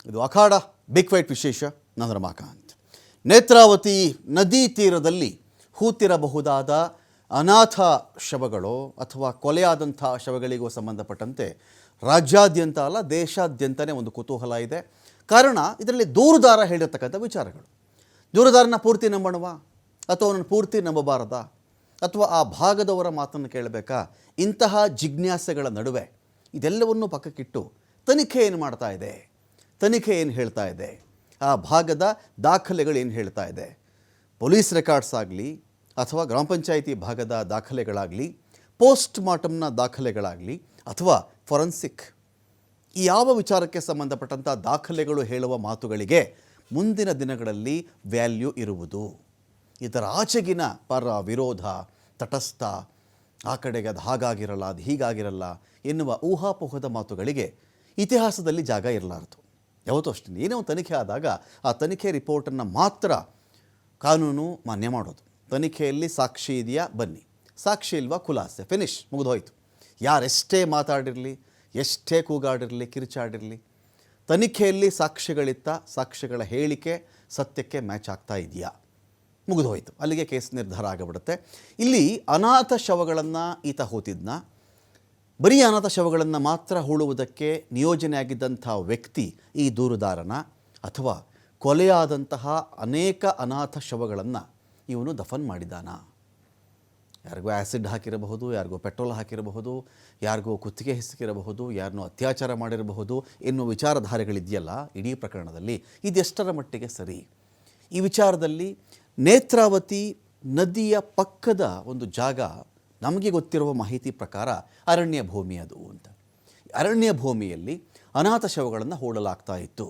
ಇದು ಅಖಾಡ big fight ವಿಶೇಷ. ನಾನು ರಮಾಕಾಂತ್. ನೇತ್ರಾವತಿ ನದಿ ತೀರದಲ್ಲಿ ಹೂತಿರಬಹುದಾದ ಅನಾಥ ಶವಗಳು ಅಥವಾ ಕೊಲೆಯಾದಂಥ ಶವಗಳಿಗೂ ಸಂಬಂಧಪಟ್ಟಂತೆ ರಾಜ್ಯಾದ್ಯಂತ ಅಲ್ಲ ದೇಶಾದ್ಯಂತನೇ ಒಂದು ಕುತೂಹಲ ಇದೆ. ಕಾರಣ ಇದರಲ್ಲಿ ದೂರುದಾರ ಹೇಳಿರ್ತಕ್ಕಂಥ ವಿಚಾರಗಳು. ದೂರುದಾರನ ಪೂರ್ತಿ ನಂಬಣವಾ ಅಥವಾ ಅವನನ್ನು ಪೂರ್ತಿ ನಂಬಬಾರದಾ ಅಥವಾ ಆ ಭಾಗದವರ ಮಾತನ್ನು ಕೇಳಬೇಕಾ? ಇಂತಹ ಜಿಜ್ಞಾಸೆಗಳ ನಡುವೆ ಇದೆಲ್ಲವನ್ನೂ ಪಕ್ಕಕ್ಕಿಟ್ಟು ತನಿಖೆ ಏನು ಮಾಡ್ತಾ ಇದೆ, ತನಿಖೆ ಏನು ಹೇಳ್ತಾ ಇದೆ, ಆ ಭಾಗದ ದಾಖಲೆಗಳು ಏನು ಹೇಳ್ತಾ ಇದೆ, ಪೊಲೀಸ್ ರೆಕಾರ್ಡ್ಸ್ ಆಗಲಿ ಅಥವಾ ಗ್ರಾಮ ಪಂಚಾಯಿತಿ ಭಾಗದ ದಾಖಲೆಗಳಾಗಲಿ, ಪೋಸ್ಟ್ ಮಾರ್ಟಮ್ನ ದಾಖಲೆಗಳಾಗಲಿ ಅಥವಾ ಫೊರೆನ್ಸಿಕ್ ಈ ಯಾವ ವಿಚಾರಕ್ಕೆ ಸಂಬಂಧಪಟ್ಟಂಥ ದಾಖಲೆಗಳು ಹೇಳುವ ಮಾತುಗಳಿಗೆ ಮುಂದಿನ ದಿನಗಳಲ್ಲಿ ವ್ಯಾಲ್ಯೂ ಇರುವುದು. ಇದರ ಆಚೆಗಿನ ಪರ ವಿರೋಧ ತಟಸ್ಥ, ಆ ಕಡೆಗೆ ಅದು ಹಾಗಾಗಿರಲ್ಲ ಅದು ಹೀಗಾಗಿರಲ್ಲ ಎನ್ನುವ ಊಹಾಪೋಹದ ಮಾತುಗಳಿಗೆ ಇತಿಹಾಸದಲ್ಲಿ ಜಾಗ ಇರಲಾರದು. ಯಾವತ್ತೂ ಅಷ್ಟೇ ಏನೇ ಒಂದು ತನಿಖೆ ಆದಾಗ ಆ ತನಿಖೆ ರಿಪೋರ್ಟನ್ನು ಮಾತ್ರ ಕಾನೂನು ಮಾನ್ಯ ಮಾಡೋದು. ತನಿಖೆಯಲ್ಲಿ ಸಾಕ್ಷಿ ಇದೆಯಾ ಬನ್ನಿ, ಸಾಕ್ಷಿ ಇಲ್ವಾ ಖುಲಾಸೆ, ಫಿನಿಶ್, ಮುಗಿದೋಯ್ತು. ಯಾರೆಷ್ಟೇ ಮಾತಾಡಿರಲಿ, ಎಷ್ಟೇ ಕೂಗಾಡಿರಲಿ, ಕಿರುಚಾಡಿರಲಿ, ತನಿಖೆಯಲ್ಲಿ ಸಾಕ್ಷಿಗಳಿತ್ತ ಸಾಕ್ಷಿಗಳ ಹೇಳಿಕೆ ಸತ್ಯಕ್ಕೆ ಮ್ಯಾಚ್ ಆಗ್ತಾ ಇದೆಯಾ, ಮುಗಿದೋಯ್ತು, ಅಲ್ಲಿಗೆ ಕೇಸ್ ನಿರ್ಧಾರ ಆಗಿಬಿಡುತ್ತೆ. ಇಲ್ಲಿ ಅನಾಥ ಶವಗಳನ್ನು ಈತ ಹೂತಿದ್ನ, ಬರೀ ಅನಾಥ ಶವಗಳನ್ನು ಮಾತ್ರ ಹೂಳುವುದಕ್ಕೆ ನಿಯೋಜನೆಯಾಗಿದ್ದಂಥ ವ್ಯಕ್ತಿ ಈ ದೂರುದಾರನ, ಅಥವಾ ಕೊಲೆಯಾದಂತಹ ಅನೇಕ ಅನಾಥ ಶವಗಳನ್ನು ಇವನು ದಫನ್ ಮಾಡಿದ್ದಾನ? ಯಾರಿಗೋ ಆ್ಯಸಿಡ್ ಹಾಕಿರಬಹುದು, ಯಾರಿಗೋ ಪೆಟ್ರೋಲ್ ಹಾಕಿರಬಹುದು, ಯಾರಿಗೋ ಕುತ್ತಿಗೆ ಹಿಸುಕಿರಬಹುದು, ಯಾರನ್ನೋ ಅತ್ಯಾಚಾರ ಮಾಡಿರಬಹುದು ಎನ್ನುವ ವಿಚಾರಧಾರೆಗಳಿದೆಯಲ್ಲ ಇಡೀ ಪ್ರಕರಣದಲ್ಲಿ, ಇದೆಷ್ಟರ ಮಟ್ಟಿಗೆ ಸರಿ? ಈ ವಿಚಾರದಲ್ಲಿ ನೇತ್ರಾವತಿ ನದಿಯ ಪಕ್ಕದ ಒಂದು ಜಾಗ ನಮಗೆ ಗೊತ್ತಿರುವ ಮಾಹಿತಿ ಪ್ರಕಾರ ಅರಣ್ಯ ಭೂಮಿ ಅದು ಅಂತ. ಅರಣ್ಯ ಭೂಮಿಯಲ್ಲಿ ಅನಾಥ ಶವಗಳನ್ನು ಹೂಡಲಾಗ್ತಾ ಇತ್ತು.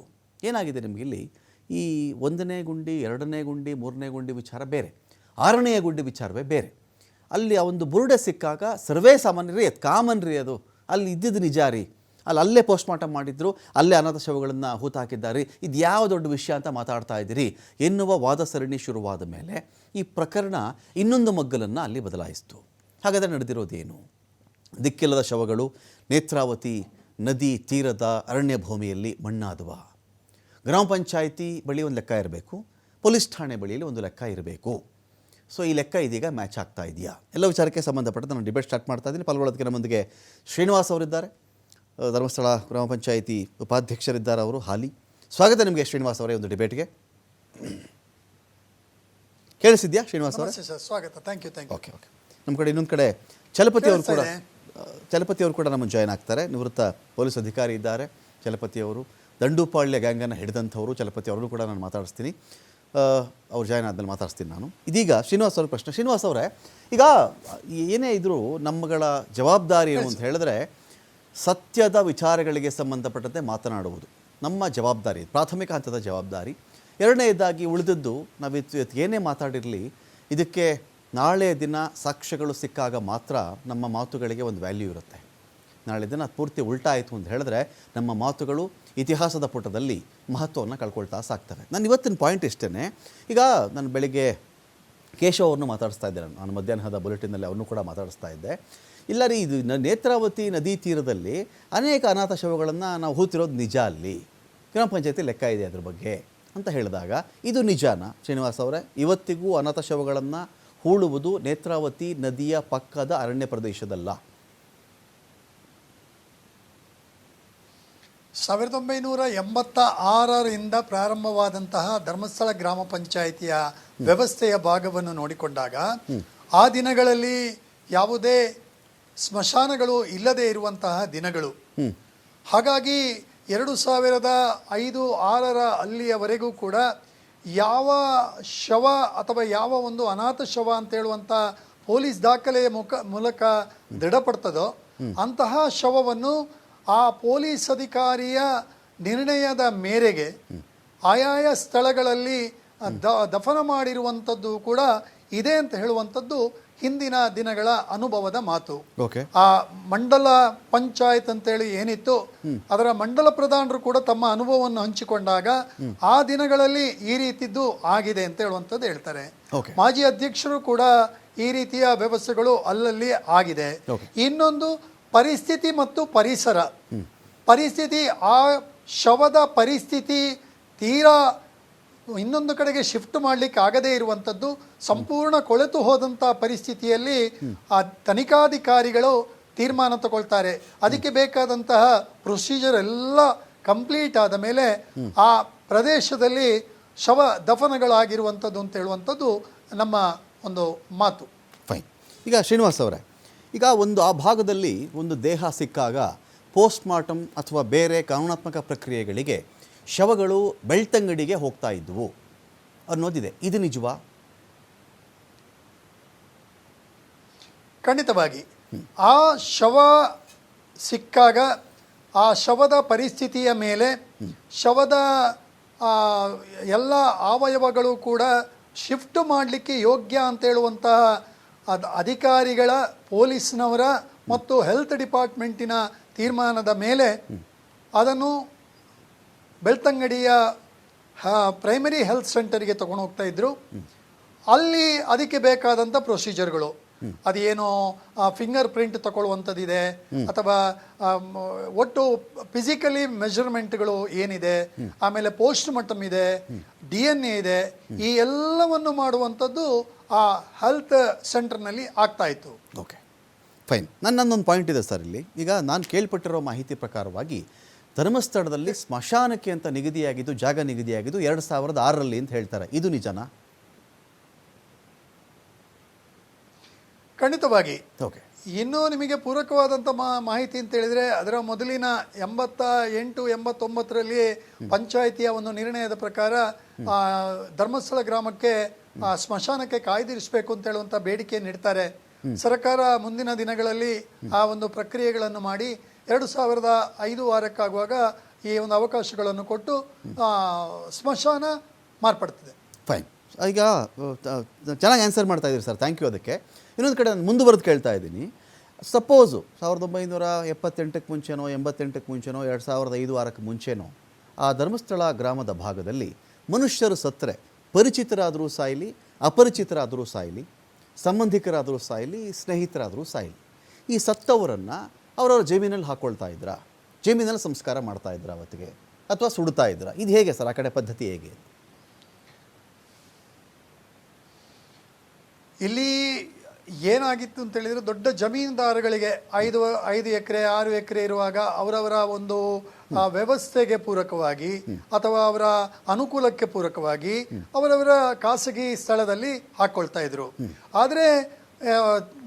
ಏನಾಗಿದೆ ನಿಮಗಿಲ್ಲಿ ಈ 1ನೇ ಗುಂಡಿ 2ನೇ ಗುಂಡಿ 3ನೇ ಗುಂಡಿ ವಿಚಾರ ಬೇರೆ, 6ನೇ ಗುಂಡಿ ವಿಚಾರವೇ ಬೇರೆ. ಅಲ್ಲಿ ಆ ಒಂದು ಬುರುಡೆ ಸಿಕ್ಕಾಗ ಸರ್ವೇ ಸಾಮಾನ್ಯ ರೀ, ಅದು ಕಾಮನ್ ರೀ, ಅದು ಅಲ್ಲಿ ಇದ್ದಿದ್ದು ನಿಜ ರೀ, ಅಲ್ಲೇ ಪೋಸ್ಟ್ ಮಾರ್ಟಮ್ ಮಾಡಿದ್ರು, ಅಲ್ಲೇ ಅನಾಥ ಶವಗಳನ್ನು ಹೂತಾಕಿದ್ದಾರೆ, ಇದು ಯಾವ ದೊಡ್ಡ ವಿಷಯ ಅಂತ ಮಾತಾಡ್ತಾ ಇದ್ದೀರಿ ಎನ್ನುವ ವಾದ ಸರಣಿ ಶುರುವಾದ ಮೇಲೆ ಈ ಪ್ರಕರಣ ಇನ್ನೊಂದು ಮಗ್ಗಲನ್ನು ಅಲ್ಲಿ ಬದಲಾಯಿಸಿತು. ಹಾಗಾದರೆ ನಡೆದಿರೋದೇನು? ದಿಕ್ಕಿಲ್ಲದ ಶವಗಳು ನೇತ್ರಾವತಿ ನದಿ ತೀರದ ಅರಣ್ಯ ಭೂಮಿಯಲ್ಲಿ ಮಣ್ಣಾದವ. ಗ್ರಾಮ ಪಂಚಾಯಿತಿ ಬಳಿ ಒಂದು ಲೆಕ್ಕ ಇರಬೇಕು, ಪೊಲೀಸ್ ಠಾಣೆ ಬಳಿಯಲ್ಲಿ ಒಂದು ಲೆಕ್ಕ ಇರಬೇಕು. ಸೊ ಈ ಲೆಕ್ಕ ಇದೀಗ ಮ್ಯಾಚ್ ಆಗ್ತಾ ಇದೆಯಾ? ಎಲ್ಲ ವಿಚಾರಕ್ಕೆ ಸಂಬಂಧಪಟ್ಟ ನಾನು ಡಿಬೇಟ್ ಸ್ಟಾರ್ಟ್ ಮಾಡ್ತಾ ಇದ್ದೀನಿ. ಪಾಲ್ಗೊಳ್ಳೋದಕ್ಕೆ ನಮ್ಮೊಂದಿಗೆ ಶ್ರೀನಿವಾಸ್ ಅವರಿದ್ದಾರೆ, ಧರ್ಮಸ್ಥಳ ಗ್ರಾಮ ಪಂಚಾಯಿತಿ ಉಪಾಧ್ಯಕ್ಷರಿದ್ದಾರೆ, ಅವರು ಹಾಲಿ. ಸ್ವಾಗತ ನಿಮಗೆ ಶ್ರೀನಿವಾಸ್ ಅವರೇ ಒಂದು ಡಿಬೇಟ್ಗೆ. ಕೇಳಿಸಿದ್ಯಾ ಶ್ರೀನಿವಾಸ್ ಅವರೇ? ಸ್ವಾಗತ, ಥ್ಯಾಂಕ್ ಯು. ಓಕೆ. ನಮ್ಮ ಕಡೆ ಇನ್ನೊಂದು ಕಡೆ ಚಲಪತಿಯವರು ಕೂಡ ನಮ್ಮ ಜಾಯ್ನ್ ಆಗ್ತಾರೆ. ನಿವೃತ್ತ ಪೊಲೀಸ್ ಅಧಿಕಾರಿ ಇದ್ದಾರೆ ಚಲಪತಿಯವರು, ದಂಡುಪಾಳ್ಯ ಗ್ಯಾಂಗನ್ನು ಹಿಡಿದಂಥವರು. ಚಲಪತಿ ಅವರನ್ನು ಕೂಡ ನಾನು ಮಾತಾಡಿಸ್ತೀನಿ, ಅವ್ರು ಜಾಯ್ನ್ ಆದಮೇಲೆ ಮಾತಾಡಿಸ್ತೀನಿ ನಾನು. ಇದೀಗ ಶ್ರೀನಿವಾಸ್ ಅವ್ರ ಪ್ರಶ್ನೆ. ಶ್ರೀನಿವಾಸ್ ಅವರೇ, ಈಗ ಏನೇ ಇದ್ದರೂ ನಮ್ಮಗಳ ಜವಾಬ್ದಾರಿ ಏನು ಅಂತ ಹೇಳಿದ್ರೆ ಸತ್ಯದ ವಿಚಾರಗಳಿಗೆ ಸಂಬಂಧಪಟ್ಟಂತೆ ಮಾತನಾಡುವುದು ನಮ್ಮ ಜವಾಬ್ದಾರಿ, ಪ್ರಾಥಮಿಕ ಹಂತದ ಜವಾಬ್ದಾರಿ. ಎರಡನೇದಾಗಿ ಉಳಿದದ್ದು ನಾವು ಏನೇ ಮಾತಾಡಿರಲಿ ಇದಕ್ಕೆ ನಾಳೆ ದಿನ ಸಾಕ್ಷ್ಯಗಳು ಸಿಕ್ಕಾಗ ಮಾತ್ರ ನಮ್ಮ ಮಾತುಗಳಿಗೆ ಒಂದು ವ್ಯಾಲ್ಯೂ ಇರುತ್ತೆ. ನಾಳೆ ದಿನ ಪೂರ್ತಿ ಉಲ್ಟಾಯಿತು ಅಂತ ಹೇಳಿದ್ರೆ ನಮ್ಮ ಮಾತುಗಳು ಇತಿಹಾಸದ ಪುಟದಲ್ಲಿ ಮಹತ್ವವನ್ನು ಕಳ್ಕೊಳ್ತಾ ಸಾಕ್ತವೆ. ನಾನು ಇವತ್ತಿನ ಪಾಯಿಂಟ್ ಇಷ್ಟೇ. ಈಗ ನಾನು ಬೆಳಿಗ್ಗೆ ಕೇಶವ್ ಅವ್ರನ್ನೂ ಮಾತಾಡಿಸ್ತಾ ಇದ್ದೆ, ನಾನು ಮಧ್ಯಾಹ್ನದ ಬುಲೆಟಿನಲ್ಲಿ ಅವ್ರನ್ನೂ ಕೂಡ ಮಾತಾಡಿಸ್ತಾ ಇದ್ದೆ. ಇಲ್ಲ ರೀ, ಇದು ನೇತ್ರಾವತಿ ನದಿ ತೀರದಲ್ಲಿ ಅನೇಕ ಅನಾಥ ಶವಗಳನ್ನು ನಾವು ಹೂತಿರೋದು ನಿಜ, ಅಲ್ಲಿ ಗ್ರಾಮ ಪಂಚಾಯತಿ ಲೆಕ್ಕ ಇದೆ ಅದ್ರ ಬಗ್ಗೆ ಅಂತ ಹೇಳಿದಾಗ ಇದು ನಿಜಾನ ಶ್ರೀನಿವಾಸ್ ಅವರೇ? ಇವತ್ತಿಗೂ ಅನಾಥ ಶವಗಳನ್ನು ಹೂಳುವುದು ನೇತ್ರಾವತಿ ನದಿಯ ಪಕ್ಕದ ಅರಣ್ಯ ಪ್ರದೇಶದಲ್ಲ? 1986ರಿಂದ ಪ್ರಾರಂಭವಾದಂತಹ ಧರ್ಮಸ್ಥಳ ಗ್ರಾಮ ಪಂಚಾಯಿತಿಯ ವ್ಯವಸ್ಥೆಯ ಭಾಗವನ್ನು ನೋಡಿಕೊಂಡಾಗ ಆ ದಿನಗಳಲ್ಲಿ ಯಾವುದೇ ಸ್ಮಶಾನಗಳು ಇಲ್ಲದೆ ಇರುವಂತಹ ದಿನಗಳು. ಹಾಗಾಗಿ 2005-6 ಅಲ್ಲಿಯವರೆಗೂ ಕೂಡ ಯಾವ ಶವ ಅಥವಾ ಯಾವ ಒಂದು ಅನಾಥ ಶವ ಅಂತ ಹೇಳುವಂಥ ಪೊಲೀಸ್ ದಾಖಲೆಯ ಮೂಲಕ ದೃಢಪಡ್ತದೋ ಅಂತಹ ಶವವನ್ನು ಆ ಪೊಲೀಸ್ ಅಧಿಕಾರಿಯ ನಿರ್ಣಯದ ಮೇರೆಗೆ ಆಯಾಯ ಸ್ಥಳಗಳಲ್ಲಿ ದಫನ ಮಾಡಿರುವಂಥದ್ದು ಕೂಡ ಇದೆ ಅಂತ ಹೇಳುವಂಥದ್ದು ಹಿಂದಿನ ದಿನಗಳ ಅನುಭವದ ಮಾತು. ಆ ಮಂಡಲ ಪಂಚಾಯತ್ ಅಂತೇಳಿ ಏನಿತ್ತು, ಅದರ ಮಂಡಲ ಪ್ರಧಾನರು ಕೂಡ ತಮ್ಮ ಅನುಭವವನ್ನು ಹಂಚಿಕೊಂಡಾಗ ಆ ದಿನಗಳಲ್ಲಿ ಈ ರೀತಿದ್ದು ಆಗಿದೆ ಅಂತ ಹೇಳುವಂಥದ್ದು ಹೇಳ್ತಾರೆ. ಮಾಜಿ ಅಧ್ಯಕ್ಷರು ಕೂಡ ಈ ರೀತಿಯ ವ್ಯವಸ್ಥೆಗಳು ಅಲ್ಲಲ್ಲಿ ಆಗಿದೆ. ಇನ್ನೊಂದು ಪರಿಸ್ಥಿತಿ ಮತ್ತು ಪರಿಸರ. ಪರಿಸ್ಥಿತಿ ಆ ಶವದ ಪರಿಸ್ಥಿತಿ ತೀರಾ ಇನ್ನೊಂದು ಕಡೆಗೆ ಶಿಫ್ಟ್ ಮಾಡಲಿಕ್ಕೆ ಆಗದೇ ಇರುವಂಥದ್ದು, ಸಂಪೂರ್ಣ ಕೊಳೆತು ಹೋದಂಥ ಪರಿಸ್ಥಿತಿಯಲ್ಲಿ ಆ ತನಿಖಾಧಿಕಾರಿಗಳು ತೀರ್ಮಾನ ತಗೊಳ್ತಾರೆ. ಅದಕ್ಕೆ ಬೇಕಾದಂತಹ ಪ್ರೊಸೀಜರ್ ಎಲ್ಲ ಕಂಪ್ಲೀಟ್ ಆದ ಮೇಲೆ ಆ ಪ್ರದೇಶದಲ್ಲಿ ಶವ ದಫನಗಳಾಗಿರುವಂಥದ್ದು ಅಂತ ಹೇಳುವಂಥದ್ದು ನಮ್ಮ ಒಂದು ಮಾತು. ಫೈನ್. ಈಗ ಶ್ರೀನಿವಾಸ್ ಅವರೇ, ಈಗ ಆ ಭಾಗದಲ್ಲಿ ಒಂದು ದೇಹ ಸಿಕ್ಕಾಗ ಪೋಸ್ಟ್ ಮಾರ್ಟಮ್ ಅಥವಾ ಬೇರೆ ಕಾನೂನಾತ್ಮಕ ಪ್ರಕ್ರಿಯೆಗಳಿಗೆ ಶವಗಳು ಬೆಳ್ತಂಗಡಿಗೆ ಹೋಗ್ತಾ ಇದ್ವು ಅನ್ನೋದಿದೆ, ಇದು ನಿಜವಾ? ಖಂಡಿತವಾಗಿ ಆ ಶವ ಸಿಕ್ಕಾಗ ಆ ಶವದ ಪರಿಸ್ಥಿತಿಯ ಮೇಲೆ ಶವದ ಎಲ್ಲ ಅವಯವಗಳು ಕೂಡ ಶಿಫ್ಟ್ ಮಾಡಲಿಕ್ಕೆ ಯೋಗ್ಯ ಅಂತ ಹೇಳುವಂತಹ ಅಧಿಕಾರಿಗಳ, ಪೊಲೀಸ್ನವರ ಮತ್ತು ಹೆಲ್ತ್ ಡಿಪಾರ್ಟ್ಮೆಂಟಿನ ತೀರ್ಮಾನದ ಮೇಲೆ ಅದನ್ನು ಬೆಳ್ತಂಗಡಿಯ ಪ್ರೈಮರಿ ಹೆಲ್ತ್ ಸೆಂಟರ್ಗೆ ತಗೊಂಡು ಹೋಗ್ತಾ ಇದ್ರು. ಅಲ್ಲಿ ಅದಕ್ಕೆ ಬೇಕಾದಂಥ ಪ್ರೊಸೀಜರ್ಗಳು, ಅದೇನೋ ಫಿಂಗರ್ ಪ್ರಿಂಟ್ ತಗೊಳ್ಳುವಂಥದ್ದಿದೆ, ಅಥವಾ ಒಟ್ಟು ಫಿಸಿಕಲಿ ಮೆಜರ್ಮೆಂಟ್ಗಳು ಏನಿದೆ, ಆಮೇಲೆ ಪೋಸ್ಟ್ ಮಾರ್ಟಮ್ ಇದೆ, DNA ಇದೆ, ಈ ಎಲ್ಲವನ್ನು ಮಾಡುವಂಥದ್ದು ಆ ಹೆಲ್ತ್ ಸೆಂಟರ್ನಲ್ಲಿ ಆಗ್ತಾ ಇತ್ತು. Okay, fine. ನನ್ನೊಂದು ಪಾಯಿಂಟ್ ಇದೆ ಸರ್ ಇಲ್ಲಿ. ಈಗ ನಾನು ಕೇಳ್ಪಟ್ಟಿರೋ ಮಾಹಿತಿ ಪ್ರಕಾರವಾಗಿ ಧರ್ಮಸ್ಥಳದಲ್ಲಿ ಸ್ಮಶಾನಕ್ಕೆ ಅಂತ ನಿಗದಿಯಾಗಿದ್ದು, ಜಾಗ ನಿಗದಿಯಾಗಿದ್ದು 2006ರಲ್ಲಿ ಅಂತ ಹೇಳ್ತಾರೆ, ಇದು ನಿಜನಾ? ಖಂಡಿತವಾಗಿ. ಓಕೆ. ಇನ್ನೂ ನಿಮಗೆ ಪೂರಕವಾದಂಥ ಮಾಹಿತಿ ಅಂತ ಹೇಳಿದರೆ, ಅದರ ಮೊದಲಿನ 88, 89ರಲ್ಲಿ ಪಂಚಾಯಿತಿಯ ಒಂದು ನಿರ್ಣಯದ ಪ್ರಕಾರ ಧರ್ಮಸ್ಥಳ ಗ್ರಾಮಕ್ಕೆ ಸ್ಮಶಾನಕ್ಕೆ ಕಾಯ್ದಿರಿಸಬೇಕು ಅಂತ ಹೇಳುವಂಥ ಬೇಡಿಕೆಯನ್ನು ಇಡ್ತಾರೆ. ಸರ್ಕಾರ ಮುಂದಿನ ದಿನಗಳಲ್ಲಿ ಆ ಒಂದು ಪ್ರಕ್ರಿಯೆಗಳನ್ನು ಮಾಡಿ 2005 ಈ ಒಂದು ಅವಕಾಶಗಳನ್ನು ಕೊಟ್ಟು ಸ್ಮಶಾನ ಮಾರ್ಪಡ್ತಿದೆ. ಫೈನ್. ಈಗ ಚೆನ್ನಾಗಿ ಆನ್ಸರ್ ಮಾಡ್ತಾ ಇದ್ದೀರಿ ಸರ್, ಥ್ಯಾಂಕ್ ಯು. ಅದಕ್ಕೆ ಇನ್ನೊಂದು ಕಡೆ ನಾನು ಮುಂದುವರೆದು ಕೇಳ್ತಾ ಇದ್ದೀನಿ. ಸಪೋಸು 1978ಕ್ಕೆ ಮುಂಚೆನೋ 88ಕ್ಕೆ ಮುಂಚೆನೋ 2005 ಮುಂಚೆನೋ ಆ ಧರ್ಮಸ್ಥಳ ಗ್ರಾಮದ ಭಾಗದಲ್ಲಿ ಮನುಷ್ಯರು ಸತ್ತರೆ ಪರಿಚಿತರಾದರೂ ಸಾಯಲಿ, ಅಪರಿಚಿತರಾದರೂ ಸಾಯಲಿ, ಸಂಬಂಧಿಕರಾದರೂ ಸಾಯಲಿ, ಸ್ನೇಹಿತರಾದರೂ ಸಾಯಲಿ, ಈ ಸತ್ತವರನ್ನು ಅವರವ್ರ ಜಮೀನಲ್ಲಿ ಹಾಕ್ಕೊಳ್ತಾ ಇದ್ರಾ, ಜಮೀನಲ್ಲಿ ಸಂಸ್ಕಾರ ಮಾಡ್ತಾ ಇದ್ರಾ ಅವತ್ತಿಗೆ, ಅಥವಾ ಸುಡ್ತಾ ಇದ್ರಾ? ಇದು ಹೇಗೆ ಸರ್, ಆ ಕಡೆ ಪದ್ಧತಿ ಹೇಗೆ? ಇಲ್ಲಿ ಏನಾಗಿತ್ತು ಅಂತ ಹೇಳಿದರೆ, ದೊಡ್ಡ ಜಮೀನುದಾರಗಳಿಗೆ 5 ಎಕರೆ 6 ಎಕರೆ ಇರುವಾಗ ಅವರವರ ಒಂದು ವ್ಯವಸ್ಥೆಗೆ ಪೂರಕವಾಗಿ ಅಥವಾ ಅವರ ಅನುಕೂಲಕ್ಕೆ ಪೂರಕವಾಗಿ ಅವರವರ ಖಾಸಗಿ ಸ್ಥಳದಲ್ಲಿ ಹಾಕ್ಕೊಳ್ತಾ ಇದ್ರು. ಆದರೆ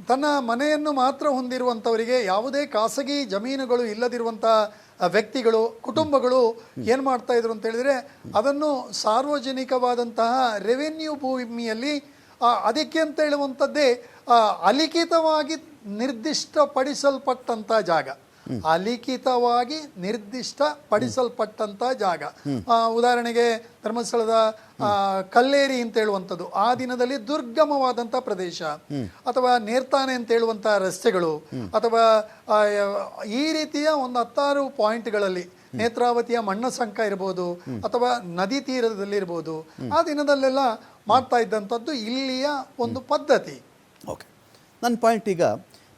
ತನ್ನ ಮನೆಯನ್ನು ಮಾತ್ರ ಹೊಂದಿರುವಂಥವರಿಗೆ, ಯಾವುದೇ ಖಾಸಗಿ ಜಮೀನುಗಳು ಇಲ್ಲದಿರುವಂಥ ವ್ಯಕ್ತಿಗಳು, ಕುಟುಂಬಗಳು ಏನು ಮಾಡ್ತಾ ಇದ್ರು ಅಂತ ಹೇಳಿದರೆ, ಅದನ್ನು ಸಾರ್ವಜನಿಕವಾದಂತಹ ರೆವೆನ್ಯೂ ಭೂಮಿಯಲ್ಲಿ ಅದಕ್ಕೆ ಅಂತ ಹೇಳುವಂಥದ್ದೇ ಅಲಿಖಿತವಾಗಿ ನಿರ್ದಿಷ್ಟಪಡಿಸಲ್ಪಟ್ಟಂಥ ಜಾಗ, ಅಲಿಖಿತವಾಗಿ ನಿರ್ದಿಷ್ಟಪಡಿಸಲ್ಪಟ್ಟಂಥ ಜಾಗ. ಉದಾಹರಣೆಗೆ ಧರ್ಮಸ್ಥಳದ ಕಲ್ಲೇರಿ ಅಂತ ಹೇಳುವಂಥದ್ದು ಆ ದಿನದಲ್ಲಿ ದುರ್ಗಮವಾದಂಥ ಪ್ರದೇಶ, ಅಥವಾ ನೇರ್ತಾನೆ ಅಂತ ಹೇಳುವಂಥ ರಸ್ತೆಗಳು, ಅಥವಾ ಈ ರೀತಿಯ ಒಂದು 10 ಪಾಯಿಂಟ್ಗಳಲ್ಲಿ ನೇತ್ರಾವತಿಯ ಮಣ್ಣಸಂಕ ಇರ್ಬೋದು, ಅಥವಾ ನದಿ ತೀರದಲ್ಲಿರ್ಬೋದು, ಆ ದಿನದಲ್ಲೆಲ್ಲ ಮಾಡ್ತಾ ಇದ್ದಂಥದ್ದು ಇಲ್ಲಿಯ ಒಂದು ಪದ್ಧತಿ. ಓಕೆ, ನನ್ನ ಪಾಯಿಂಟ್, ಈಗ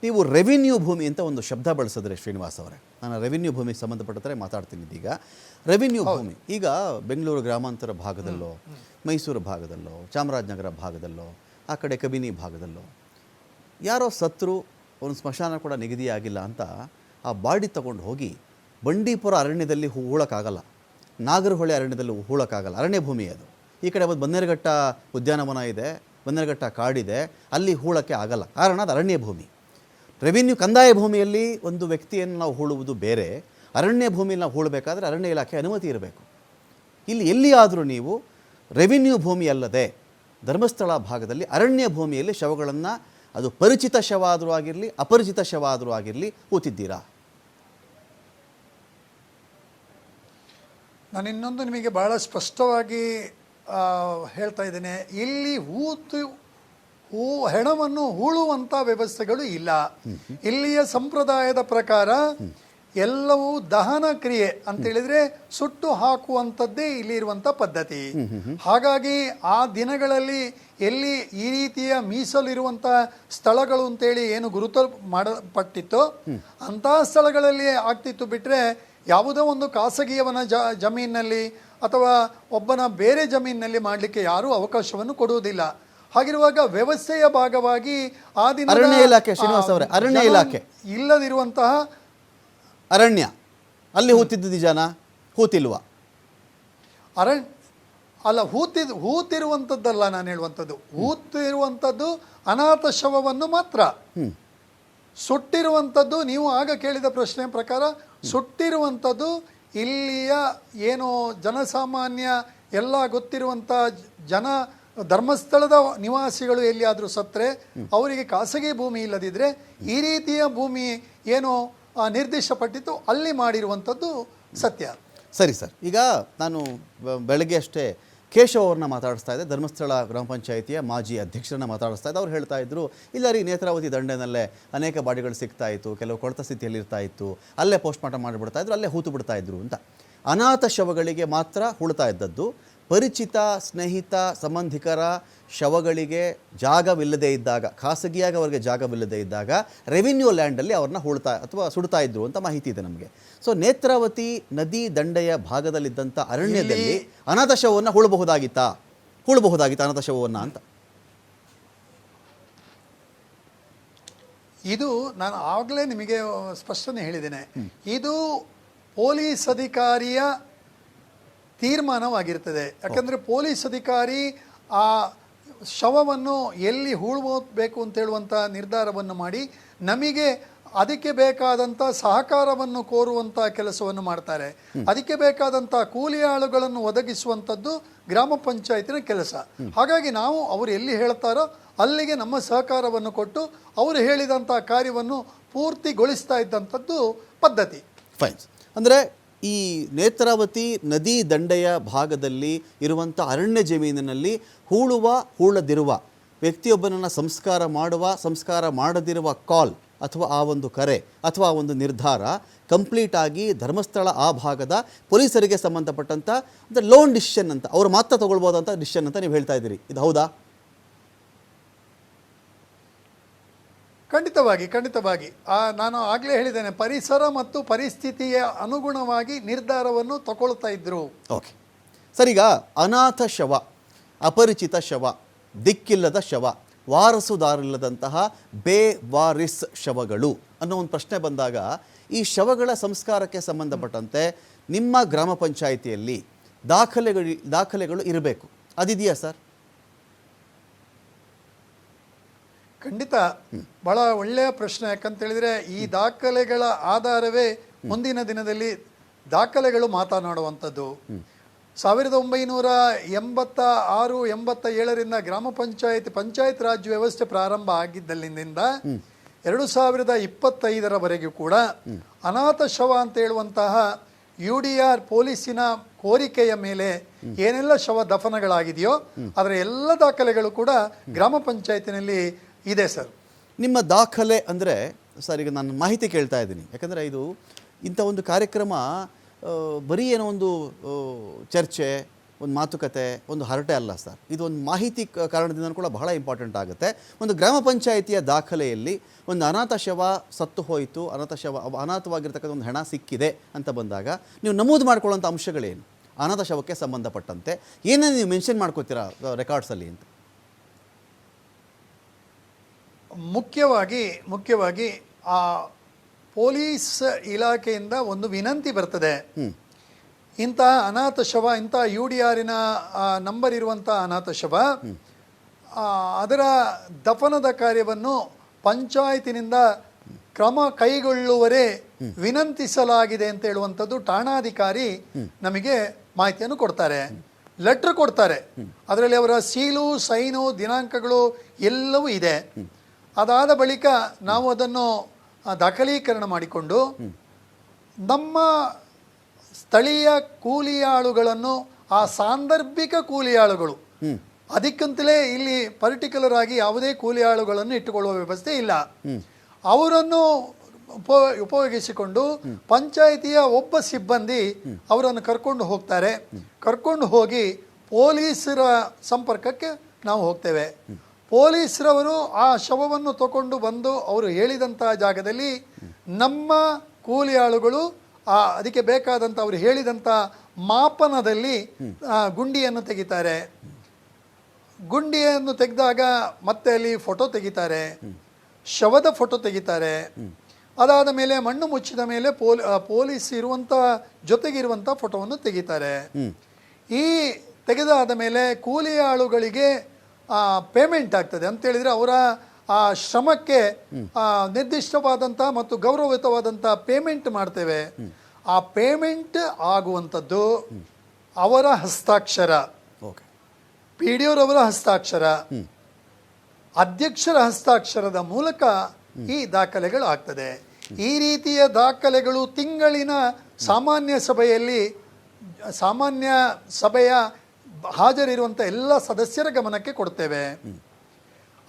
ನೀವು ರೆವಿನ್ಯೂ ಭೂಮಿ ಅಂತ ಒಂದು ಶಬ್ದ ಬಳಸಿದ್ರೆ ಶ್ರೀನಿವಾಸ್ ಅವರೇ, ನಾನು ರೆವಿನ್ಯೂ ಭೂಮಿಗೆ ಸಂಬಂಧಪಟ್ಟರೆ ಮಾತಾಡ್ತೀನಿ. ಈಗ ರೆವಿನ್ಯೂ ಭೂಮಿ ಈಗ ಬೆಂಗಳೂರು ಗ್ರಾಮಾಂತರ ಭಾಗದಲ್ಲೋ, ಮೈಸೂರು ಭಾಗದಲ್ಲೋ, ಚಾಮರಾಜನಗರ ಭಾಗದಲ್ಲೋ, ಆ ಕಡೆ ಕಬಿನಿ ಭಾಗದಲ್ಲೋ ಯಾರೋ ಸತ್ರು, ಒಂದು ಸ್ಮಶಾನ ಕೂಡ ನಿಗದಿಯಾಗಿಲ್ಲ ಅಂತ ಆ ಬಾಡಿ ತಗೊಂಡು ಹೋಗಿ ಬಂಡೀಪುರ ಅರಣ್ಯದಲ್ಲಿ ಹೂಳಕ್ಕಾಗಲ್ಲ, ನಾಗರಹೊಳೆ ಅರಣ್ಯದಲ್ಲಿ ಹೂಳಕ್ಕಾಗಲ್ಲ, ಅರಣ್ಯ ಭೂಮಿ ಅದು. ಈ ಕಡೆ ಒಂದು ಬನ್ನೇರುಘಟ್ಟ ಉದ್ಯಾನವನ ಇದೆ, ಬನ್ನೇರುಘಟ್ಟ ಕಾಡಿದೆ, ಅಲ್ಲಿ ಹೂಳಕ್ಕೆ ಆಗಲ್ಲ, ಕಾರಣ ಅದು ಅರಣ್ಯ ಭೂಮಿ. ರೆವಿನ್ಯೂ ಕಂದಾಯ ಭೂಮಿಯಲ್ಲಿ ಒಂದು ವ್ಯಕ್ತಿಯನ್ನು ನಾವು ಹೂಳುವುದು ಬೇರೆ, ಅರಣ್ಯ ಭೂಮಿಯಲ್ಲಿ ನಾವು ಹೂಳಬೇಕಾದ್ರೆ ಅರಣ್ಯ ಇಲಾಖೆ ಅನುಮತಿ ಇರಬೇಕು. ಇಲ್ಲಿ ಎಲ್ಲಿಯಾದರೂ ನೀವು ರೆವಿನ್ಯೂ ಭೂಮಿ ಅಲ್ಲದೆ ಧರ್ಮಸ್ಥಳ ಭಾಗದಲ್ಲಿ ಅರಣ್ಯ ಭೂಮಿಯಲ್ಲಿ ಶವಗಳನ್ನು, ಅದು ಪರಿಚಿತ ಶವ ಆದರೂ ಆಗಿರಲಿ, ಅಪರಿಚಿತ ಶವ ಆದರೂ ಆಗಿರಲಿ, ಹೂತಿದ್ದೀರಾ? ನಾನು ಇನ್ನೊಂದು ನಿಮಗೆ ಬಹಳ ಸ್ಪಷ್ಟವಾಗಿ ಹೇಳ್ತಾ ಇದ್ದೇನೆ, ಇಲ್ಲಿ ಹೆಣವನ್ನು ಹೂಳುವಂಥ ವ್ಯವಸ್ಥೆಗಳು ಇಲ್ಲ. ಇಲ್ಲಿಯ ಸಂಪ್ರದಾಯದ ಪ್ರಕಾರ ಎಲ್ಲವೂ ದಹನ ಕ್ರಿಯೆ ಅಂತ ಹೇಳಿದ್ರೆ ಸುಟ್ಟು ಹಾಕುವಂಥದ್ದೇ ಇಲ್ಲಿ ಇರುವಂಥ ಪದ್ಧತಿ. ಹಾಗಾಗಿ ಆ ದಿನಗಳಲ್ಲಿ ಎಲ್ಲಿ ಈ ರೀತಿಯ ಮೀಸಲಿರುವಂಥ ಸ್ಥಳಗಳು ಅಂತೇಳಿ ಏನು ಗುರುತು ಮಾಡಲ್ಪಟ್ಟಿತ್ತೋ ಅಂತಹ ಸ್ಥಳಗಳಲ್ಲಿ ಆಗ್ತಿತ್ತು, ಬಿಟ್ಟರೆ ಯಾವುದೋ ಒಂದು ಖಾಸಗಿಯವನ ಜಮೀನಿನಲ್ಲಿ ಅಥವಾ ಒಬ್ಬನ ಬೇರೆ ಜಮೀನಿನಲ್ಲಿ ಮಾಡಲಿಕ್ಕೆ ಯಾರೂ ಅವಕಾಶವನ್ನು ಕೊಡುವುದಿಲ್ಲ. ಹಾಗಿರುವಾಗ ವ್ಯವಸ್ಥೆಯ ಭಾಗವಾಗಿ ಆ ದಿನ ಅರಣ್ಯ ಇಲಾಖೆ ಶ್ರೀನಿವಾಸ್ ಅವರೇ, ಅರಣ್ಯ ಇಲಾಖೆ ಇಲ್ಲದಿರುವಂತಹ ಅರಣ್ಯ ಅಲ್ಲಿ ಹೂತಿದ್ದು ನಿಜಾನ, ಹೂತಿಲ್ವಾ? ಅಲ್ಲ, ಹೂತಿರುವಂಥದ್ದಲ್ಲ ನಾನು ಹೇಳುವಂಥದ್ದು. ಹೂತಿರುವಂಥದ್ದು ಅನಾಥ ಶವವನ್ನು ಮಾತ್ರ. ಸುಟ್ಟಿರುವಂಥದ್ದು, ನೀವು ಆಗ ಕೇಳಿದ ಪ್ರಶ್ನೆ ಪ್ರಕಾರ, ಸುಟ್ಟಿರುವಂಥದ್ದು ಇಲ್ಲಿಯ ಏನು ಜನಸಾಮಾನ್ಯ ಎಲ್ಲ ಗೊತ್ತಿರುವಂಥ ಜನ, ಧರ್ಮಸ್ಥಳದ ನಿವಾಸಿಗಳು ಎಲ್ಲಿಯಾದರೂ ಸತ್ತರೆ ಅವರಿಗೆ ಖಾಸಗಿ ಭೂಮಿ ಇಲ್ಲದಿದ್ದರೆ ಈ ರೀತಿಯ ಭೂಮಿ ಏನು ನಿರ್ದಿಷ್ಟಪಟ್ಟಿತ್ತು ಅಲ್ಲಿ ಮಾಡಿರುವಂಥದ್ದು ಸತ್ಯ. ಸರಿ ಸರ್, ಈಗ ನಾನು ಬೆಳಗ್ಗೆ ಅಷ್ಟೇ ಕೇಶವ್ ಅವ್ರನ್ನ ಮಾತಾಡಿಸ್ತಾ ಇದ್ದೆ, ಧರ್ಮಸ್ಥಳ ಗ್ರಾಮ ಪಂಚಾಯಿತಿಯ ಮಾಜಿ ಅಧ್ಯಕ್ಷರನ್ನ ಮಾತಾಡಿಸ್ತಾ ಇದ್ದೆ. ಅವ್ರು ಹೇಳ್ತಾ ಇದ್ರು, ಇಲ್ಲ ರೀ, ನೇತ್ರಾವತಿ ದಂಡೆನಲ್ಲೇ ಅನೇಕ ಬಾಡಿಗಳು ಸಿಗ್ತಾ ಇತ್ತು, ಕೆಲವು ಕೊಳತ ಸ್ಥಿತಿಯಲ್ಲಿ ಇರ್ತಾ ಇತ್ತು, ಅಲ್ಲೇ ಪೋಸ್ಟ್ ಮಾರ್ಟಮ್ ಮಾಡಿಬಿಡ್ತಾ ಇದ್ರು, ಅಲ್ಲೇ ಹೂತು ಬಿಡ್ತಾ ಇದ್ರು ಅಂತ. ಅನಾಥ ಶವಗಳಿಗೆ ಮಾತ್ರ ಹೂಳ್ತಾ ಇದ್ದದ್ದು. ಪರಿಚಿತ, ಸ್ನೇಹಿತ, ಸಂಬಂಧಿಕರ ಶವಗಳಿಗೆ ಜಾಗವಿಲ್ಲದೇ ಇದ್ದಾಗ, ಖಾಸಗಿಯಾಗಿ ಅವರಿಗೆ ಜಾಗವಿಲ್ಲದೇ ಇದ್ದಾಗ ರೆವಿನ್ಯೂ ಲ್ಯಾಂಡಲ್ಲಿ ಅವ್ರನ್ನ ಹೂಳ್ತಾ ಅಥವಾ ಸುಡ್ತಾ ಇದ್ರು ಅಂತ ಮಾಹಿತಿ ಇದೆ ನಮಗೆ. ಸೊ ನೇತ್ರಾವತಿ ನದಿ ದಂಡೆಯ ಭಾಗದಲ್ಲಿದ್ದಂಥ ಅರಣ್ಯದಲ್ಲಿ ಅನಾಥ ಶವವನ್ನು ಹೂಳಬಹುದಾಗಿತ್ತಾ ಅನಾಥ ಶವವನ್ನು ಅಂತ? ಇದು ನಾನು ಆಗಲೇ ನಿಮಗೆ ಸ್ಪಷ್ಟನೆ ಹೇಳಿದ್ದೇನೆ. ಇದು ಪೊಲೀಸ್ ಅಧಿಕಾರಿಯ ತೀರ್ಮಾನವಾಗಿರ್ತದೆ. ಯಾಕಂದರೆ ಪೊಲೀಸ್ ಅಧಿಕಾರಿ ಆ ಶವವನ್ನು ಎಲ್ಲಿ ಹೂಳಬೇಕು ಅಂತೇಳುವಂಥ ನಿರ್ಧಾರವನ್ನು ಮಾಡಿ ನಮಗೆ ಅದಕ್ಕೆ ಬೇಕಾದಂಥ ಸಹಕಾರವನ್ನು ಕೋರುವಂಥ ಕೆಲಸವನ್ನು ಮಾಡ್ತಾರೆ. ಅದಕ್ಕೆ ಬೇಕಾದಂಥ ಕೂಲಿ ಆಳುಗಳನ್ನು ಒದಗಿಸುವಂಥದ್ದು ಗ್ರಾಮ ಪಂಚಾಯತಿನ ಕೆಲಸ. ಹಾಗಾಗಿ ನಾವು ಅವರು ಎಲ್ಲಿ ಹೇಳ್ತಾರೋ ಅಲ್ಲಿಗೆ ನಮ್ಮ ಸಹಕಾರವನ್ನು ಕೊಟ್ಟು ಅವರು ಹೇಳಿದಂಥ ಕಾರ್ಯವನ್ನು ಪೂರ್ತಿಗೊಳಿಸ್ತಾ ಇದ್ದಂಥದ್ದು ಪದ್ಧತಿ. ಫೈನ್. ಅಂದರೆ ಈ ನೇತ್ರಾವತಿ ನದಿ ದಂಡೆಯ ಭಾಗದಲ್ಲಿ ಇರುವಂಥ ಅರಣ್ಯ ಜಮೀನಿನಲ್ಲಿ ಹೂಳದಿರುವ ವ್ಯಕ್ತಿಯೊಬ್ಬನನ್ನು ಸಂಸ್ಕಾರ ಮಾಡದಿರುವ ಕಾಲ್ ಅಥವಾ ಆ ಒಂದು ಕರೆ ಅಥವಾ ಆ ಒಂದು ನಿರ್ಧಾರ ಕಂಪ್ಲೀಟ್ ಆಗಿ ಧರ್ಮಸ್ಥಳ ಆ ಭಾಗದ ಪೊಲೀಸರಿಗೆ ಸಂಬಂಧಪಟ್ಟಂಥ ಲೋನ್ ಡಿಸಿಷನ್ ಅಂತ, ಅವರು ಮಾತ್ರ ತಗೊಳ್ಬೋದಂಥ ಡಿಸಿಷನ್ ಅಂತ ನೀವು ಹೇಳ್ತಾ ಇದ್ದೀರಿ, ಇದು ಹೌದಾ? ಖಂಡಿತವಾಗಿ ನಾನು ಆಗಲೇ ಹೇಳಿದ್ದೇನೆ, ಪರಿಸರ ಮತ್ತು ಪರಿಸ್ಥಿತಿಯ ಅನುಗುಣವಾಗಿ ನಿರ್ಧಾರವನ್ನು ತಗೊಳ್ತಾ ಇದ್ರು. ಓಕೆ ಸರ್, ಈಗ ಅನಾಥ ಶವ, ಅಪರಿಚಿತ ಶವ, ದಿಕ್ಕಿಲ್ಲದ ಶವ, ವಾರಸುದಾರಿಲ್ಲದಂತಹ ಬೇವಾರಿಸ್ ಶವಗಳು ಅನ್ನೋ ಒಂದು ಪ್ರಶ್ನೆ ಬಂದಾಗ ಈ ಶವಗಳ ಸಂಸ್ಕಾರಕ್ಕೆ ಸಂಬಂಧಪಟ್ಟಂತೆ ನಿಮ್ಮ ಗ್ರಾಮ ಪಂಚಾಯಿತಿಯಲ್ಲಿ ದಾಖಲೆಗಳು ಇರಬೇಕು, ಅದಿದೆಯಾ ಸರ್? ಖಂಡಿತ, ಬಹಳ ಒಳ್ಳೆಯ ಪ್ರಶ್ನೆ. ಯಾಕಂತೇಳಿದರೆ ಈ ದಾಖಲೆಗಳ ಆಧಾರವೇ ಮುಂದಿನ ದಿನದಲ್ಲಿ ದಾಖಲೆಗಳು ಮಾತನಾಡುವಂಥದ್ದು. 1986-87ರಿಂದ ಗ್ರಾಮ ಪಂಚಾಯತ್ ರಾಜ್ ವ್ಯವಸ್ಥೆ ಪ್ರಾರಂಭ ಆಗಿದ್ದಲ್ಲಿಂದ 2025ರವರೆಗೂ ಕೂಡ ಅನಾಥ ಶವ ಅಂತ ಹೇಳುವಂತಹ UDR ಪೊಲೀಸಿನ ಕೋರಿಕೆಯ ಮೇಲೆ ಏನೆಲ್ಲ ಶವ ದಫನಗಳಾಗಿದೆಯೋ ಅದರ ಎಲ್ಲ ದಾಖಲೆಗಳು ಕೂಡ ಗ್ರಾಮ ಪಂಚಾಯತಿನಲ್ಲಿ ಇದೆ ಸರ್. ನಿಮ್ಮ ದಾಖಲೆ ಅಂದರೆ ಸರ್, ಈಗ ನಾನು ಮಾಹಿತಿ ಕೇಳ್ತಾ ಇದ್ದೀನಿ, ಯಾಕಂದರೆ ಇದು ಇಂಥ ಒಂದು ಕಾರ್ಯಕ್ರಮ ಬರೀ ಏನೋ ಒಂದು ಚರ್ಚೆ, ಒಂದು ಮಾತುಕತೆ, ಒಂದು ಹರಟೆ ಅಲ್ಲ ಸರ್. ಇದು ಒಂದು ಮಾಹಿತಿ ಕಾರಣದಿಂದ ಕೂಡ ಬಹಳ ಇಂಪಾರ್ಟೆಂಟ್ ಆಗುತ್ತೆ. ಒಂದು ಗ್ರಾಮ ಪಂಚಾಯಿತಿಯ ದಾಖಲೆಯಲ್ಲಿ ಒಂದು ಅನಾಥ ಶವ ಸತ್ತು ಹೋಯಿತು, ಅನಾಥವಾಗಿರ್ತಕ್ಕಂಥ ಒಂದು ಹಣ ಸಿಕ್ಕಿದೆ ಅಂತ ಬಂದಾಗ ನೀವು ನಮೂದು ಮಾಡ್ಕೊಳ್ಳೋಂಥ ಅಂಶಗಳೇನು? ಅನಾಥ ಶವಕ್ಕೆ ಸಂಬಂಧಪಟ್ಟಂತೆ ಏನೇನು ನೀವು ಮೆನ್ಷನ್ ಮಾಡ್ಕೋತೀರಾ ರೆಕಾರ್ಡ್ಸಲ್ಲಿ ಅಂತ? ಮುಖ್ಯವಾಗಿ ಆ ಪೊಲೀಸ್ ಇಲಾಖೆಯಿಂದ ಒಂದು ವಿನಂತಿ ಬರ್ತದೆ. ಇಂತಹ ಅನಾಥ ಶವ, ಇಂಥ UDRನ ನಂಬರ್ ಇರುವಂಥ ಅನಾಥ ಶವ, ಅದರ ದಫನದ ಕಾರ್ಯವನ್ನು ಪಂಚಾಯತಿನಿಂದ ಕ್ರಮ ಕೈಗೊಳ್ಳುವರೆ ವಿನಂತಿಸಲಾಗಿದೆ ಅಂತ ಹೇಳುವಂಥದ್ದು ಠಾಣಾಧಿಕಾರಿ ನಮಗೆ ಮಾಹಿತಿಯನ್ನು ಕೊಡ್ತಾರೆ, ಲೆಟ್ರ್ ಕೊಡ್ತಾರೆ. ಅದರಲ್ಲಿ ಅವರ ಸೀಲು, ಸೈನು, ದಿನಾಂಕಗಳು ಎಲ್ಲವೂ ಇದೆ. ಅದಾದ ಬಳಿಕ ನಾವು ಅದನ್ನು ದಾಖಲೀಕರಣ ಮಾಡಿಕೊಂಡು ನಮ್ಮ ಸ್ಥಳೀಯ ಕೂಲಿಯಾಳುಗಳನ್ನು, ಆ ಸಾಂದರ್ಭಿಕ ಕೂಲಿಯಾಳುಗಳು, ಅದಕ್ಕಂತಲೇ ಇಲ್ಲಿ ಪರ್ಟಿಕ್ಯುಲರ್ ಆಗಿ ಯಾವುದೇ ಕೂಲಿಯಾಳುಗಳನ್ನು ಇಟ್ಟುಕೊಳ್ಳುವ ವ್ಯವಸ್ಥೆ ಇಲ್ಲ, ಅವರನ್ನು ಉಪಯೋಗಿಸಿಕೊಂಡು ಪಂಚಾಯಿತಿಯ ಒಬ್ಬ ಸಿಬ್ಬಂದಿ ಅವರನ್ನು ಕರ್ಕೊಂಡು ಹೋಗ್ತಾರೆ. ಕರ್ಕೊಂಡು ಹೋಗಿ ಪೊಲೀಸರ ಸಂಪರ್ಕಕ್ಕೆ ನಾವು ಹೋಗ್ತೇವೆ. ಪೊಲೀಸರವರು ಆ ಶವವನ್ನು ತಗೊಂಡು ಬಂದು ಅವರು ಹೇಳಿದಂತಹ ಜಾಗದಲ್ಲಿ ನಮ್ಮ ಕೂಲಿಯಾಳುಗಳು ಅದಕ್ಕೆ ಬೇಕಾದಂಥ ಅವರು ಹೇಳಿದಂಥ ಮಾಪನದಲ್ಲಿ ಗುಂಡಿಯನ್ನು ತೆಗಿತಾರೆ. ಗುಂಡಿಯನ್ನು ತೆಗೆದಾಗ ಮತ್ತೆ ಅಲ್ಲಿ ಫೋಟೋ ತೆಗಿತಾರೆ, ಶವದ ಫೋಟೋ ತೆಗಿತಾರೆ. ಅದಾದ ಮೇಲೆ ಮಣ್ಣು ಮುಚ್ಚಿದ ಮೇಲೆ ಪೊಲೀಸ್ ಇರುವಂಥ ಜೊತೆಗಿರುವಂಥ ಫೋಟೋವನ್ನು ತೆಗಿತಾರೆ. ಈ ತೆಗೆದಾದ ಮೇಲೆ ಕೂಲಿ ಆಳುಗಳಿಗೆ ಪೇಮೆಂಟ್ ಆಗ್ತದೆ ಅಂತೇಳಿದರೆ ಅವರ ಆ ಶ್ರಮಕ್ಕೆ ನಿರ್ದಿಷ್ಟವಾದಂಥ ಮತ್ತು ಗೌರವಯುತವಾದಂಥ ಪೇಮೆಂಟ್ ಮಾಡ್ತೇವೆ. ಆ ಪೇಮೆಂಟ್ ಆಗುವಂಥದ್ದು ಅವರ ಹಸ್ತಾಕ್ಷರ, PDOರವರ ಹಸ್ತಾಕ್ಷರ, ಅಧ್ಯಕ್ಷರ ಹಸ್ತಾಕ್ಷರದ ಮೂಲಕ ಈ ದಾಖಲೆಗಳು ಆಗ್ತದೆ. ಈ ರೀತಿಯ ದಾಖಲೆಗಳು ತಿಂಗಳಿನ ಸಾಮಾನ್ಯ ಸಭೆಯ ಹಾಜರಿರುವಂಥ ಎಲ್ಲ ಸದಸ್ಯರ ಗಮನಕ್ಕೆ ಕೊಡ್ತೇವೆ.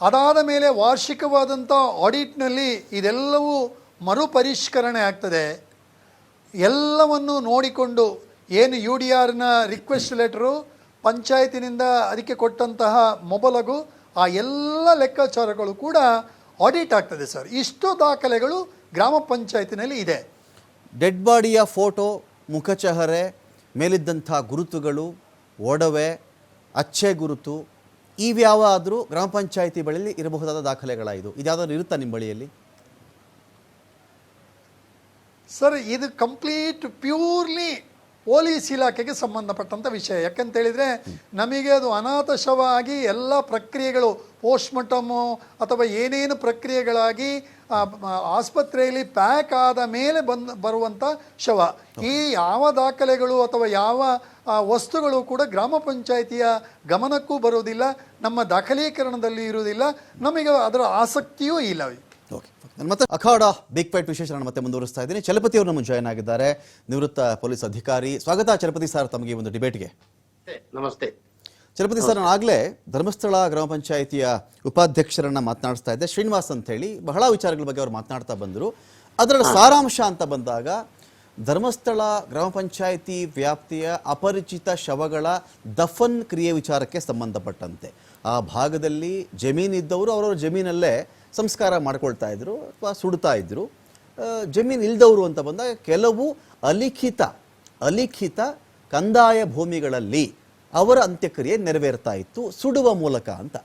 ಅದಾದ ಮೇಲೆ ವಾರ್ಷಿಕವಾದಂಥ ಆಡಿಟ್ನಲ್ಲಿ ಇದೆಲ್ಲವೂ ಮರುಪರಿಷ್ಕರಣೆ ಆಗ್ತದೆ. ಎಲ್ಲವನ್ನು ನೋಡಿಕೊಂಡು ಏನು UDRನ ರಿಕ್ವೆಸ್ಟ್ ಲೆಟರು, ಪಂಚಾಯತಿನಿಂದ ಅದಕ್ಕೆ ಕೊಟ್ಟಂತಹ ಮೊಬಲಗು, ಆ ಎಲ್ಲ ಲೆಕ್ಕಾಚಾರಗಳು ಕೂಡ ಆಡಿಟ್ ಆಗ್ತದೆ ಸರ್. ಇಷ್ಟು ದಾಖಲೆಗಳು ಗ್ರಾಮ ಪಂಚಾಯತಿನಲ್ಲಿ ಇದೆ. ಡೆಡ್ ಬಾಡಿಯ ಫೋಟೋ, ಮುಖಚಹರೆ, ಮೇಲಿದ್ದಂಥ ಗುರುತುಗಳು, ಒಡವೆ, ಅಚ್ಚೆ ಗುರುತು, ಇವ್ಯಾವಾದರೂ ಗ್ರಾಮ ಪಂಚಾಯತಿ ಬಳಿಯಲ್ಲಿ ಇರಬಹುದಾದ ದಾಖಲೆಗಳಾಯಿತು. ಇದ್ಯಾವುದಾದ್ರು ಇರುತ್ತಾ ನಿಮ್ಮ ಬಳಿಯಲ್ಲಿ? ಸರ್, ಇದು ಕಂಪ್ಲೀಟ್ ಪ್ಯೂರ್ಲಿ ಪೊಲೀಸ್ ಇಲಾಖೆಗೆ ಸಂಬಂಧಪಟ್ಟಂಥ ವಿಷಯ. ಯಾಕಂತೇಳಿದರೆ ನಮಗೆ ಅದು ಅನಾಥ ಶವ ಆಗಿ ಎಲ್ಲ ಪ್ರಕ್ರಿಯೆಗಳು ಪೋಸ್ಟ್ಮಾರ್ಟಮು ಅಥವಾ ಏನೇನು ಪ್ರಕ್ರಿಯೆಗಳಾಗಿ ಆಸ್ಪತ್ರೆಯಲ್ಲಿ ಪ್ಯಾಕ್ ಆದ ಮೇಲೆ ಬರುವಂಥ ಶವ. ಈ ಯಾವ ದಾಖಲೆಗಳು ಅಥವಾ ಯಾವ ವಸ್ತುಗಳು ಕೂಡ ಗ್ರಾಮ ಪಂಚಾಯಿತಿಯ ಗಮನಕ್ಕೂ ಬರುವುದಿಲ್ಲ, ನಮ್ಮ ದಾಖಲೀಕರಣದಲ್ಲಿ ಇರುವುದಿಲ್ಲ, ನಮಗೆ ಅದರ ಆಸಕ್ತಿಯೂ ಇಲ್ಲ. ಓಕೆ, ನಾನು ಮತ್ತೆ ಅಖಾಡ ಬಿಗ್ ಫೈಟ್ ವಿಶೇಷ ನಾನು ಮತ್ತೆ ಮುಂದುವರಿಸ್ತಾ ಇದ್ದೀನಿ. ಚಲಪತಿ ಅವರು ನಮ್ಮ ಜಾಯ್ನ್ ಆಗಿದ್ದಾರೆ, ನಿವೃತ್ತ ಪೊಲೀಸ್ ಅಧಿಕಾರಿ. ಸ್ವಾಗತ ಚಲಪತಿ ಸರ್ ತಮಗೆ ಒಂದು ಡಿಬೇಟ್ಗೆ. ನಮಸ್ತೆ ಚಲಪತಿ ಸರ್, ನಾನು ಆಗಲೇ ಧರ್ಮಸ್ಥಳ ಗ್ರಾಮ ಪಂಚಾಯಿತಿಯ ಉಪಾಧ್ಯಕ್ಷರನ್ನ ಮಾತನಾಡಿಸ್ತಾ ಇದ್ದೆ, ಶ್ರೀನಿವಾಸ್ ಅಂತ ಹೇಳಿ. ಬಹಳ ವಿಚಾರಗಳ ಬಗ್ಗೆ ಅವರು ಮಾತನಾಡ್ತಾ ಬಂದರು. ಅದರ ಸಾರಾಂಶ ಅಂತ ಬಂದಾಗ ಧರ್ಮಸ್ಥಳ ಗ್ರಾಮ ಪಂಚಾಯಿತಿ ವ್ಯಾಪ್ತಿಯ ಅಪರಿಚಿತ ಶವಗಳ ದಫನ್ ಕ್ರಿಯೆ ವಿಚಾರಕ್ಕೆ ಸಂಬಂಧಪಟ್ಟಂತೆ ಆ ಭಾಗದಲ್ಲಿ ಜಮೀನಿದ್ದವರು ಅವರವರ ಜಮೀನಲ್ಲೇ ಸಂಸ್ಕಾರ ಮಾಡ್ಕೊಳ್ತಾ ಇದ್ರು ಅಥವಾ ಸುಡ್ತಾ ಇದ್ರು. ಜಮೀನು ಇಲ್ದವರು ಅಂತ ಬಂದಾಗ ಕೆಲವು ಅಲಿಖಿತ ಕಂದಾಯ ಭೂಮಿಗಳಲ್ಲಿ ಅವರ ಅಂತ್ಯಕ್ರಿಯೆ ನೆರವೇರ್ತಾ ಇತ್ತು ಸುಡುವ ಮೂಲಕ ಅಂತ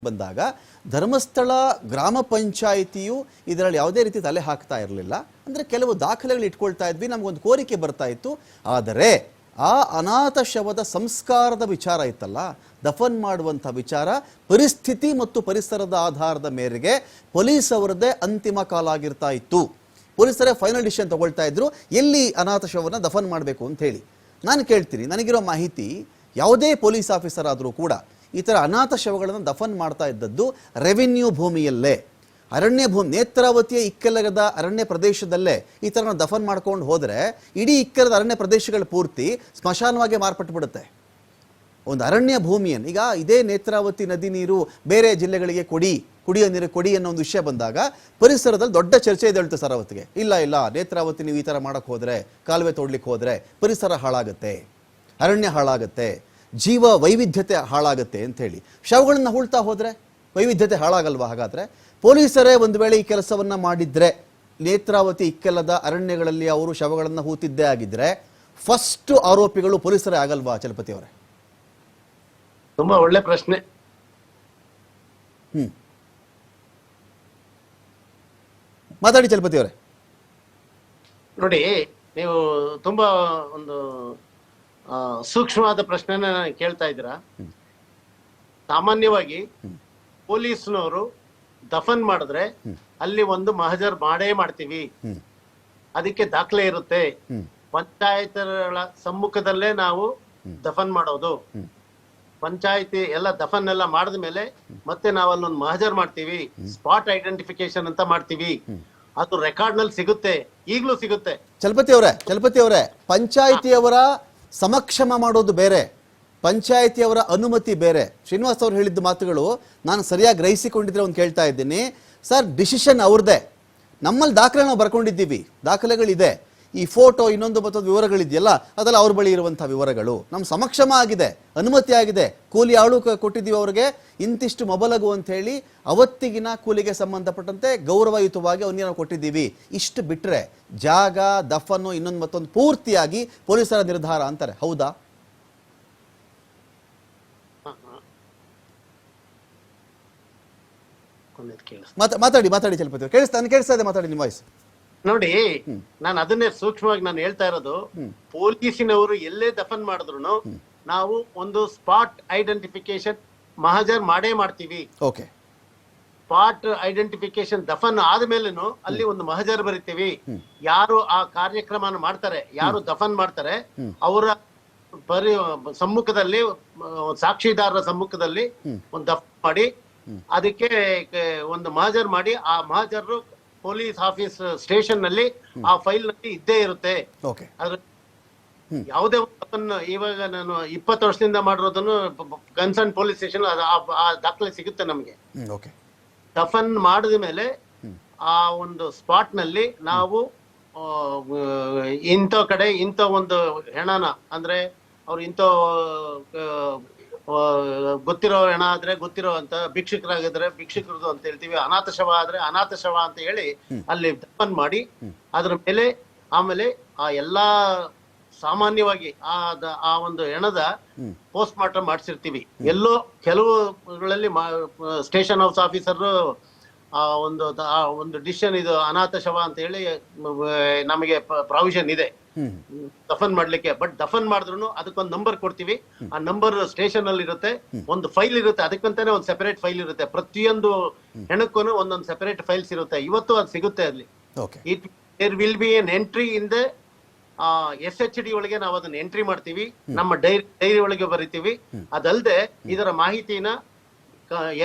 ಬಂದಾಗ ಧರ್ಮಸ್ಥಳ ಗ್ರಾಮ ಪಂಚಾಯಿತಿಯು ಇದರಲ್ಲಿ ಯಾವುದೇ ರೀತಿ ತಲೆ ಹಾಕ್ತಾ ಇರಲಿಲ್ಲ. ಅಂದರೆ ಕೆಲವು ದಾಖಲೆಗಳು ಇಟ್ಕೊಳ್ತಾ ಇದ್ವಿ, ನಮಗೊಂದು ಕೋರಿಕೆ ಬರ್ತಾ ಇತ್ತು. ಆದರೆ ಆ ಅನಾಥ ಶವದ ಸಂಸ್ಕಾರದ ವಿಚಾರ ಇತ್ತಲ್ಲ, ದಫನ್ ಮಾಡುವಂಥ ವಿಚಾರ, ಪರಿಸ್ಥಿತಿ ಮತ್ತು ಪರಿಸರದ ಆಧಾರದ ಮೇರೆಗೆ ಪೊಲೀಸ್ ಅವರದ್ದೇ ಅಂತಿಮ ಕಾಲ ಆಗಿರ್ತಾ ಇತ್ತು. ಪೊಲೀಸರೇ ಫೈನಲ್ ಡಿಸಿಷನ್ ತಗೊಳ್ತಾ ಇದ್ರು ಎಲ್ಲಿ ಅನಾಥ ಶವವನ್ನು ದಫನ್ ಮಾಡಬೇಕು ಅಂತ ಹೇಳಿ. ನಾನು ಕೇಳ್ತೀನಿ, ನನಗಿರೋ ಮಾಹಿತಿ, ಯಾವುದೇ ಪೊಲೀಸ್ ಆಫೀಸರ್ ಆದರೂ ಕೂಡ ಈ ಥರ ಅನಾಥ ಶವಗಳನ್ನು ದಫನ್ ಮಾಡ್ತಾ ಇದ್ದದ್ದು ರೆವಿನ್ಯೂ ಭೂಮಿಯಲ್ಲೇ, ಅರಣ್ಯ ಭೂಮಿ, ನೇತ್ರಾವತಿಯ ಇಕ್ಕೆಲಗದ ಅರಣ್ಯ ಪ್ರದೇಶದಲ್ಲೇ ಈ ಥರ ನಾವು ದಫನ್ ಮಾಡ್ಕೊಂಡು ಹೋದರೆ ಇಡೀ ಇಕ್ಕೆಲದ ಅರಣ್ಯ ಪ್ರದೇಶಗಳ ಪೂರ್ತಿ ಸ್ಮಶಾನವಾಗಿ ಮಾರ್ಪಟ್ಟು ಬಿಡುತ್ತೆ. ಒಂದು ಅರಣ್ಯ ಭೂಮಿಯನ್ನು, ಈಗ ಇದೇ ನೇತ್ರಾವತಿ ನದಿ ನೀರು ಬೇರೆ ಜಿಲ್ಲೆಗಳಿಗೆ ಕುಡಿಯೋ ನೀರು ಕೊಡಿ ಅನ್ನೋ ಒಂದು ವಿಷಯ ಬಂದಾಗ ಪರಿಸರದಲ್ಲಿ ದೊಡ್ಡ ಚರ್ಚೆ ಇದೆ ಹೇಳ್ತು ಸರ್. ಅವತ್ತಿಗೆ ಇಲ್ಲ ನೇತ್ರಾವತಿ ನೀವು ಈ ಥರ ಮಾಡೋಕ್ಕೆ ಹೋದರೆ, ಕಾಲುವೆ ತೋಡ್ಲಿಕ್ಕೆ ಹೋದರೆ ಪರಿಸರ ಹಾಳಾಗುತ್ತೆ, ಅರಣ್ಯ ಹಾಳಾಗುತ್ತೆ, ಜೀವ ವೈವಿಧ್ಯತೆ ಹಾಳಾಗುತ್ತೆ ಅಂಥೇಳಿ. ಶವಗಳನ್ನ ಹೂಳ್ತಾ ಹೋದರೆ ವೈವಿಧ್ಯತೆ ಹಾಳಾಗಲ್ವಾ? ಹಾಗಾದರೆ ಪೊಲೀಸರೇ ಒಂದು ವೇಳೆ ಈ ಕೆಲಸವನ್ನು ಮಾಡಿದರೆ, ನೇತ್ರಾವತಿ ಇಕ್ಕೆಲದ ಅರಣ್ಯಗಳಲ್ಲಿ ಅವರು ಶವಗಳನ್ನು ಹೂತಿದ್ದೇ ಆಗಿದ್ರೆ ಫಸ್ಟ್ ಆರೋಪಿಗಳು ಪೊಲೀಸರೇ ಆಗಲ್ವಾ ಚಲಪತಿ ಅವರೇ? ತುಂಬಾ ಒಳ್ಳೆ ಪ್ರಶ್ನೆ. ಮಾತಾಡಿ ಚಲಪತಿ ಅವರೇ. ನೋಡಿ, ನೀವು ತುಂಬಾ ಒಂದು ಸೂಕ್ಷ್ಮವಾದ ಪ್ರಶ್ನೆನ ಕೇಳ್ತಾ ಇದ್ದೀರಾ. ಸಾಮಾನ್ಯವಾಗಿ ಪೊಲೀಸ್ನವರು ದಫನ್ ಮಾಡಿದ್ರೆ ಅಲ್ಲಿ ಒಂದು ಮಹಜರ್ ಮಾಡೇ ಮಾಡ್ತೀವಿ, ಅದಕ್ಕೆ ದಾಖಲೆ ಇರುತ್ತೆ. ಪಂಚಾಯತ್ಗಳ ಸಮ್ಮುಖದಲ್ಲೇ ನಾವು ದಫನ್ ಮಾಡೋದು. ಪಂಚಾಯತಿ ಎಲ್ಲ ದಫನ್ ಎಲ್ಲ ಮಾಡಿದ ಮೇಲೆ ಮತ್ತೆ ನಾವು ಅಲ್ಲೊಂದು ಮಹಜರ್ ಮಾಡ್ತೀವಿ, ಸ್ಪಾಟ್ ಐಡೆಂಟಿಫಿಕೇಶನ್ ಅಂತ ಮಾಡ್ತೀವಿ. ಅದು ರೆಕಾರ್ಡ್ ನಲ್ಲಿ ಸಿಗುತ್ತೆ, ಈಗಲೂ ಸಿಗುತ್ತೆ. ಚಲಪತಿ ಅವರೇ, ಪಂಚಾಯತಿಯವರ ಸಮಕ್ಷಮ ಮಾಡೋದು ಬೇರೆ, ಪಂಚಾಯತಿಯವರ ಅನುಮತಿ ಬೇರೆ. ಶ್ರೀನಿವಾಸ್ ಅವರು ಹೇಳಿದ್ದ ಮಾತುಗಳು ನಾನು ಸರಿಯಾಗಿ ಗ್ರಹಿಸಿಕೊಂಡಿದ್ರೆ ಒಂದು ಕೇಳ್ತಾ ಇದ್ದೀನಿ ಸರ್. ಡಿಸಿಷನ್ ಅವ್ರದ್ದೇ, ನಮ್ಮಲ್ಲಿ ದಾಖಲೆ ನಾವು ಬರ್ಕೊಂಡಿದ್ದೀವಿ, ದಾಖಲೆಗಳಿದೆ. ಈ ಫೋಟೋ ಇನ್ನೊಂದು ಮತ್ತೊಂದು ವಿವರಗಳಿದೆಯಲ್ಲ ಅದೆಲ್ಲ ಅವ್ರ ಬಳಿ ಇರುವಂಥ ವಿವರಗಳು ನಮ್ಮ ಸಮಕ್ಷಮ ಆಗಿದೆ, ಅನುಮತಿ ಆಗಿದೆ, ಕೂಲಿ ಆಳು ಕೊಟ್ಟಿದ್ದೀವಿ ಅವ್ರಿಗೆ ಇಂತಿಷ್ಟು ಮೊಬಲಗು ಅಂತ ಹೇಳಿ ಅವತ್ತಿಗಿನ ಕೂಲಿಗೆ ಸಂಬಂಧಪಟ್ಟಂತೆ ಗೌರವಯುತವಾಗಿ ಅವನಿಗೆ ನಾವು ಕೊಟ್ಟಿದ್ದೀವಿ. ಇಷ್ಟು ಬಿಟ್ಟರೆ ಜಾಗ ದಫನ್ನು ಇನ್ನೊಂದು ಮತ್ತೊಂದು ಪೂರ್ತಿಯಾಗಿ ಪೊಲೀಸರ ನಿರ್ಧಾರ ಅಂತಾರೆ. ಹೌದಾ? ಮಾತಾಡಿ ಚಲಪತಿ ಕೇಳಿಸ್ತಾ ಇದೆ, ಮಾತಾಡಿ ನಿಮ್ಮ ವಾಯ್ಸ್. ನೋಡಿ, ನಾನು ಅದನ್ನೇ ಸೂಕ್ಷ್ಮವಾಗಿ ನಾನು ಹೇಳ್ತಾ ಇರೋದು, ಪೊಲೀಸಿನವರು ಎಲ್ಲೇ ದಫನ್ ಮಾಡಿದ್ರು ನಾವು ಒಂದು ಸ್ಪಾಟ್ ಐಡೆಂಟಿಫಿಕೇಶನ್ ಮಹಜರ್ ಮಾಡೇ ಮಾಡ್ತೀವಿ. ಓಕೆ. ಸ್ಪಾಟ್ ಐಡೆಂಟಿಫಿಕೇಶನ್ ದಫನ್ ಆದ್ಮೇಲೆನು ಅಲ್ಲಿ ಒಂದು ಮಹಜರ್ ಬರಿತೀವಿ. ಯಾರು ಆ ಕಾರ್ಯಕ್ರಮ ಮಾಡ್ತಾರೆ, ಯಾರು ದಫನ್ ಮಾಡ್ತಾರೆ, ಅವರ ಸಮ್ಮುಖದಲ್ಲಿ, ಸಾಕ್ಷಿದಾರರ ಸಮ್ಮುಖದಲ್ಲಿ ಒಂದು ದಫನ್ ಮಾಡಿ ಅದಕ್ಕೆ ಒಂದು ಮಹಜರ್ ಮಾಡಿ, ಆ ಮಹಜರ್ ಪೊಲೀಸ್ ಆಫೀಸ್ ಸ್ಟೇಷನ್ ನಲ್ಲಿ ಆ ಫೈಲ್ ನಲ್ಲಿ ಇದ್ದೇ ಇರುತ್ತೆ. ಅದ್ರ ಯಾವುದೇ ಇವಾಗ ನಾನು 20 ವರ್ಷದಿಂದ ಮಾಡಿರೋದನ್ನು ಕನ್ಸರ್ನ್ ಪೊಲೀಸ್ ಸ್ಟೇಷನ್ ಆ ದಾಖಲೆ ಸಿಗುತ್ತೆ ನಮ್ಗೆ. ದಫನ್ ಮಾಡಿದ ಮೇಲೆ ಆ ಒಂದು ಸ್ಪಾಟ್ ನಲ್ಲಿ ನಾವು ಇಂಥ ಕಡೆ ಇಂಥ ಒಂದು ಹೆಣನ, ಅಂದ್ರೆ ಅವ್ರು ಇಂಥ ಗೊತ್ತಿರೋ ಹೆಣ ಆದ್ರೆ ಗೊತ್ತಿರೋ ಅಂತ, ಭಿಕ್ಷುಕರಾಗಿದ್ರೆ ಭಿಕ್ಷುಕರದು ಅಂತ ಹೇಳ್ತೀವಿ, ಅನಾಥ ಶವ ಆದ್ರೆ ಅನಾಥ ಶವ ಅಂತ ಹೇಳಿ ಅಲ್ಲಿ ದಫನ್ ಮಾಡಿ ಅದ್ರ ಮೇಲೆ ಆಮೇಲೆ ಆ ಎಲ್ಲಾ ಸಾಮಾನ್ಯವಾಗಿ ಆ ಒಂದು ಹೆಣದ ಪೋಸ್ಟ್ ಮಾರ್ಟಮ್ ಮಾಡಿಸಿರ್ತೀವಿ. ಎಲ್ಲೋ ಕೆಲವುಗಳಲ್ಲಿ ಸ್ಟೇಷನ್ ಹೌಸ್ ಆಫೀಸರ್ ಆ ಒಂದು ಡಿಸಿಷನ್ ಇದು ಅನಾಥ ಶವ ಅಂತ ಹೇಳಿ ನಮಗೆ ಪ್ರಾವಿಷನ್ ಇದೆ ದಫನ್ ಮಾಡ್ಲಿಕ್ಕೆ. ಬಟ್ ದಫನ್ ಮಾಡಿದ್ರು ಅದಕ್ಕೊಂದು ನಂಬರ್ ಕೊಡ್ತೀವಿ. ಆ ನಂಬರ್ ಸ್ಟೇಷನ್ ಅಲ್ಲಿ ಇರುತ್ತೆ, ಒಂದು ಫೈಲ್ ಇರುತ್ತೆ, ಅದಕ್ಕಂತಾನೆ ಒಂದು ಸೆಪರೇಟ್ ಫೈಲ್ ಇರುತ್ತೆ. ಪ್ರತಿಯೊಂದು ಹೆಣಕ್ಕೂ ಒಂದೊಂದು ಸೆಪರೇಟ್ ಫೈಲ್ಸ್ ಇರುತ್ತೆ. ಇವತ್ತು ಅದು ಸಿಗುತ್ತೆ ಅಲ್ಲಿ. There will be an entry in the SHD ಒಳಗೆ ನಾವು ಅದನ್ನ ಎಂಟ್ರಿ ಮಾಡ್ತೀವಿ, ನಮ್ಮ ಡೈರಿ ಒಳಗೆ ಬರಿತೀವಿ. ಅದಲ್ಲದೆ ಇದರ ಮಾಹಿತಿನ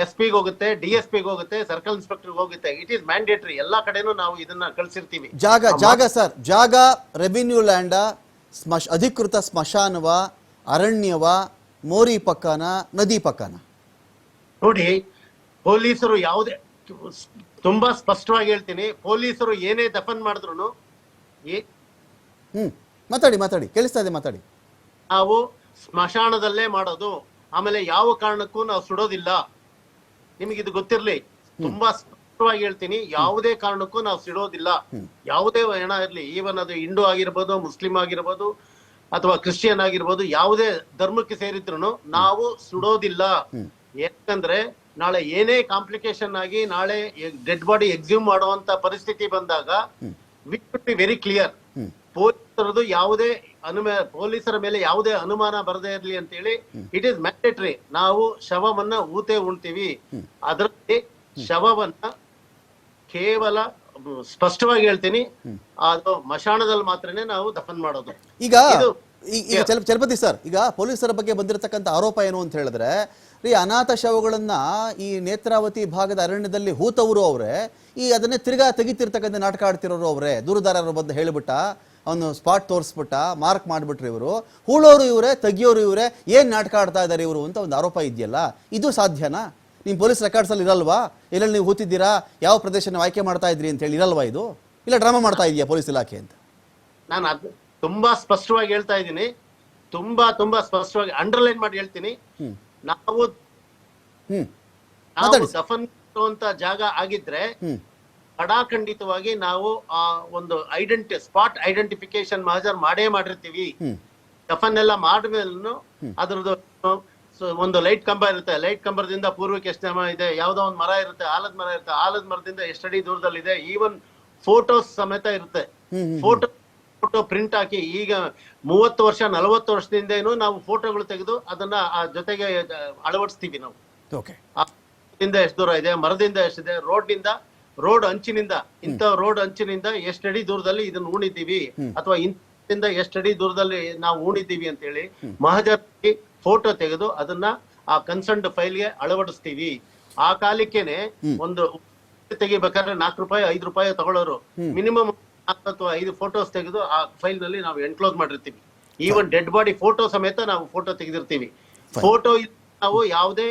SP ಗೆ ಹೋಗುತ್ತೆ, DSP ಗೆ ಹೋಗುತ್ತೆ, ಸರ್ಕಲ್ ಇನ್ಸ್ಪೆಕ್ಟರ್ ಹೋಗುತ್ತೆ. It is mandatory. ಎಲ್ಲಾ ಕಡೆನೂ ನಾವು ಇದನ್ನ ಕಳ್ಸಿರ್ತೀವಿ. ಜಾಗ ರೆವಿನ್ಯೂ ಲ್ಯಾಂಡ, ಅಧಿಕೃತ ಸ್ಮಶಾನವ, ಅರಣ್ಯವ, ಮೋರಿ ಪಕ್ಕನ, ನದಿ ಪಕ್ಕನ? ನೋಡಿ, ಪೊಲೀಸರು ಯಾವುದೇ, ತುಂಬಾ ಸ್ಪಷ್ಟವಾಗಿ ಹೇಳ್ತೀನಿ, ಪೊಲೀಸರು ಏನೇ ದಫನ್ ಮಾಡಿದ್ರು ಮಾತಾಡಿ ಕೇಳಿಸ್ತಾ ಇದೆ, ಮಾತಾಡಿ. ನಾವು ಸ್ಮಶಾನದಲ್ಲೇ ಮಾಡೋದು. ಆಮೇಲೆ ಯಾವ ಕಾರಣಕ್ಕೂ ನಾವು ಸುಡೋದಿಲ್ಲ. ನಿಮಗಿದು ಗೊತ್ತಿರ್ಲಿ, ತುಂಬಾ ಸ್ಪಷ್ಟವಾಗಿ ಹೇಳ್ತೀನಿ, ಯಾವುದೇ ಕಾರಣಕ್ಕೂ ನಾವು ಸುಡೋದಿಲ್ಲ. ಯಾವುದೇ ಹೆಣ ಇರ್ಲಿ, ಈವನ್ ಅದು ಹಿಂದೂ ಆಗಿರ್ಬೋದು, ಮುಸ್ಲಿಂ ಆಗಿರ್ಬೋದು, ಅಥವಾ ಕ್ರಿಶ್ಚಿಯನ್ ಆಗಿರ್ಬೋದು, ಯಾವುದೇ ಧರ್ಮಕ್ಕೆ ಸೇರಿದ್ರು ನಾವು ಸುಡೋದಿಲ್ಲ. ಯಾಕಂದ್ರೆ ನಾಳೆ ಏನೇ ಕಾಂಪ್ಲಿಕೇಶನ್ ಆಗಿ ನಾಳೆ ಡೆಡ್ ಬಾಡಿ ಎಕ್ಸ್ಯೂಮ್ ಮಾಡುವಂತ ಪರಿಸ್ಥಿತಿ ಬಂದಾಗ we should be very clear. ಪೊಲೀಸರದು ಯಾವುದೇ ಪೊಲೀಸರ ಮೇಲೆ ಯಾವುದೇ ಅನುಮಾನ ಬರದೇ ಇರ್ಲಿ ಅಂತ ಹೇಳಿ ಇಟ್ ಈಸ್ ಮ್ಯಾಂಡೇಟರಿ. ನಾವು ಶವವನ್ನ ಊತೆ ಉಣ್ತೀವಿ. ಅದರಲ್ಲಿ ಶವವನ್ನ ಕೇವಲ ಸ್ಪಷ್ಟವಾಗಿ ಹೇಳ್ತೀನಿ, ಅದು ಮಶಾಣದಲ್ಲಿ ಮಾತ್ರನೇ ನಾವು ದಫನ್ ಮಾಡೋದು. ಈಗ ಚಲಪತಿ ಸರ್, ಈಗ ಪೊಲೀಸರ ಬಗ್ಗೆ ಬಂದಿರತಕ್ಕಂಥ ಆರೋಪ ಏನು ಅಂತ ಹೇಳಿದ್ರೆ, ಅನಾಥ ಶವಗಳನ್ನ ಈ ನೇತ್ರಾವತಿ ಭಾಗದ ಅರಣ್ಯದಲ್ಲಿ ಹೂತವರು ಅವರೇ, ಅದನ್ನೇ ತಿರ್ಗಾ ತೆಗಿತಿರ್ತಕ್ಕಂಥ ನಾಟಕ ಆಡ್ತಿರೋರು ಅವರೇ, ದೂರದಾರರು ಬಂದು ಹೇಳಿಬಿಟ್ಟ, ಅವನು ಸ್ಪಾಟ್ ತೋರಿಸ್ಬಿಟ್ಟ, ಮಾರ್ಕ್ ಮಾಡಿಬಿಟ್ರಿ ಇವರು, ಹೂಳೋರು ಇವರೇ, ತೆಗಿಯೋರು ಇವರೇ, ಏನ್ ನಾಟಕ ಆಡ್ತಾ ಇದ್ದಾರೆ ಇವರು ಅಂತ ಒಂದು ಆರೋಪ ಇದೆಯಲ್ಲ, ಇದು ಸಾಧ್ಯನಾ? ನಿಮ್ಮ ಪೊಲೀಸ್ ರೆಕಾರ್ಡ್ಸ್ ಅಲ್ಲಿ ಇರಲ್ವಾ? ಎಲ್ಲೆಲ್ಲಿ ನೀವು ಹೂತಿದ್ದೀರಾ, ಯಾವ ಪ್ರದೇಶನ ಆಯ್ಕೆ ಮಾಡ್ತಾ ಇದ್ರಿ ಅಂತ ಹೇಳಿ ಇರಲ್ವಾ? ಇದು ಇಲ್ಲ ಡ್ರಾಮಾ ಮಾಡ್ತಾ ಇದೆಯಾ ಪೊಲೀಸ್ ಇಲಾಖೆ ಅಂತ? ನಾನು ಅದು ತುಂಬಾ ಸ್ಪಷ್ಟವಾಗಿ ಹೇಳ್ತಾ ಇದ್ದೀನಿ, ತುಂಬಾ ಸ್ಪಷ್ಟವಾಗಿ ಅಂಡರ್ಲೈನ್ ಮಾಡಿ ಹೇಳ್ತೀನಿ. ನಾವು ದಫನ್ ಮಾಡುವಂತ ಜಾಗ ಆಗಿದ್ರೆ ಖಡಾಖಂಡಿತವಾಗಿ ನಾವು ಆ ಒಂದು ಸ್ಪಾಟ್ ಐಡೆಂಟಿಫಿಕೇಶನ್ ಮಹಜರ್ ಮಾಡೇ ಮಾಡಿರ್ತೀವಿ. ದಫನ್ ಎಲ್ಲ ಮಾಡಿದ್ಮೇಲೂ ಅದ್ರದ್ದು ಒಂದು ಲೈಟ್ ಕಂಬ ಇರುತ್ತೆ, ಲೈಟ್ ಕಂಬದಿಂದ ಪೂರ್ವಕ್ಕೆ ಎಷ್ಟು ಇದೆ, ಯಾವ್ದೋ ಒಂದು ಮರ ಇರುತ್ತೆ, ಆಲದ ಮರ ಇರುತ್ತೆ, ಆಲದ ಮರದಿಂದ ಎಷ್ಟಡಿ ದೂರದಲ್ಲಿದೆ, ಈವನ್ ಫೋಟೋಸ್ ಸಮೇತ ಇರುತ್ತೆ. ಫೋಟೋ ಪ್ರಿಂಟ್ ಹಾಕಿ, ಈಗ 30 ವರ್ಷ 40 ವರ್ಷದಿಂದೇನು ನಾವು ಫೋಟೋಗಳು ತೆಗೆದು ಅದನ್ನ ಆ ಜೊತೆಗೆ ಅಳವಡಿಸ್ತೀವಿ ನಾವು. ಎಷ್ಟು ದೂರ ಇದೆ, ಮರದಿಂದ ಎಷ್ಟಿದೆ, ರೋಡ್ ಅಂಚಿನಿಂದ, ಇಂಥ ರೋಡ್ ಅಂಚಿನಿಂದ ಎಷ್ಟಡಿ ದೂರದಲ್ಲಿ ಇದನ್ನ ಉಣಿದ್ದೀವಿ, ಅಥವಾ ಇಂಥ ಎಷ್ಟಡಿ ದೂರದಲ್ಲಿ ನಾವು ಉಣಿದ್ದೀವಿ ಅಂತ ಹೇಳಿ ಮಹಜರ್ ಫೋಟೋ ತೆಗೆದು ಅದನ್ನ ಆ ಕನ್ಸರ್ನ್ಡ್ ಫೈಲ್ಗೆ ಅಳವಡಿಸ್ತೀವಿ. ಆ ಕಾಲಕ್ಕೇನೆ ಒಂದು ತೆಗಿಬೇಕಾದ್ರೆ 4 ರೂಪಾಯಿ 5 ರೂಪಾಯಿ ತಗೊಳ್ಳೋರು, ಮಿನಿಮಮ್ 4 ಅಥವಾ 5 ಫೋಟೋಸ್ ತೆಗೆದು ಆ ಫೈಲ್ ನಲ್ಲಿ ನಾವು ಎನ್ಕ್ಲೋಸ್ ಮಾಡಿರ್ತೀವಿ. ಈವನ್ ಡೆಡ್ ಬಾಡಿ ಫೋಟೋ ಸಮೇತ ನಾವು ಫೋಟೋ ತೆಗೆದಿರ್ತೀವಿ. ಫೋಟೋ ನಾವು ಯಾವುದೇ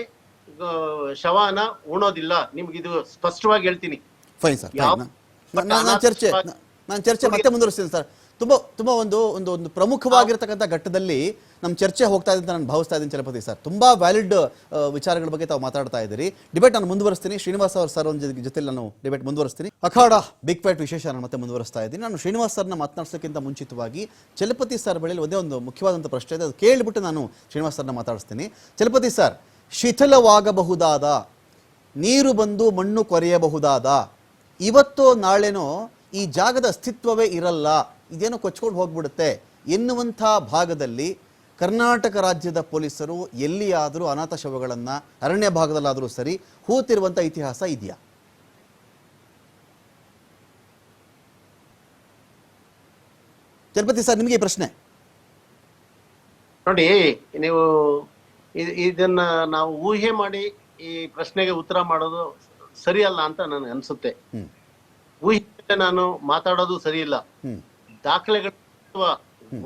ಶವನ ಉಣೋದಿಲ್ಲ. ನಿಮ್ಗೆ ಇದು ಸ್ಪಷ್ಟವಾಗಿ ಹೇಳ್ತೀನಿ. ಫೈನ್ ಸರ್, ನಾನು ಚರ್ಚೆ ಮತ್ತೆ ಮುಂದುವರಿಸ್ತೀನಿ ಸರ್. ತುಂಬ ಒಂದು ಒಂದು ಒಂದು ಪ್ರಮುಖವಾಗಿರ್ತಕ್ಕಂಥ ಘಟ್ಟದಲ್ಲಿ ನಮ್ಮ ಚರ್ಚೆ ಹೋಗ್ತಾ ಇದೆ ಅಂತ ನಾನು ಭಾವಿಸ್ತಾ ಇದ್ದೀನಿ ಚಲಪತಿ ಸರ್. ತುಂಬ ವ್ಯಾಲಿಡ್ ವಿಚಾರಗಳ ಬಗ್ಗೆ ತಾವು ಮಾತಾಡ್ತಾ ಇದ್ದೀರಿ. ಡಿಬೇಟ್ ನಾನು ಮುಂದುವರಿಸ್ತೀನಿ. ಶ್ರೀನಿವಾಸ್ ಸರ್ ಜೊತೆ ನಾನು ಡಿಬೇಟ್ ಮುಂದುವರಿಸ್ತೀನಿ. ಅಖಾಡ ಬಿಗ್ ಫೈಟ್ ವಿಶೇಷ ನಾನು ಮತ್ತೆ ಮುಂದುವರಿಸ್ತಾ ಇದ್ದೀನಿ. ನಾನು ಶ್ರೀನಿವಾಸ್ ಸರ್ನ ಮಾತನಾಡ್ಸೋಕ್ಕಿಂತ ಮುಂಚಿತವಾಗಿ ಚಲಪತಿ ಸರ್ ಬಳಿಯಲ್ಲಿ ಒಂದೇ ಒಂದು ಮುಖ್ಯವಾದಂಥ ಪ್ರಶ್ನೆ ಇದೆ, ಅದು ಕೇಳಿಬಿಟ್ಟು ನಾನು ಶ್ರೀನಿವಾಸ್ ಸರ್ನ ಮಾತಾಡಿಸ್ತೀನಿ. ಚಲಪತಿ ಸರ್, ಶಿಥಿಲವಾಗಬಹುದಾದ, ನೀರು ಬಂದು ಮಣ್ಣು ಕೊರೆಯಬಹುದಾದ, ಇವತ್ತೋ ನಾಳೆನೋ ಈ ಜಾಗದ ಅಸ್ತಿತ್ವವೇ ಇರಲ್ಲ, ಇದೇನೋ ಕೊಚ್ಕೊಂಡು ಹೋಗ್ಬಿಡುತ್ತೆ ಎನ್ನುವಂಥ ಭಾಗದಲ್ಲಿ ಕರ್ನಾಟಕ ರಾಜ್ಯದ ಪೊಲೀಸರು ಎಲ್ಲಿಯಾದರೂ ಅನಾಥ ಶವಗಳನ್ನು ಅರಣ್ಯ ಭಾಗದಲ್ಲಾದರೂ ಸರಿ ಹೂತಿರುವಂಥ ಇತಿಹಾಸ ಇದೆಯಾ? ಚಲಪತಿ ಸರ್, ನಿಮಗೆ ಈ ಪ್ರಶ್ನೆ. ನೋಡಿ, ನೀವು ಇದನ್ನ ನಾವು ಊಹೆ ಮಾಡಿ ಈ ಪ್ರಶ್ನೆಗೆ ಉತ್ತರ ಮಾಡೋದು ಸರಿಯಲ್ಲ ಅಂತ ನನಗೆ ಅನ್ಸುತ್ತೆ. ಊಹೆ ನಾನು ಮಾತಾಡೋದು ಸರಿ ಇಲ್ಲ. ದಾಖಲೆಗಳು ಅಥವಾ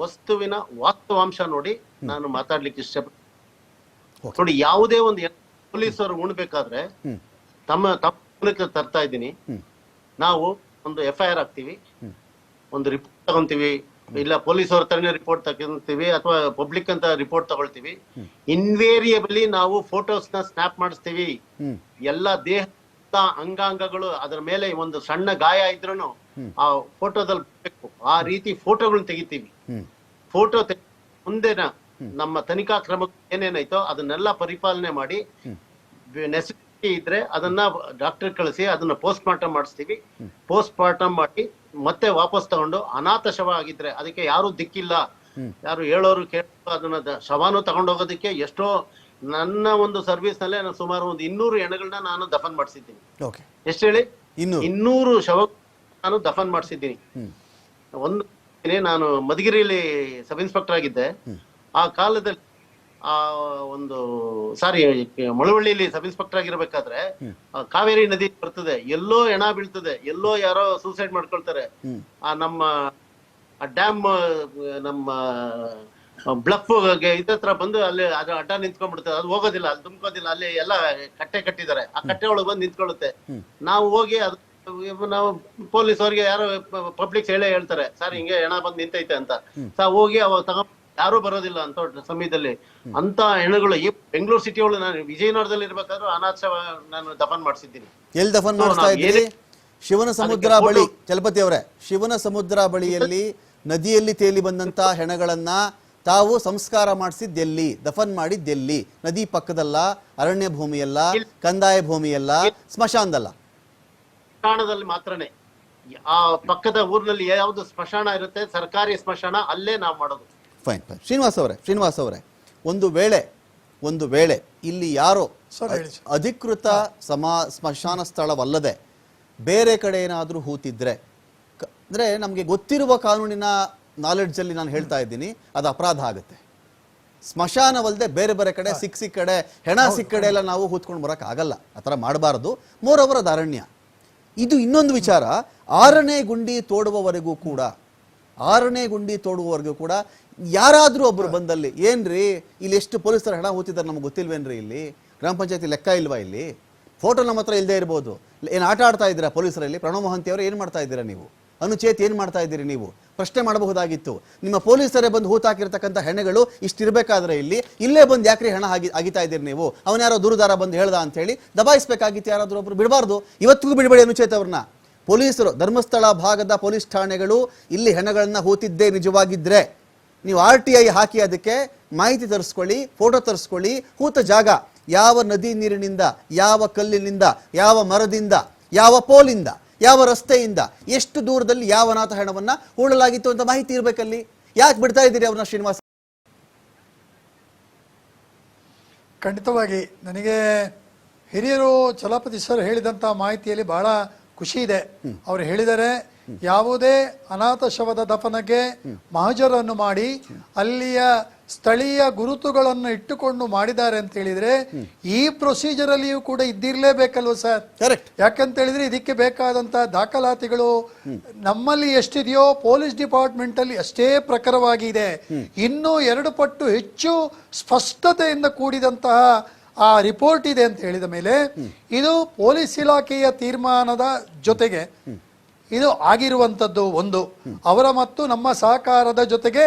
ವಸ್ತುವಿನ ವಾಸ್ತವಾಂಶ ನೋಡಿ ನಾನು ಮಾತಾಡ್ಲಿಕ್ಕೆ ಇಷ್ಟಪಡ್ತೀನಿ. ನೋಡಿ, ಯಾವುದೇ ಒಂದು ಪೊಲೀಸರು ಉಣ್ಬೇಕಾದ್ರೆ ತಮ್ಮ ತರ್ತಾ ಇದ್ದೀನಿ, ನಾವು ಒಂದು FIR ಹಾಕ್ತಿವಿ, ಒಂದು ರಿಪೋರ್ಟ್ ತಗೊಂತೀವಿ, ಇಲ್ಲ ಪೊಲೀಸ್ ಅವ್ರ ತರನೇ ರಿಪೋರ್ಟ್ ತಗೊಂತೀವಿ ಅಥವಾ ಪಬ್ಲಿಕ್ ಅಂತ ರಿಪೋರ್ಟ್ ತಗೊಳ್ತೀವಿ. ಇನ್ವೇರಿಯಬಲಿ ನಾವು ಫೋಟೋಸ್ ನ ಸ್ನಾಪ್ ಮಾಡಿಸ್ತೀವಿ. ಎಲ್ಲ ದೇಹ ಅಂಗಾಂಗಗಳು ಅದರ ಮೇಲೆ ಒಂದು ಸಣ್ಣ ಗಾಯ ಇದ್ರೂ ಆ ಫೋಟೋದಲ್ಲಿ ಬೇಕು, ಆ ರೀತಿ ಫೋಟೋಗಳನ್ನ ತೆಗಿತೀವಿ. ಫೋಟೋ ಮುಂದೆನ ನಮ್ಮ ತನಿಖಾ ಕ್ರಮ ಏನೇನಾಯ್ತೋ ಅದನ್ನೆಲ್ಲ ಪರಿಪಾಲನೆ ಮಾಡಿ ನೆಸೆಸಿಟಿ ಇದ್ರೆ ಅದನ್ನ ಡಾಕ್ಟರ್ ಕಳಿಸಿ ಅದನ್ನ ಪೋಸ್ಟ್ ಮಾರ್ಟಮ್ ಮಾಡಿಸ್ತೀವಿ. ಪೋಸ್ಟ್ ಮಾರ್ಟಮ್ ಮಾಡಿ ಮತ್ತೆ ವಾಪಸ್ ತಗೊಂಡು ಅನಾಥ ಶವ ಆಗಿದ್ರೆ ಅದಕ್ಕೆ ಯಾರು ದಿಕ್ಕಿಲ್ಲ, ಯಾರು ಹೇಳೋರು ಕೇಳೋರು ಅದನ್ನ ಶವಾನು ತಗೊಂಡೋಗೋದಕ್ಕೆ ಎಷ್ಟೋ, ನನ್ನ ಒಂದು ಸರ್ವಿಸ್ ನಲ್ಲೇ ನಾನು ಸುಮಾರು ಒಂದು 200 ಹೆಣಗಳನ್ನ ನಾನು ದಫನ್ ಮಾಡಿಸಿದ್ದೀನಿ. ಎಷ್ಟು ಹೇಳಿ? 200 ಶವ ನಾನು ದಫನ್ ಮಾಡಿಸಿದ್ದೀನಿ. ಒಂದು ನಾನು ಮಧುಗಿರಿಯಲ್ಲಿ ಸಬ್ ಇನ್ಸ್ಪೆಕ್ಟರ್ ಆಗಿದ್ದೆ. ಆ ಕಾಲದಲ್ಲಿ ಮಳವಳ್ಳಿಯಲ್ಲಿ ಸಬ್ ಇನ್ಸ್ಪೆಕ್ಟರ್ ಆಗಿರ್ಬೇಕಾದ್ರೆ ಕಾವೇರಿ ನದಿ ಬರ್ತದೆ, ಎಲ್ಲೋ ಹೆಣ ಬೀಳ್ತದೆ, ಎಲ್ಲೋ ಯಾರೋ ಸೂಸೈಡ್ ಮಾಡ್ಕೊಳ್ತಾರೆ. ನಮ್ಮ ಡ್ಯಾಮ್ ನಮ್ಮ ಬ್ಲಫ್ ಇದತ್ರ ಬಂದು ಅಲ್ಲಿ ಅದು ಅಡ್ಡ ನಿಂತ್ಕೊಂಡ್ಬಿಡ್ತದೆ, ಅದು ಹೋಗೋದಿಲ್ಲ, ಅಲ್ಲಿ ತುಂಬ್ಕೋದಿಲ್ಲ, ಅಲ್ಲಿ ಎಲ್ಲ ಕಟ್ಟೆ ಕಟ್ಟಿದ್ದಾರೆ, ಆ ಕಟ್ಟೆ ಒಳಗೆ ಬಂದು ನಿಂತ್ಕೊಳ್ಳುತ್ತೆ. ನಾವು ಹೋಗಿ ಅದು ನಾವು ಪೊಲೀಸ್ ಅವ್ರಿಗೆ ಯಾರೋ ಪಬ್ಲಿಕ್ ಹೇಳ್ತಾರೆ, ಸರ್ ಹಿಂಗೆ ಹೆಣ ಬಂದು ನಿಂತೈತೆ ಅಂತ. ಹೋಗಿ ಅವಾಗ ತಗೊಂಡ್ ಯಾರು ಬರೋದಿಲ್ಲ ಅಂತ ಸಮಯದಲ್ಲಿ ಅಂತ ಹೆಣಗಳು ಈ ಬೆಂಗಳೂರು ಸಿಟಿ ಒಳಗೆ, ನಾನು ವಿಜಯನಗರದಲ್ಲಿ ಇರ್ಬೇಕಾದ್ರೂ ಅನಾಥ ನಾನು ದಫನ್ ಮಾಡಿಸಿದ್ದೀನಿ. ಎಲ್ಲಿ ದಫನ್ ಮಾಡಿಸ್ತಾ ಇದ್ದೀರಿ? ಶಿವನ ಸಮುದ್ರ ಬಳಿ. ಚಲಪತಿ ಅವರೇ, ಶಿವನ ಸಮುದ್ರ ಬಳಿಯಲ್ಲಿ ನದಿಯಲ್ಲಿ ತೇಲಿ ಬಂದಂತ ಹೆಣಗಳನ್ನ ತಾವು ಸಂಸ್ಕಾರ ಮಾಡಿಸಿದ್ದೆಲ್ಲಿ, ದಫನ್ ಮಾಡಿದ್ದೆಲ್ಲಿ? ನದಿ ಪಕ್ಕದಲ್ಲ, ಅರಣ್ಯ ಭೂಮಿಯಲ್ಲ, ಕಂದಾಯ ಭೂಮಿಯಲ್ಲ, ಸ್ಮಶಾನದಲ್ಲ? ಸ್ಮಶಾನದಲ್ಲಿ ಮಾತ್ರನೇ. ಆ ಪಕ್ಕದ ಊರಿನಲ್ಲಿ ಯಾವ್ದು ಸ್ಮಶಾನ ಇರುತ್ತೆ, ಸರ್ಕಾರಿ ಸ್ಮಶಾನ, ಅಲ್ಲೇ ನಾವು ಮಾಡೋದು. ಫೈನ್. ಶ್ರೀನಿವಾಸ್ ಅವರೇ, ಒಂದು ವೇಳೆ ಇಲ್ಲಿ ಯಾರೋ ಅಧಿಕೃತ ಸ್ಮಶಾನ ಸ್ಥಳವಲ್ಲದೆ ಬೇರೆ ಕಡೆ ಏನಾದರೂ ಹೂತಿದ್ರೆ, ಅಂದ್ರೆ ನಮಗೆ ಗೊತ್ತಿರುವ ಕಾನೂನಿನ ನಾಲೆಡ್ಜಲ್ಲಿ ನಾನು ಹೇಳ್ತಾ ಇದ್ದೀನಿ, ಅದು ಅಪರಾಧ ಆಗುತ್ತೆ. ಸ್ಮಶಾನವಲ್ಲದೆ ಬೇರೆ ಬೇರೆ ಕಡೆ ಸಿಕ್ಕ ಕಡೆ ಹೆಣ ಸಿಕ್ಕ ಕಡೆ ಎಲ್ಲ ನಾವು ಹೂತ್ಕೊಂಡು ಬರೋಕೆ ಆಗಲ್ಲ, ಆ ಥರ ಮಾಡಬಾರದು. ಮೋರವರ ಅರಣ್ಯ. ಇದು ಇನ್ನೊಂದು ವಿಚಾರ. 6ನೇ ಗುಂಡಿ ತೋಡುವವರೆಗೂ ಕೂಡ ಯಾರಾದರೂ ಒಬ್ರು ಬಂದಲ್ಲಿ, ಏನ್ರಿ ಇಲ್ಲಿ ಎಷ್ಟು ಪೊಲೀಸರು ಹೆಣ ಹೂತಿದ್ದಾರೆ ನಮ್ಗೆ ಗೊತ್ತಿಲ್ವೇನ್ರಿ, ಇಲ್ಲಿ ಗ್ರಾಮ ಪಂಚಾಯತಿ ಲೆಕ್ಕ ಇಲ್ವಾ, ಇಲ್ಲಿ ಫೋಟೋ ನಮ್ಮ ಹತ್ರ ಇಲ್ಲದೆ ಇರ್ಬೋದು, ಏನು ಆಟ ಆಡ್ತಾ ಇದ್ದೀರಾ ಪೊಲೀಸರಲ್ಲಿ? ಪ್ರಣವ್ ಮೊಹಂತಿ ಅವರು ಏನು ಮಾಡ್ತಾ ಇದ್ದೀರಾ ನೀವು? ಅನುಚೇತ್ ಏನು ಮಾಡ್ತಾ ಇದ್ದೀರಿ ನೀವು? ಪ್ರಶ್ನೆ ಮಾಡಬಹುದಾಗಿತ್ತು. ನಿಮ್ಮ ಪೊಲೀಸರೇ ಬಂದು ಹೂತಾಕಿರ್ತಕ್ಕಂಥ ಹೆಣಗಳು ಇಷ್ಟಿರಬೇಕಾದ್ರೆ ಇಲ್ಲೇ ಬಂದು ಯಾಕ್ರಿ ಹೆಣ ಆಗಿತಾ ಇದ್ದೀರಿ ನೀವು? ಅವನ ಯಾರೋ ದೂರದಾರ ಬಂದು ಹೇಳ್ದ ಅಂತ ಹೇಳಿ ದಬಾಯಿಸಬೇಕಾಗಿತ್ತು ಯಾರಾದರೂ ಒಬ್ರು. ಬಿಡಬಾರ್ದು, ಇವತ್ತಿಗೂ ಬಿಡಬೇಡಿ ಅನುಚೇತ್ ಅವ್ರನ್ನ. ಪೊಲೀಸರು, ಧರ್ಮಸ್ಥಳ ಭಾಗದ ಪೊಲೀಸ್ ಠಾಣೆಗಳು ಇಲ್ಲಿ ಹೆಣಗಳನ್ನ ಹೂತಿದ್ದೇ ನಿಜವಾಗಿದ್ರೆ ನೀವು RTI ಹಾಕಿ ಅದಕ್ಕೆ ಮಾಹಿತಿ ತರಿಸ್ಕೊಳ್ಳಿ, ಫೋಟೋ ತರಿಸ್ಕೊಳ್ಳಿ. ಹೂತ ಜಾಗ ಯಾವ ನದಿ ನೀರಿನಿಂದ, ಯಾವ ಕಲ್ಲಿನಿಂದ, ಯಾವ ಮರದಿಂದ, ಯಾವ ಪೋಲಿಂದ, ಯಾವ ರಸ್ತೆಯಿಂದ, ಎಷ್ಟು ದೂರದಲ್ಲಿ ಯಾವ ಅನಾಥ ಹೆಣವನ್ನ ಹೂಳಲಾಗಿತ್ತು ಅಂತ ಮಾಹಿತಿ ಇರಬೇಕಲ್ಲಿ. ಯಾಕೆ ಬಿಡ್ತಾ ಇದ್ದೀರಿ ಅವ್ರನ್ನ ಶ್ರೀನಿವಾಸ್? ಖಂಡಿತವಾಗಿ ನನಗೆ ಹಿರಿಯರು ಚಲಪತಿ ಸರ್ ಹೇಳಿದಂಥ ಮಾಹಿತಿಯಲ್ಲಿ ಬಹಳ ಖುಷಿ ಇದೆ. ಅವರು ಹೇಳಿದರೆ ಯಾವುದೇ ಅನಾಥ ಶವದ ದಫನಗೆ ಮಹಜರನ್ನು ಮಾಡಿ ಅಲ್ಲಿಯ ಸ್ಥಳೀಯ ಗುರುತುಗಳನ್ನು ಇಟ್ಟುಕೊಂಡು ಮಾಡಿದ್ದಾರೆ ಅಂತ ಹೇಳಿದ್ರೆ ಈ ಪ್ರೊಸೀಜರ್ ಅಲ್ಲಿಯೂ ಕೂಡ ಇದ್ದಿರ್ಲೇಬೇಕಲ್ವ ಸರ್? ಯಾಕಂತ ಹೇಳಿದ್ರೆ ಇದಕ್ಕೆ ಬೇಕಾದಂತ ದಾಖಲಾತಿಗಳು ನಮ್ಮಲ್ಲಿ ಎಷ್ಟಿದೆಯೋ ಪೊಲೀಸ್ ಡಿಪಾರ್ಟ್ಮೆಂಟ್ ಅಲ್ಲಿ ಅಷ್ಟೇ ಪ್ರಖರವಾಗಿ ಇದೆ. ಇನ್ನೂ 2 ಪಟ್ಟು ಹೆಚ್ಚು ಸ್ಪಷ್ಟತೆಯಿಂದ ಕೂಡಿದಂತಹ ಆ ರಿಪೋರ್ಟ್ ಇದೆ ಅಂತ ಹೇಳಿದ ಮೇಲೆ ಇದು ಪೊಲೀಸ್ ಇಲಾಖೆಯ ತೀರ್ಮಾನದ ಜೊತೆಗೆ ಇದು ಆಗಿರುವಂಥದ್ದು ಒಂದು. ಅವರ ಮತ್ತು ನಮ್ಮ ಸಹಕಾರದ ಜೊತೆಗೆ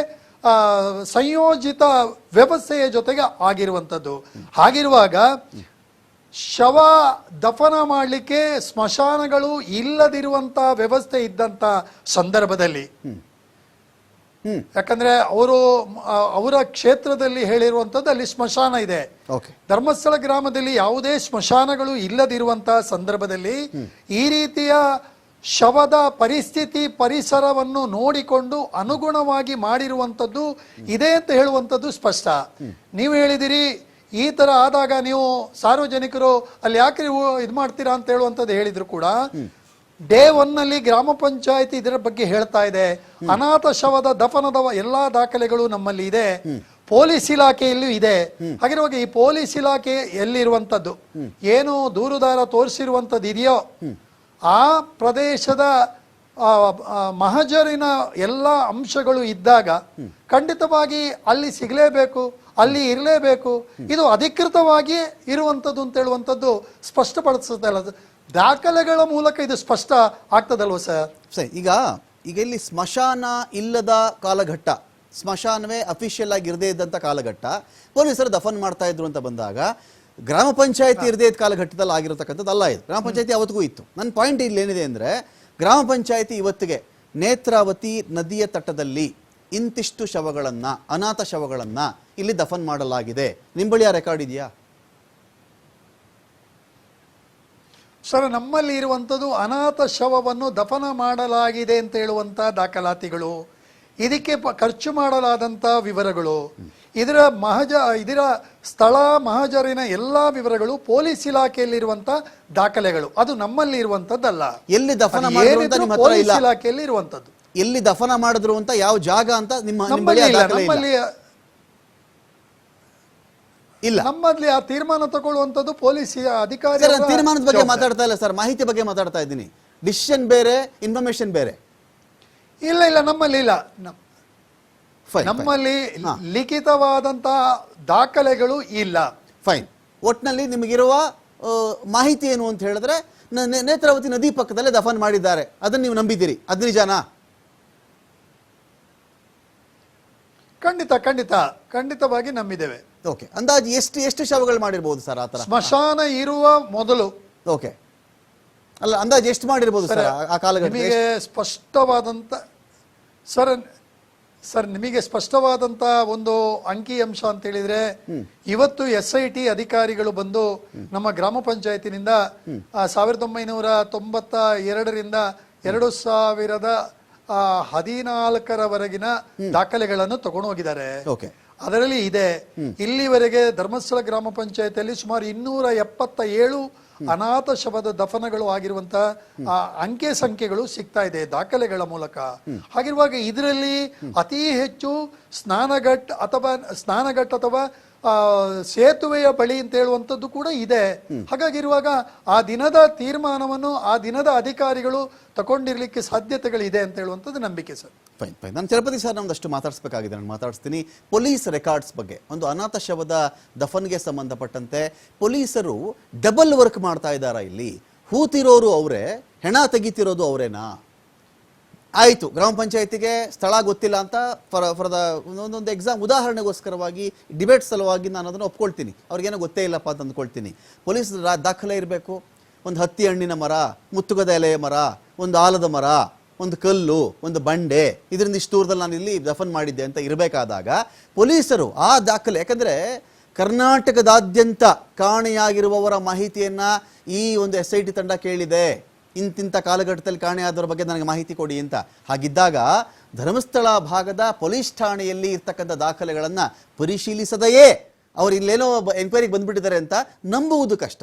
ಸಂಯೋಜಿತ ವ್ಯವಸ್ಥೆಯ ಜೊತೆಗೆ ಆಗಿರುವಂಥದ್ದು. ಹಾಗಿರುವಾಗ ಶವ ದಫನ ಮಾಡಲಿಕ್ಕೆ ಸ್ಮಶಾನಗಳು ಇಲ್ಲದಿರುವಂತ ವ್ಯವಸ್ಥೆ ಇದ್ದಂತ ಸಂದರ್ಭದಲ್ಲಿ, ಯಾಕಂದ್ರೆ ಅವರ ಕ್ಷೇತ್ರದಲ್ಲಿ ಹೇಳಿರುವಂತದ್ದು ಅಲ್ಲಿ ಸ್ಮಶಾನ ಇದೆ. ಧರ್ಮಸ್ಥಳ ಗ್ರಾಮದಲ್ಲಿ ಯಾವುದೇ ಸ್ಮಶಾನಗಳು ಇಲ್ಲದಿರುವಂತಹ ಸಂದರ್ಭದಲ್ಲಿ ಈ ರೀತಿಯ ಶವದ ಪರಿಸ್ಥಿತಿ ಪರಿಸರವನ್ನು ನೋಡಿಕೊಂಡು ಅನುಗುಣವಾಗಿ ಮಾಡಿರುವಂಥದ್ದು ಇದೆ ಅಂತ ಹೇಳುವಂಥದ್ದು ಸ್ಪಷ್ಟ. ನೀವು ಹೇಳಿದಿರಿ ಈ ತರ ಆದಾಗ ನೀವು ಸಾರ್ವಜನಿಕರು ಅಲ್ಲಿ ಯಾಕೆ ನೀವು ಇದು ಮಾಡ್ತೀರಾ ಅಂತ ಹೇಳುವಂಥದ್ದು ಹೇಳಿದ್ರು ಕೂಡ ಡೇ 1 ನಲ್ಲಿ ಗ್ರಾಮ ಪಂಚಾಯತಿ ಇದರ ಬಗ್ಗೆ ಹೇಳ್ತಾ ಇದೆ. ಅನಾಥ ಶವದ ದಫನದ ಎಲ್ಲಾ ದಾಖಲೆಗಳು ನಮ್ಮಲ್ಲಿ ಇದೆ, ಪೊಲೀಸ್ ಇಲಾಖೆಯಲ್ಲೂ ಇದೆ. ಹಾಗಿರುವಾಗ ಈ ಪೊಲೀಸ್ ಇಲಾಖೆ ಎಲ್ಲಿರುವಂತದ್ದು, ಏನು ದೂರುದಾರ ತೋರಿಸಿರುವಂತದ್ದು ಇದೆಯೋ ಆ ಪ್ರದೇಶದ ಮಹಜರಿನ ಎಲ್ಲ ಅಂಶಗಳು ಇದ್ದಾಗ ಖಂಡಿತವಾಗಿ ಅಲ್ಲಿ ಸಿಗಲೇಬೇಕು, ಅಲ್ಲಿ ಇರಲೇಬೇಕು. ಇದು ಅಧಿಕೃತವಾಗಿ ಇರುವಂತದ್ದು ಅಂತ ಹೇಳುವಂಥದ್ದು ಸ್ಪಷ್ಟಪಡಿಸುತ್ತಲ್ಲ, ದಾಖಲೆಗಳ ಮೂಲಕ ಇದು ಸ್ಪಷ್ಟ ಆಗ್ತದಲ್ವ ಸರ್? ಸರಿ, ಈಗ ಇಲ್ಲಿ ಸ್ಮಶಾನ ಇಲ್ಲದ ಕಾಲಘಟ್ಟ, ಸ್ಮಶಾನವೇ ಅಫಿಷಿಯಲ್ ಆಗಿ ಇರದೇ ಇದ್ದಂಥ ಕಾಲಘಟ್ಟ, ಪೊಲೀಸರು ದಫನ್ ಮಾಡ್ತಾ ಇದ್ರು ಅಂತ ಬಂದಾಗ ಗ್ರಾಮ ಪಂಚಾಯತಿ ಇರದೇ ಇದ್ದ ಕಾಲಘಟ್ಟದಲ್ಲಿ ಆಗಿರತಕ್ಕಂಥದ್ದು ಅಲ್ಲ ಇದು. ಗ್ರಾಮ ಪಂಚಾಯತಿ ಅವತ್ತಿಗೂ ಇತ್ತು. ನನ್ನ ಪಾಯಿಂಟ್ ಇಲ್ಲಿ ಏನಿದೆ ಅಂದರೆ, ಗ್ರಾಮ ಪಂಚಾಯತಿ ಇವತ್ತಿಗೆ ನೇತ್ರಾವತಿ ನದಿಯ ತಟದಲ್ಲಿ ಇಂತಿಷ್ಟು ಶವಗಳನ್ನು, ಅನಾಥ ಶವಗಳನ್ನು ಇಲ್ಲಿ ದಫನ್ ಮಾಡಲಾಗಿದೆ, ನಿಮ್ಮ ಬಳಿ ಆ ರೆಕಾರ್ಡ್ ಇದೆಯಾ ಸರ್? ನಮ್ಮಲ್ಲಿ ಇರುವಂಥದ್ದು ಅನಾಥ ಶವವನ್ನು ದಫನ ಮಾಡಲಾಗಿದೆ ಅಂತ ಹೇಳುವಂಥ ದಾಖಲಾತಿಗಳು, ಇದಕ್ಕೆ ಖರ್ಚು ಮಾಡಲಾದಂಥ ವಿವರಗಳು, ಇದರ ಸ್ಥಳ ಮಹಜರಿನ ಎಲ್ಲಾ ವಿವರಗಳು ಪೊಲೀಸ್ ಇಲಾಖೆಯಲ್ಲಿರುವಂತ ದಾಖಲೆಗಳು, ಅದು ನಮ್ಮಲ್ಲಿ ಇರುವಂತದ್ದಲ್ಲ. ಎಲ್ಲಿ ದಫನ ಮಾಡಿದ್ರು ಅಂತ ನಿಮ್ಮ ಹತ್ರ ಇಲ್ಲ, ಇಲಾಖೆಯಲ್ಲಿ ಇರುವಂತದ್ದು. ಎಲ್ಲಿ ದಫನ ಮಾಡಿದ್ರು ಅಂತ ಯಾವ ಜಾಗ ಅಂತ ನಮ್ಮಲ್ಲಿ ಇಲ್ಲ. ನಮ್ಮಲ್ಲಿ ಆ ತೀರ್ಮಾನ ತಗೊಳ್ಳುವಂತದ್ದು ಪೊಲೀಸ್ ಅಧಿಕಾರಿ. ತೀರ್ಮಾನದ ಬಗ್ಗೆ ಮಾತಾಡ್ತಾ ಇಲ್ಲ ಸರ್, ಮಾಹಿತಿ ಬಗ್ಗೆ ಮಾತಾಡ್ತಾ ಇದ್ದೀನಿ. ಡಿಸಿಷನ್ ಬೇರೆ, ಇನ್ಫಾರ್ಮೇಶನ್ ಬೇರೆ. ಇಲ್ಲ ನಮ್ಮಲ್ಲಿ ಇಲ್ಲ. ನಮ್ಮಲ್ಲಿ ಲಿಖಿತವಾದಂತಹ ದಾಖಲೆಗಳು ಇಲ್ಲ. ಫೈನ್. ಒಟ್ಟಿನಲ್ಲಿ ನಿಮಗಿರುವ ಮಾಹಿತಿ ಏನು ಅಂತ ಹೇಳಿದ್ರೆ, ನೇತ್ರಾವತಿ ನದಿ ಪಕ್ಕದಲ್ಲೇ ದಫನ್ ಮಾಡಿದ್ದಾರೆ, ಅದನ್ನ ನೀವು ನಂಬಿದ್ದೀರಿ, ಅದು ನಿಜಾನಾ? ಖಂಡಿತವಾಗಿ ನಂಬಿದ್ದೇವೆ. ಓಕೆ, ಅಂದಾಜು ಎಷ್ಟು ಶವಗಳು ಮಾಡಿರ್ಬೋದು ಸರ್ ಆತರ? ಸ್ಮಶಾನ ಇರುವ ಮೊದಲು. ಓಕೆ, ಅಲ್ಲ ಅಂದಾಜು ಎಷ್ಟು ಮಾಡಿರ್ಬೋದು ಸರ್ ಆ ಕಾಲಘಟ್ಟ? ನಿಮಗೆ ಸ್ಪಷ್ಟವಾದಂತ ಸರ್ ನಿಮಗೆ ಸ್ಪಷ್ಟವಾದಂತ ಒಂದು ಅಂಕಿ ಅಂಶ ಅಂತ ಹೇಳಿದ್ರೆ, ಇವತ್ತು SIT ಅಧಿಕಾರಿಗಳು ಬಂದು ನಮ್ಮ ಗ್ರಾಮ ಪಂಚಾಯತಿನಿಂದ 1992ರಿಂದ 2014ರವರೆಗಿನ ದಾಖಲೆಗಳನ್ನು ತಗೊಂಡು ಹೋಗಿದ್ದಾರೆ. ಅದರಲ್ಲಿ ಇದೆ, ಇಲ್ಲಿವರೆಗೆ ಧರ್ಮಸ್ಥಳ ಗ್ರಾಮ ಪಂಚಾಯತಿಯಲ್ಲಿ ಸುಮಾರು 277 ಅನಾಥ ಶವದ ದಫನಗಳು ಆಗಿರುವಂತಹ ಅಂಕೆ ಸಂಖ್ಯೆಗಳು ಸಿಗ್ತಾ ಇದೆ ದಾಖಲೆಗಳ ಮೂಲಕ. ಹಾಗಿರುವಾಗ ಇದರಲ್ಲಿ ಅತಿ ಹೆಚ್ಚು ಸ್ನಾನಘಟ್ ಅಥವಾ ಸೇತುವೆಯ ಬಳಿ ಅಂತ ಹೇಳುವಂಥದ್ದು ಕೂಡ ಇದೆ. ಹಾಗಾಗಿರುವಾಗ ಆ ದಿನದ ತೀರ್ಮಾನವನ್ನು ಆ ದಿನದ ಅಧಿಕಾರಿಗಳು ತಗೊಂಡಿರ್ಲಿಕ್ಕೆ ಸಾಧ್ಯತೆಗಳಿದೆ ಅಂತ ಹೇಳುವಂಥದ್ದು ನಂಬಿಕೆ ಸರ್. ಫೈನ್. ನಾನು ತಿರುಪತಿ ಸರ್ ನಮ್ದಷ್ಟು ಮಾತಾಡಿಸ್ಬೇಕಾಗಿದೆ, ನಾನು ಮಾತಾಡಿಸ್ತೀನಿ. ಪೊಲೀಸ್ ರೆಕಾರ್ಡ್ಸ್ ಬಗ್ಗೆ, ಒಂದು ಅನಾಥ ಶವದ ದಫನ್ಗೆ ಸಂಬಂಧಪಟ್ಟಂತೆ ಪೊಲೀಸರು ಡಬಲ್ ವರ್ಕ್ ಮಾಡ್ತಾ ಇದ್ದಾರಾ? ಇಲ್ಲಿ ಹೂತಿರೋರು ಅವರೇ, ಹೆಣ ತೆಗಿತಿರೋದು ಅವರೇನಾ? ಆಯಿತು, ಗ್ರಾಮ ಪಂಚಾಯತಿಗೆ ಸ್ಥಳ ಗೊತ್ತಿಲ್ಲ ಅಂತ ಫಾರ್ ದ ಒಂದೊಂದು ಎಕ್ಸಾಮ್ ಉದಾಹರಣೆಗೋಸ್ಕರವಾಗಿ ಡಿಬೇಟ್ ಸಲುವಾಗಿ ನಾನು ಅದನ್ನು ಒಪ್ಕೊಳ್ತೀನಿ, ಅವ್ರಿಗೇನೋ ಗೊತ್ತೇ ಇಲ್ಲಪ್ಪ ಅಂತ ಅಂದ್ಕೊಳ್ತೀನಿ. ಪೊಲೀಸ್ ದಾಖಲೆ ಇರಬೇಕು, ಒಂದು ಹತ್ತಿ ಹಣ್ಣಿನ ಮರ, ಮುತ್ತುಗದ ಎಲೆಯ ಮರ, ಒಂದು ಆಲದ ಮರ, ಒಂದು ಕಲ್ಲು, ಒಂದು ಬಂಡೆ, ಇದರಿಂದ ಇಷ್ಟು ದೂರದಲ್ಲಿ ನಾನು ಇಲ್ಲಿ ದಫನ್ ಮಾಡಿದ್ದೆ ಅಂತ ಇರಬೇಕಾದಾಗ ಪೊಲೀಸರು ಆ ದಾಖಲೆ, ಯಾಕಂದರೆ ಕರ್ನಾಟಕದಾದ್ಯಂತ ಕಾಣೆಯಾಗಿರುವವರ ಮಾಹಿತಿಯನ್ನು ಈ ಒಂದು SIT ತಂಡ ಕೇಳಿದೆ, ಇಂತಿಂಥ ಕಾಲಘಟ್ಟದಲ್ಲಿ ಕಾಣೆಯಾದವರ ಬಗ್ಗೆ ನನಗೆ ಮಾಹಿತಿ ಕೊಡಿ ಅಂತ. ಹಾಗಿದ್ದಾಗ ಧರ್ಮಸ್ಥಳ ಭಾಗದ ಪೊಲೀಸ್ ಠಾಣೆಯಲ್ಲಿ ಇರ್ತಕ್ಕಂಥ ದಾಖಲೆಗಳನ್ನು ಪರಿಶೀಲಿಸದೆಯೇ ಅವರು ಇಲ್ಲೇನೋ ಎನ್ಕ್ವೈರಿಗೆ ಬಂದ್ಬಿಟ್ಟಿದ್ದಾರೆ ಅಂತ ನಂಬುವುದು ಕಷ್ಟ.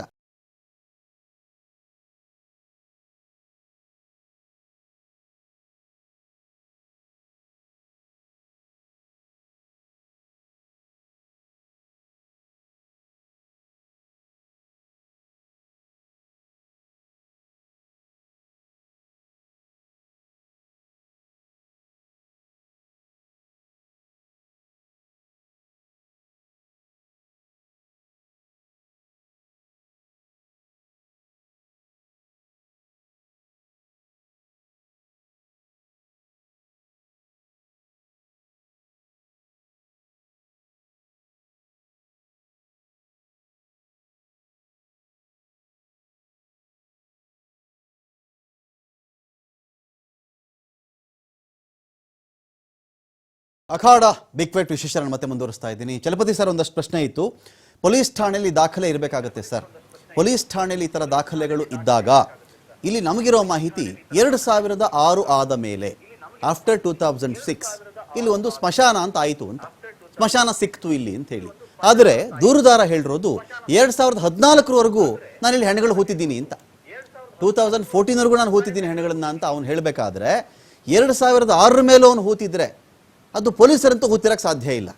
ಅಖಾಡ ಬಿಗ್ ಫೈಟ್ ವಿಶೇಷರನ್ನು ಮತ್ತೆ ಮುಂದುವರಿಸ್ತಾ ಇದ್ದೀನಿ. ಚಲಪತಿ ಸರ್, ಒಂದಷ್ಟು ಪ್ರಶ್ನೆ ಇತ್ತು. ಪೊಲೀಸ್ ಠಾಣೆಯಲ್ಲಿ ದಾಖಲೆ ಇರಬೇಕಾಗತ್ತೆ ಸರ್. ಪೊಲೀಸ್ ಠಾಣೆಯಲ್ಲಿ ಈ ಥರ ದಾಖಲೆಗಳು ಇದ್ದಾಗ ಇಲ್ಲಿ ನಮಗಿರೋ ಮಾಹಿತಿ 2006 ಆದ ಮೇಲೆ ಆಫ್ಟರ್ 2006 ಇಲ್ಲಿ ಒಂದು ಸ್ಮಶಾನ ಅಂತ ಆಯಿತು ಅಂತ, ಸ್ಮಶಾನ ಸಿಕ್ತು ಇಲ್ಲಿ ಅಂತ ಹೇಳಿ. ಆದರೆ ದೂರುದಾರ ಹೇಳಿರೋದು 2014ವರೆಗೂ ನಾನು ಇಲ್ಲಿ ಹೆಣಗಳು ಹೂತಿದ್ದೀನಿ ಅಂತ, 2014ವರೆಗೂ ನಾನು ಹೂತಿದ್ದೀನಿ ಹೆಣಗಳನ್ನ ಅಂತ ಅವನು ಹೇಳಬೇಕಾದ್ರೆ 2006 ಮೇಲೂ ಅವನು ಹೂತಿದ್ರೆ ಅದು ಪೊಲೀಸರಂತೂ ಹೂತಿರಕ್ಕೆ ಸಾಧ್ಯ ಇಲ್ಲ,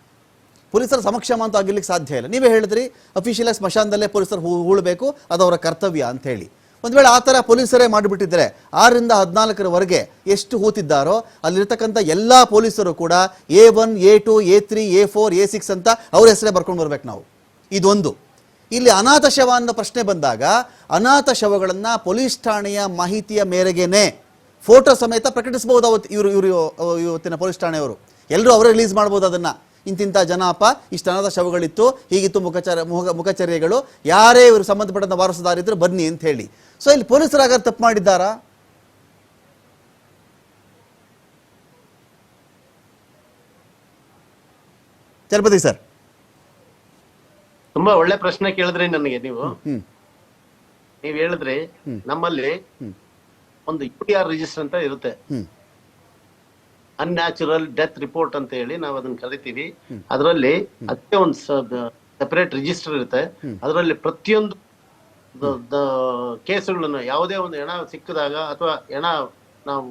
ಪೊಲೀಸರ ಸಮಕ್ಷಮ ಅಂತೂ ಆಗಿರ್ಲಿಕ್ಕೆ ಸಾಧ್ಯ ಇಲ್ಲ. ನೀವೇ ಹೇಳಿದ್ರಿ ಅಫಿಷಿಯಲ್ ಸ್ಮಶಾನದಲ್ಲೇ ಪೊಲೀಸರು ಹೂಳಬೇಕು, ಅದು ಅವರ ಕರ್ತವ್ಯ ಅಂತ ಹೇಳಿ. ಒಂದು ವೇಳೆ ಆ ಥರ ಪೊಲೀಸರೇ ಮಾಡಿಬಿಟ್ಟಿದ್ರೆ 6ರಿಂದ 14ರವರೆಗೆ ಎಷ್ಟು ಹೂತಿದ್ದಾರೋ ಅಲ್ಲಿರ್ತಕ್ಕಂಥ ಎಲ್ಲ ಪೊಲೀಸರು ಕೂಡ A1, A2, A3, A4, A6 ಅಂತ ಅವ್ರ ಹೆಸರೇ ಬರ್ಕೊಂಡು ಬರ್ಬೇಕು ನಾವು. ಇದೊಂದು. ಇಲ್ಲಿ ಅನಾಥ ಶವ ಅನ್ನೋ ಪ್ರಶ್ನೆ ಬಂದಾಗ ಅನಾಥ ಶವಗಳನ್ನು ಪೊಲೀಸ್ ಠಾಣೆಯ ಮಾಹಿತಿಯ ಮೇರೆಗೇನೆ ಫೋಟೋ ಸಮೇತ ಪ್ರಕಟಿಸಬಹುದು. ಇವರು ಇವತ್ತಿನ ಪೊಲೀಸ್ ಠಾಣೆಯವರು ಎಲ್ಲರೂ ಅವರೇ ರಿಲೀಸ್ ಮಾಡ್ಬೋದು ಅದನ್ನು. ಇಂತಿಂಥ ಜನಪ್ಪ ಇಷ್ಟು ಅನಾಥ ಶವಗಳಿತ್ತು, ಹೀಗಿತ್ತು ಮುಖಚರ್ಯೆಗಳು, ಯಾರೇ ಇವರು ಸಂಬಂಧಪಟ್ಟಂಥ ವಾರಸುದಾರಿದ್ರು ಬನ್ನಿ ಅಂತ ಹೇಳಿ. ಸೊ ಇಲ್ಲಿ ಪೊಲೀಸರಾಗಾದ್ರೆ ತಪ್ಪು ಮಾಡಿದ್ದಾರಾ? ಚಲಪತಿ ಸರ್, ತುಂಬಾ ಒಳ್ಳೆ ಪ್ರಶ್ನೆ ಕೇಳಿದ್ರಿ ನನಗೆ. ನೀವ್ ಹೇಳಿದ್ರಿ ನಮ್ಮಲ್ಲಿ ಒಂದು UDR ರಿಜಿಸ್ಟರ್ ಅಂತ ಇರುತ್ತೆ, ಅನ್ಯಾಚುರಲ್ ಡೆತ್ ರಿಪೋರ್ಟ್ ಅಂತ ಹೇಳಿ ನಾವು ಅದನ್ನ ಕರಿತೀವಿ. ಅದರಲ್ಲಿ ಅದಕ್ಕೆ ಒಂದು ಸೆಪರೇಟ್ ರಿಜಿಸ್ಟರ್ ಇರುತ್ತೆ. ಅದರಲ್ಲಿ ಪ್ರತಿಯೊಂದು ಕೇಸುಗಳನ್ನು ಯಾವುದೇ ಒಂದು ಹೆಣ ಸಿಕ್ಕಿದಾಗ ಅಥವಾ ಹೆಣ ನಾವು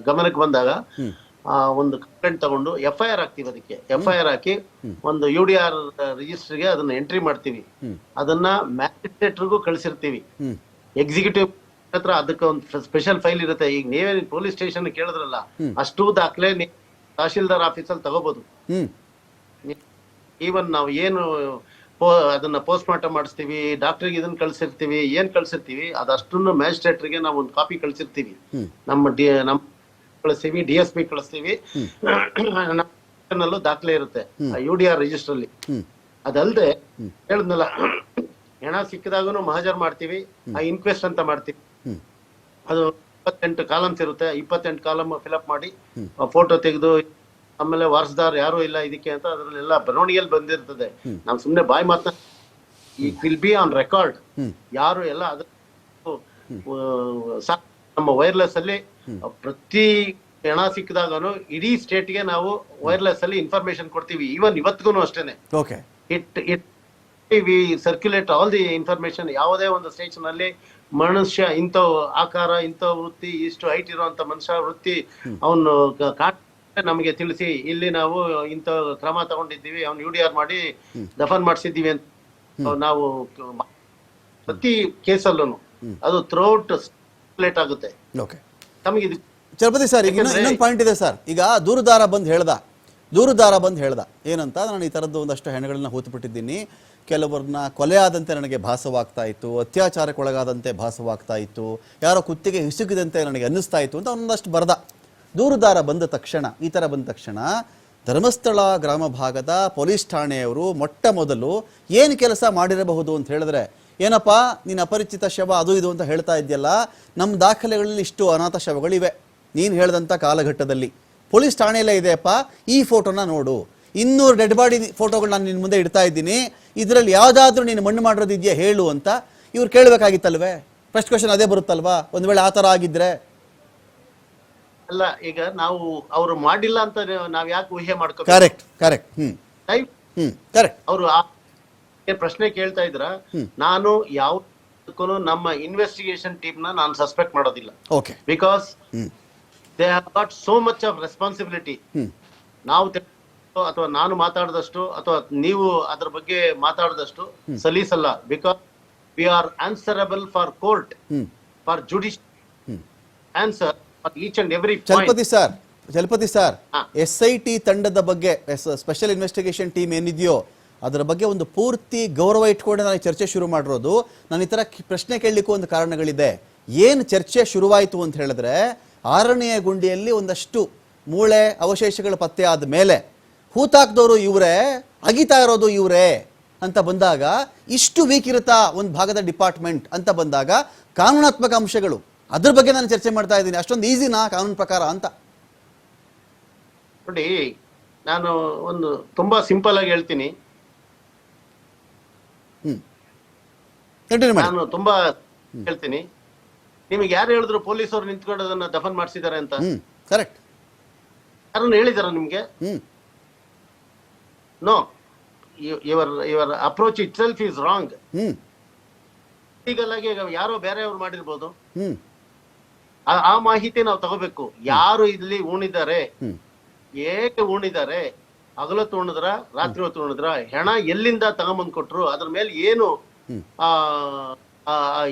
ಗಮನಕ್ಕೆ ಬಂದಾಗ ಒಂದು ಕಂಪ್ಲೇಂಟ್ ತಗೊಂಡು FIR ಹಾಕ್ತಿವಿ. ಅದಕ್ಕೆ FIR ಹಾಕಿ ಒಂದು UDR ರಿಜಿಸ್ಟರ್ಗೆ ಅದನ್ನ ಎಂಟ್ರಿ ಮಾಡ್ತೀವಿ. ಅದನ್ನ ಮ್ಯಾಜಿಸ್ಟ್ರೇಟ್ರಿಗೂ ಕಳಿಸಿರ್ತೀವಿ. ಎಕ್ಸಿಕ್ಯೂಟಿವ್ ಹತ್ರ ಅದಕ್ಕೆ ಒಂದು ಸ್ಪೆಷಲ್ ಫೈಲ್ ಇರುತ್ತೆ. ಈಗ ನೀವೇ ಪೊಲೀಸ್ ಸ್ಟೇಷನ್ ಕೇಳಿದ್ರಲ್ಲ, ಅಷ್ಟು ದಾಖಲೆ ತಹಶೀಲ್ದಾರ್ ಆಫೀಸಲ್ಲಿ ತಗೋಬಹುದು. ಈವನ್ ನಾವು ಏನು ಅದನ್ನ ಪೋಸ್ಟ್ ಮಾರ್ಟಮ್ ಮಾಡಿಸ್ತೀವಿ, ಡಾಕ್ಟರ್ಗೆ ಇದನ್ನ ಕಳ್ಸಿರ್ತೀವಿ, ಏನ್ ಕಳ್ಸಿರ್ತೀವಿ ಅದಷ್ಟನ್ನು ಮ್ಯಾಜಿಸ್ಟ್ರೇಟ್ರಿಗೆ ನಾವು ಒಂದು ಕಾಪಿ ಕಳ್ಸಿರ್ತೀವಿ. ನಮ್ಮ ಕಳಿಸ್ತೀವಿ, DSP ಕಳಿಸ್ತೀವಿ. ನಲ್ಲೂ ದಾಖಲೆ ಇರುತ್ತೆ UDR ರಿಜಿಸ್ಟರ್ ಅಲ್ಲಿ. ಅದಲ್ದೆ ಹೇಳಿದ್ನಲ್ಲ, ಹೆಣ ಸಿಕ್ಕಿದಾಗೂ ಮಹಜರ್ ಮಾಡ್ತೀವಿ, ಆ ಇನ್ಕ್ವೆಸ್ಟ್ ಅಂತ ಮಾಡ್ತೀವಿ. ಅದು 28 ಕಾಲಮ್ಸ್ ಇರುತ್ತೆ. 28 ಕಾಲಮ್ ಫಿಲ್ಅಪ್ ಮಾಡಿ ಫೋಟೋ ತೆಗೆದು, ಆಮೇಲೆ ವಾರಸುದಾರ್ ಯಾರು ಇಲ್ಲ ಇದಕ್ಕೆ ಅಂತ ಅದರಲ್ಲೆಲ್ಲ ಬರವಣಿಗೆಯಲ್ಲಿ ಬಂದಿರ್ತದೆ. ನಾವು ಸುಮ್ನೆ ಬಾಯಿ ಮಾತನಾಡ, it will be on record. ಯಾರು ಎಲ್ಲ ಅದ್ರ ನಮ್ಮ ವೈರ್ಲೆಸ್ ಅಲ್ಲಿ ಪ್ರತಿ ಹೆಣ ಸಿಕ್ಕಿದಾಗನು ಇಡೀ ಸ್ಟೇಟ್ಗೆ ನಾವು ವೈರ್ಲೆಸ್ ಅಲ್ಲಿ ಇನ್ಫಾರ್ಮೇಶನ್ ಕೊಡ್ತೀವಿ. ಈವನ್ ಇವತ್ತಿಗೂ ಅಷ್ಟೇನೆ. We circulate all the information. ಯಾವುದೇ ಒಂದು ಸ್ಟೇಷನ್ ಅಲ್ಲಿ ಮನುಷ್ಯ ಇಂಥ ಆಕಾರ, ಇಂಥ ವೃತ್ತಿ, ಇಷ್ಟು ಹೈಟ್ ಇರುವಂತ ಮನುಷ್ಯ ವೃತ್ತಿ ಅವನು ನಮಗೆ ತಿಳಿಸಿ, ಇಲ್ಲಿ ನಾವು ಇಂಥ ಕ್ರಮ ತಗೊಂಡಿದ್ದೀವಿ, ಅವ್ನು UDR ಮಾಡಿ ದಫನ್ ಮಾಡಿಸಿದ್ದೀವಿ ಅಂತ ನಾವು ಪ್ರತಿ ಕೇಸಲ್ಲೂ ಅದು ಥ್ರೂಔಟ್ ಸರ್ಕ್ಯುಲೇಟ್ ಆಗುತ್ತೆ. ನಮಗೆ ಚಲಪತಿ ಸರ್, ಈಗ ಇನ್ನೊಂದು ಪಾಯಿಂಟ್ ಇದೆ ಸರ್. ಈಗ ದೂರುದಾರ ಬಂದು ಹೇಳ್ದ ಏನಂತ, ನಾನು ಈ ಥರದ್ದು ಒಂದಷ್ಟು ಹೆಣಗಳನ್ನ ಹೂತುಬಿಟ್ಟಿದ್ದೀನಿ, ಕೆಲವರನ್ನ ಕೊಲೆ ಆದಂತೆ ನನಗೆ ಭಾಸವಾಗ್ತಾ ಇತ್ತು, ಅತ್ಯಾಚಾರಕ್ಕೊಳಗಾದಂತೆ ಭಾಸವಾಗ್ತಾ ಇತ್ತು, ಯಾರೋ ಕುತ್ತಿಗೆ ಹಿಸುಕಿದಂತೆ ನನಗೆ ಅನ್ನಿಸ್ತಾ ಇತ್ತು ಅಂತ ಒಂದಷ್ಟು ಬರೆದ. ದೂರುದಾರ ಬಂದ ತಕ್ಷಣ, ಈ ಥರ ಬಂದ ತಕ್ಷಣ ಧರ್ಮಸ್ಥಳ ಗ್ರಾಮ ಭಾಗದ ಪೊಲೀಸ್ ಠಾಣೆಯವರು ಮೊಟ್ಟ ಮೊದಲು ಏನು ಕೆಲಸ ಮಾಡಿರಬಹುದು ಅಂತ ಹೇಳಿದ್ರೆ, ಏನಪ್ಪ ನೀನು ಅಪರಿಚಿತ ಶವ ಅದು ಇದು ಅಂತ ಹೇಳ್ತಾ ಇದೆಯಲ್ಲ, ನಮ್ಮ ದಾಖಲೆಗಳಲ್ಲಿ ಇಷ್ಟು ಅನಾಥ ಶವಗಳಿವೆ, ನೀನು ಹೇಳಿದಂಥ ಕಾಲಘಟ್ಟದಲ್ಲಿ ಪೊಲೀಸ್ ಠಾಣೆಯಲ್ಲೇ ಇದೆಯಪ್ಪ, ಈ ಫೋಟೋನ ನೋಡು, 200 ಡೆಡ್ ಬಾಡಿ ಫೋಟೋಗಳು ನಾನು ನಿನ್ನ ಮುಂದೆ ಇಡ್ತಾ ಇದ್ದೀನಿ, ಇದರಲ್ಲಿ ಯಾವುದಾದ್ರೂ ನೀನು ಮಣ್ಣು ಮಾಡಿರೋದಿದೆಯಾ ಹೇಳು ಅಂತ ಇವ್ರು ಕೇಳಬೇಕಾಗಿತ್ತಲ್ವೇ? ಫಸ್ಟ್ ಕ್ವಶನ್ ಅದೇ ಬರುತ್ತಲ್ವಾ, ಒಂದು ವೇಳೆ ಆ ಥರ ಆಗಿದ್ರೆ. ಅಲ್ಲ, ಈಗ ನಾವು ಅವರು ಮಾಡಿಲ್ಲ ಅಂತ ನಾವ್ ಯಾಕೆ ಊಹೆ ಮಾಡ್ಕೋ? ಕರೆಕ್ಟ್. ಅವರು ಪ್ರಶ್ನೆ ಕೇಳ್ತಾ ಇದ್ರ, ನಾನು ಯಾವ್ದಕ್ಕೂ ನಮ್ಮ ಇನ್ವೆಸ್ಟಿಗೇಷನ್ ಟೀಮ್ ನಾನು ಸಸ್ಪೆಕ್ಟ್ ಮಾಡೋದಿಲ್ಲ. Because they have got so much of responsibility. ನಾವು ಅಥವಾ ನಾನು ಮಾತಾಡಿದಷ್ಟು ಅಥವಾ ನೀವು ಅದ್ರ ಬಗ್ಗೆ ಮಾತಾಡಿದಷ್ಟು ಸಲೀಸಲ್ಲ. Because we are answerable for court, for judicial answer for each and every point. Chalapathi sir, SIT ತಂಡದ ಬಗ್ಗೆ, ಸ್ಪೆಷಲ್ ಇನ್ವೆಸ್ಟಿಗೇಷನ್ ಟೀಮ್ ಏನಿದೆಯೋ ಅದರ ಬಗ್ಗೆ ಒಂದು ಪೂರ್ತಿ ಗೌರವ ಇಟ್ಕೊಂಡು ನಾನು ಚರ್ಚೆ ಶುರು ಮಾಡಿರೋದು. ನಾನು ಈ ಥರ ಪ್ರಶ್ನೆ ಕೇಳಲಿಕ್ಕೂ ಒಂದು ಕಾರಣಗಳಿದೆ. ಏನು ಚರ್ಚೆ ಶುರುವಾಯಿತು ಅಂತ ಹೇಳಿದ್ರೆ, 6ನೇ ಗುಂಡಿಯಲ್ಲಿ ಒಂದಷ್ಟು ಮೂಳೆ ಅವಶೇಷಗಳು ಪತ್ತೆ ಆದ ಮೇಲೆ ಹೂತಾಕ್ದವರು ಇವರೇ, ಅಗಿತಾ ಇರೋದು ಇವರೇ ಅಂತ ಬಂದಾಗ, ಇಷ್ಟು ವೀಕ್ ಇರುತ್ತಾ ಒಂದು ಭಾಗದ ಡಿಪಾರ್ಟ್ಮೆಂಟ್ ಅಂತ ಬಂದಾಗ, ಕಾನೂನಾತ್ಮಕ ಅಂಶಗಳು ಅದ್ರ ಬಗ್ಗೆ ನಾನು ಚರ್ಚೆ ಮಾಡ್ತಾ ಇದ್ದೀನಿ. ಅಷ್ಟೊಂದು ಈಸಿನಾ ಕಾನೂನು ಪ್ರಕಾರ ಅಂತ? ನೋಡಿ, ನಾನು ಒಂದು ತುಂಬಾ ಸಿಂಪಲ್ ಆಗಿ ಹೇಳ್ತೀನಿ. ಕಂಟಿನ್ಯೂ ಮಾಡಿ. ನಾನು ತುಂಬಾ ಹೇಳ್ತೀನಿ. ನಿಮಗೆ ಯಾರು ಹೇಳಿದ್ರು ಪೊಲೀಸರು ನಿಂತ್ಕೊಂಡು ಅದನ್ನ ದಫನ್ ಮಾಡಿಸಿದ್ದಾರೆ ಅಂತ? ಕರೆಕ್ಟ್. ಯಾರನ್ನು ಹೇಳಿದಾರ ನಿಮ್ಗೆ? No. Your approach itself is wrong. Legal ಆಗಿ ಯಾರೋ ಬೇರೆಯವ್ರು ಮಾಡಿರ್ಬೋದು. ಆ ಮಾಹಿತಿ ನಾವು ತಗೋಬೇಕು. ಯಾರು ಇಲ್ಲಿ ಉಣಿದ್ದಾರೆ, ಏಕೆ ಉಣಿದ್ದಾರೆ, ಹಗಲೊತ್ತು ಉಣಿದ್ರ, ರಾತ್ರಿ ಹೊತ್ತು ಉಣಿದ್ರ, ಹೆಣ ಎಲ್ಲಿಂದ ತಗೊಂಬಂದ್ ಕೊಟ್ರು, ಅದ್ರ ಮೇಲೆ ಏನು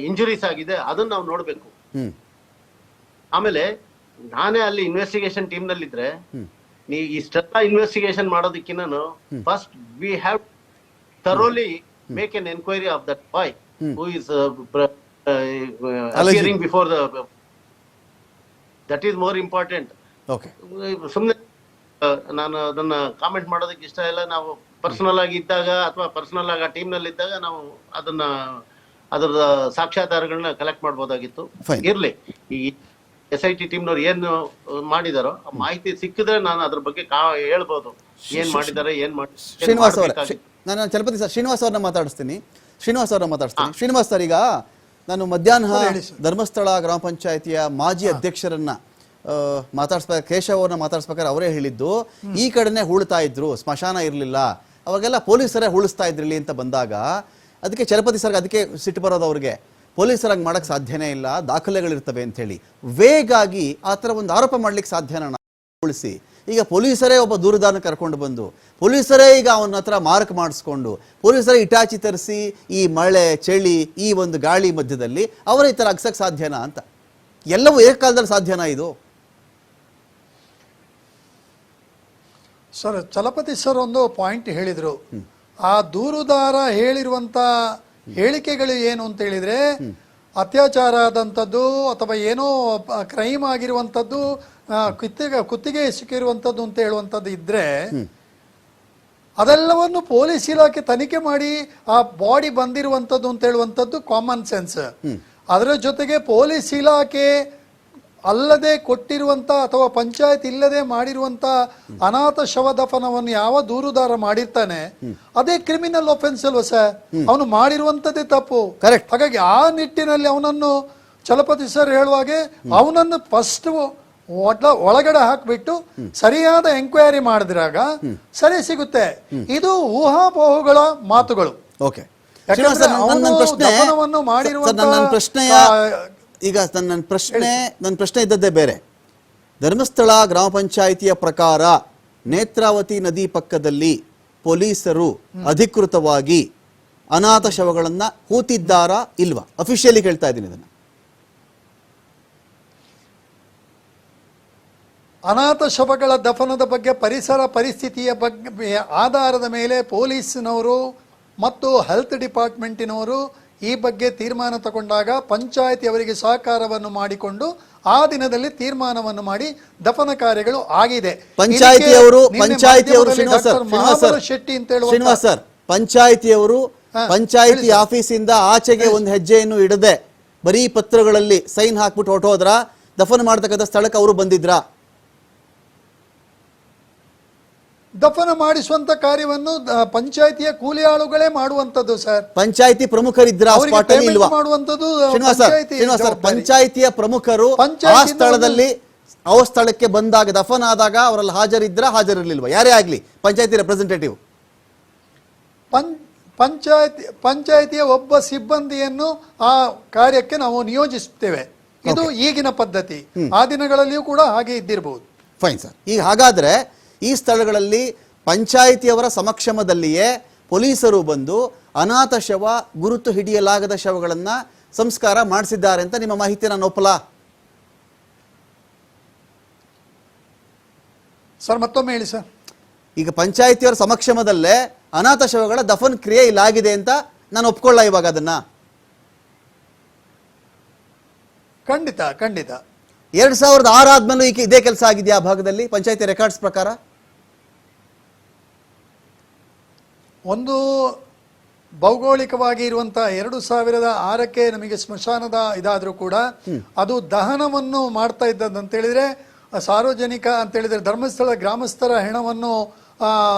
ಇಂಜುರೀಸ್ ಆಗಿದೆ, ಅದನ್ನ ನಾವು ನೋಡ್ಬೇಕು. ಆಮೇಲೆ ನಾನೇ ಅಲ್ಲಿ ಇನ್ವೆಸ್ಟಿಗೇಷನ್ ಟೀಮ್ ನಲ್ಲಿದ್ರೆ ಇಷ್ಟೆಲ್ಲ ಇನ್ವೆಸ್ಟಿಗೇಷನ್ ಮಾಡೋದಕ್ಕಿಂತ first we have thoroughly make N enquiry of that boy who is appearing before the, that is more important. ಸುಮ್ಮನೆ ನಾನು ಅದನ್ನ ಕಾಮೆಂಟ್ ಮಾಡೋದಕ್ಕೆ ಇಷ್ಟ ಇಲ್ಲ. ನಾವು ಪರ್ಸನಲ್ ಆಗಿ ಇದ್ದಾಗ ಅಥವಾ ಪರ್ಸನಲ್ ಆಗಿ ಆ ಟೀಮ್ ನಲ್ಲಿ ಇದ್ದಾಗ ನಾವು ಅದನ್ನ ಅದರ ಸಾಕ್ಷ್ಯಾಧಾರಗಳನ್ನ ಕಲೆಕ್ಟ್ ಮಾಡ್ಬೋದಾಗಿತ್ತು. ಇರ್ಲಿ, ಈ SIT ಟೀಮ್ನವ್ರು ಏನು ಮಾಡಿದಾರೋ ಆ ಮಾಹಿತಿ ಸಿಕ್ಕಿದ್ರೆ ನಾನು ಅದ್ರ ಬಗ್ಗೆ ಹೇಳ್ಬೋದು, ಏನ್ ಮಾಡಿದ್ದಾರೆ, ಏನ್ ಮಾಡಿ. ಶ್ರೀನಿವಾಸ್ ಅವರೇ, ನಾನು ಚಲಪತಿ ಸರ್ ಶ್ರೀನಿವಾಸ್ ಅವ್ರನ್ನ ಮಾತಾಡಿಸ್ತೀನಿ. ಶ್ರೀನಿವಾಸ್ ಸರ್, ಈಗ ನಾನು ಮಧ್ಯಾಹ್ನ ಧರ್ಮಸ್ಥಳ ಗ್ರಾಮ ಪಂಚಾಯತಿಯ ಮಾಜಿ ಅಧ್ಯಕ್ಷರನ್ನ ಮಾತಾಡ್ಸ್ಬೇಕು, ಕೇಶವ್ ಅವ್ರನ್ನ ಮಾತಾಡ್ಸ್ಬೇಕಾದ್ರೆ ಅವರೇ ಹೇಳಿದ್ದು, ಈ ಕಡೆನೆ ಹೂಳ್ತಾ ಇದ್ರು, ಸ್ಮಶಾನ ಇರ್ಲಿಲ್ಲ, ಅವಾಗೆಲ್ಲ ಪೊಲೀಸರೇ ಹೂಳಿಸ್ತಾ ಇದ್ರಿಲ್ಲಿ ಅಂತ ಬಂದಾಗ ಅದಕ್ಕೆ ಚಲಪತಿ ಸರ್ಗೆ ಅದಕ್ಕೆ ಸಿಟ್ಟು ಬರೋದು ಅವ್ರಿಗೆ, ಪೊಲೀಸರಾಗಿ ಮಾಡಕ್ ಸಾಧ್ಯನೇ ಇಲ್ಲ, ದಾಖಲೆಗಳಿರ್ತವೆ ಅಂತ ಹೇಳಿ ವೇಗಾಗಿ ಆ ಥರ ಒಂದು ಆರೋಪ ಮಾಡ್ಲಿಕ್ಕೆ ಸಾಧ್ಯನ ಉಳಿಸಿ. ಈಗ ಪೊಲೀಸರೇ ಒಬ್ಬ ದೂರದಾರನ ಕರ್ಕೊಂಡು ಬಂದು ಪೊಲೀಸರೇ ಈಗ ಅವನ ಹತ್ರ ಮಾರ್ಕ್ ಮಾಡಿಸ್ಕೊಂಡು ಪೊಲೀಸರೇ ಇಟಾಚಿ ತರಿಸಿ ಈ ಮಳೆ ಚಳಿ ಈ ಒಂದು ಗಾಳಿ ಮಧ್ಯದಲ್ಲಿ ಅವರ ಈ ಥರ ಅಗ್ಸಕ್ಕೆ ಸಾಧ್ಯನಾ ಅಂತ, ಎಲ್ಲವೂ ಏಕಕಾಲದಲ್ಲಿ ಸಾಧ್ಯನಾ ಇದು? ಸರ್, ಚಲಪತಿ ಸರ್ ಒಂದು ಪಾಯಿಂಟ್ ಹೇಳಿದ್ರು. ಆ ದೂರುದಾರ ಹೇಳಿರುವಂತ ಹೇಳಿಕೆಗಳು ಏನು ಅಂತ ಹೇಳಿದ್ರೆ, ಅತ್ಯಾಚಾರ ಆದಂಥದ್ದು ಅಥವಾ ಏನೋ ಕ್ರೈಮ್ ಆಗಿರುವಂಥದ್ದು, ಕುತ್ತಿಗೆ ಸಿಕ್ಕಿರುವಂಥದ್ದು ಅಂತ ಹೇಳುವಂಥದ್ದು ಇದ್ರೆ ಅದೆಲ್ಲವನ್ನು ಪೊಲೀಸ್ ಇಲಾಖೆ ತನಿಖೆ ಮಾಡಿ ಆ ಬಾಡಿ ಬಂದಿರುವಂಥದ್ದು ಅಂತ ಹೇಳುವಂಥದ್ದು ಕಾಮನ್ ಸೆನ್ಸ್. ಅದರ ಜೊತೆಗೆ ಪೊಲೀಸ್ ಇಲಾಖೆ ಅಲ್ಲದೆ ಕೊಟ್ಟಿರುವಂತ ಅಥವಾ ಪಂಚಾಯತ್ ಇಲ್ಲದೆ ಮಾಡಿರುವಂತ ಅನಾಥ ಶವ ದಫನವನ್ನು ಯಾವ ದೂರುದಾರ ಮಾಡಿರ್ತಾನೆ ಅದೇ ಕ್ರಿಮಿನಲ್ ಒಫೆನ್ಸ್ ಅಲ್ವಾ ಸರ್? ಅವನು ಮಾಡಿರುವಂತದ್ದೇ ತಪ್ಪು. ಹಾಗಾಗಿ ಆ ನಿಟ್ಟಿನಲ್ಲಿ ಅವನನ್ನು ಚಲಪತಿ ಸರ್ ಹೇಳುವಾಗೆ ಅವನನ್ನು ಫಸ್ಟ್ ಒಳಗಡೆ ಹಾಕ್ಬಿಟ್ಟು ಸರಿಯಾದ ಎಂಕ್ವೈರಿ ಮಾಡಿದ್ರಾಗ ಸರಿ ಸಿಗುತ್ತೆ. ಇದು ಊಹಾಪೋಹಗಳ ಮಾತುಗಳು. ಈಗ ನನ್ನ ಪ್ರಶ್ನೆ ಇದ್ದದ್ದೇ ಬೇರೆ. ಧರ್ಮಸ್ಥಳ ಗ್ರಾಮ ಪಂಚಾಯಿತಿಯ ಪ್ರಕಾರ ನೇತ್ರಾವತಿ ನದಿ ಪಕ್ಕದಲ್ಲಿ ಪೊಲೀಸರು ಅಧಿಕೃತವಾಗಿ ಅನಾಥ ಶವಗಳನ್ನ ಹೂತಿದ್ದಾರಾ ಇಲ್ವಾ? ಅಫಿಷಿಯಲಿ ಕೇಳ್ತಾ ಇದ್ದೀನಿ ಇದನ್ನ. ಅನಾಥ ಶವಗಳ ದಫನದ ಬಗ್ಗೆ ಪರಿಸರ ಪರಿಸ್ಥಿತಿಯ ಬಗ್ಗೆ ಆಧಾರದ ಮೇಲೆ ಪೊಲೀಸ್ನವರು ಮತ್ತು ಹೆಲ್ತ್ ಡಿಪಾರ್ಟ್ಮೆಂಟಿನವರು ಈ ಬಗ್ಗೆ ತೀರ್ಮಾನ ತಗೊಂಡಾಗ ಪಂಚಾಯತಿ ಅವರಿಗೆ ಸಹಕಾರವನ್ನು ಮಾಡಿಕೊಂಡು ಆ ದಿನದಲ್ಲಿ ತೀರ್ಮಾನವನ್ನು ಮಾಡಿ ದಫನ ಕಾರ್ಯಗಳು ಆಗಿದೆ. ಪಂಚಾಯತಿಯವರು ಪಂಚಾಯತಿ ಆಫೀಸಿಂದ ಆಚೆಗೆ ಒಂದು ಹೆಜ್ಜೆಯನ್ನು ಇಡದೆ ಬರೀ ಪತ್ರಗಳಲ್ಲಿ ಸೈನ್ ಹಾಕ್ಬಿಟ್ಟು ಹೊರಟೋದ್ರ? ದಫನ ಮಾಡತಕ್ಕಂಥ ಸ್ಥಳಕ್ಕೆ ಅವರು ಬಂದಿದ್ರಾ? ದಫನ ಮಾಡಿಸುವಂತ ಕಾರ್ಯವನ್ನು ಪಂಚಾಯತಿಯ ಕೂಲಿ ಆಳುಗಳೇ ಮಾಡುವಂತದ್ದು ಸರ್. ಪಂಚಾಯತಿ ಪ್ರಮುಖರಿದ್ರ ಮಾಡುವಂತದ್ದು ಪಂಚಾಯತಿಯ ಪ್ರಮುಖರು ಆ ಸ್ಥಳದಲ್ಲಿ ಆ ಸ್ಥಳಕ್ಕೆ ಬಂದಾಗ ದಫನ ಆದಾಗ ಅವರಲ್ಲಿ ಹಾಜರಿರ್ಲಿಲ್ವಾ? ಯಾರೇ ಆಗ್ಲಿ ಪಂಚಾಯತಿ ರೆಪ್ರೆಸೆಂಟೇಟಿವ್ ಪಂಚಾಯತಿಯ ಒಬ್ಬ ಸಿಬ್ಬಂದಿಯನ್ನು ಆ ಕಾರ್ಯಕ್ಕೆ ನಾವು ನಿಯೋಜಿಸುತ್ತೇವೆ. ಇದು ಈಗಿನ ಪದ್ಧತಿ. ಆ ದಿನಗಳಲ್ಲಿಯೂ ಕೂಡ ಹಾಗೆ ಇದ್ದಿರಬಹುದು. Fine sir. ಈಗ ಹಾಗಾದ್ರೆ ಈ ಸ್ಥಳಗಳಲ್ಲಿ ಪಂಚಾಯಿತಿಯವರ ಸಮಕ್ಷಮದಲ್ಲಿಯೇ ಪೊಲೀಸರು ಬಂದು ಅನಾಥ ಶವ, ಗುರುತು ಹಿಡಿಯಲಾಗದ ಶವಗಳನ್ನ ಸಂಸ್ಕಾರ ಮಾಡಿಸಿದ್ದಾರೆ ಅಂತ ನಿಮ್ಮ ಮಾಹಿತಿ ನಾನು ಒಪ್ಪಲಾ? ಸರ್ ಮತ್ತೊಮ್ಮೆ ಹೇಳಿ ಸರ್. ಈಗ ಪಂಚಾಯಿತಿಯವರ ಸಮಕ್ಷಮದಲ್ಲೇ ಅನಾಥ ಶವಗಳ ದಫನ್ ಕ್ರಿಯೆ ಇಲ್ಲಾಗಿದೆ ಅಂತ ನಾನು ಒಪ್ಕೊಳ್ಳ ಇವಾಗ ಅದನ್ನ? ಖಂಡಿತ ಖಂಡಿತ. 2006 ಆದ್ಮೇಲೂ ಇದೇ ಕೆಲಸ ಆಗಿದೆಯಾ ಆ ಭಾಗದಲ್ಲಿ ಪಂಚಾಯಿತಿ ರೆಕಾರ್ಡ್ಸ್ ಪ್ರಕಾರ? ಒಂದು ಭೌಗೋಳಿಕವಾಗಿ ಇರುವಂತಹ 2006ಕ್ಕೆ ನಮಗೆ ಸ್ಮಶಾನದ ಇದಾದ್ರೂ ಕೂಡ ಅದು ದಹನವನ್ನು ಮಾಡ್ತಾ ಇದ್ದದ್ದು ಅಂತ ಹೇಳಿದ್ರೆ ಸಾರ್ವಜನಿಕ ಅಂತ ಹೇಳಿದ್ರೆ ಧರ್ಮಸ್ಥಳ ಗ್ರಾಮಸ್ಥರ ಹೆಣವನ್ನು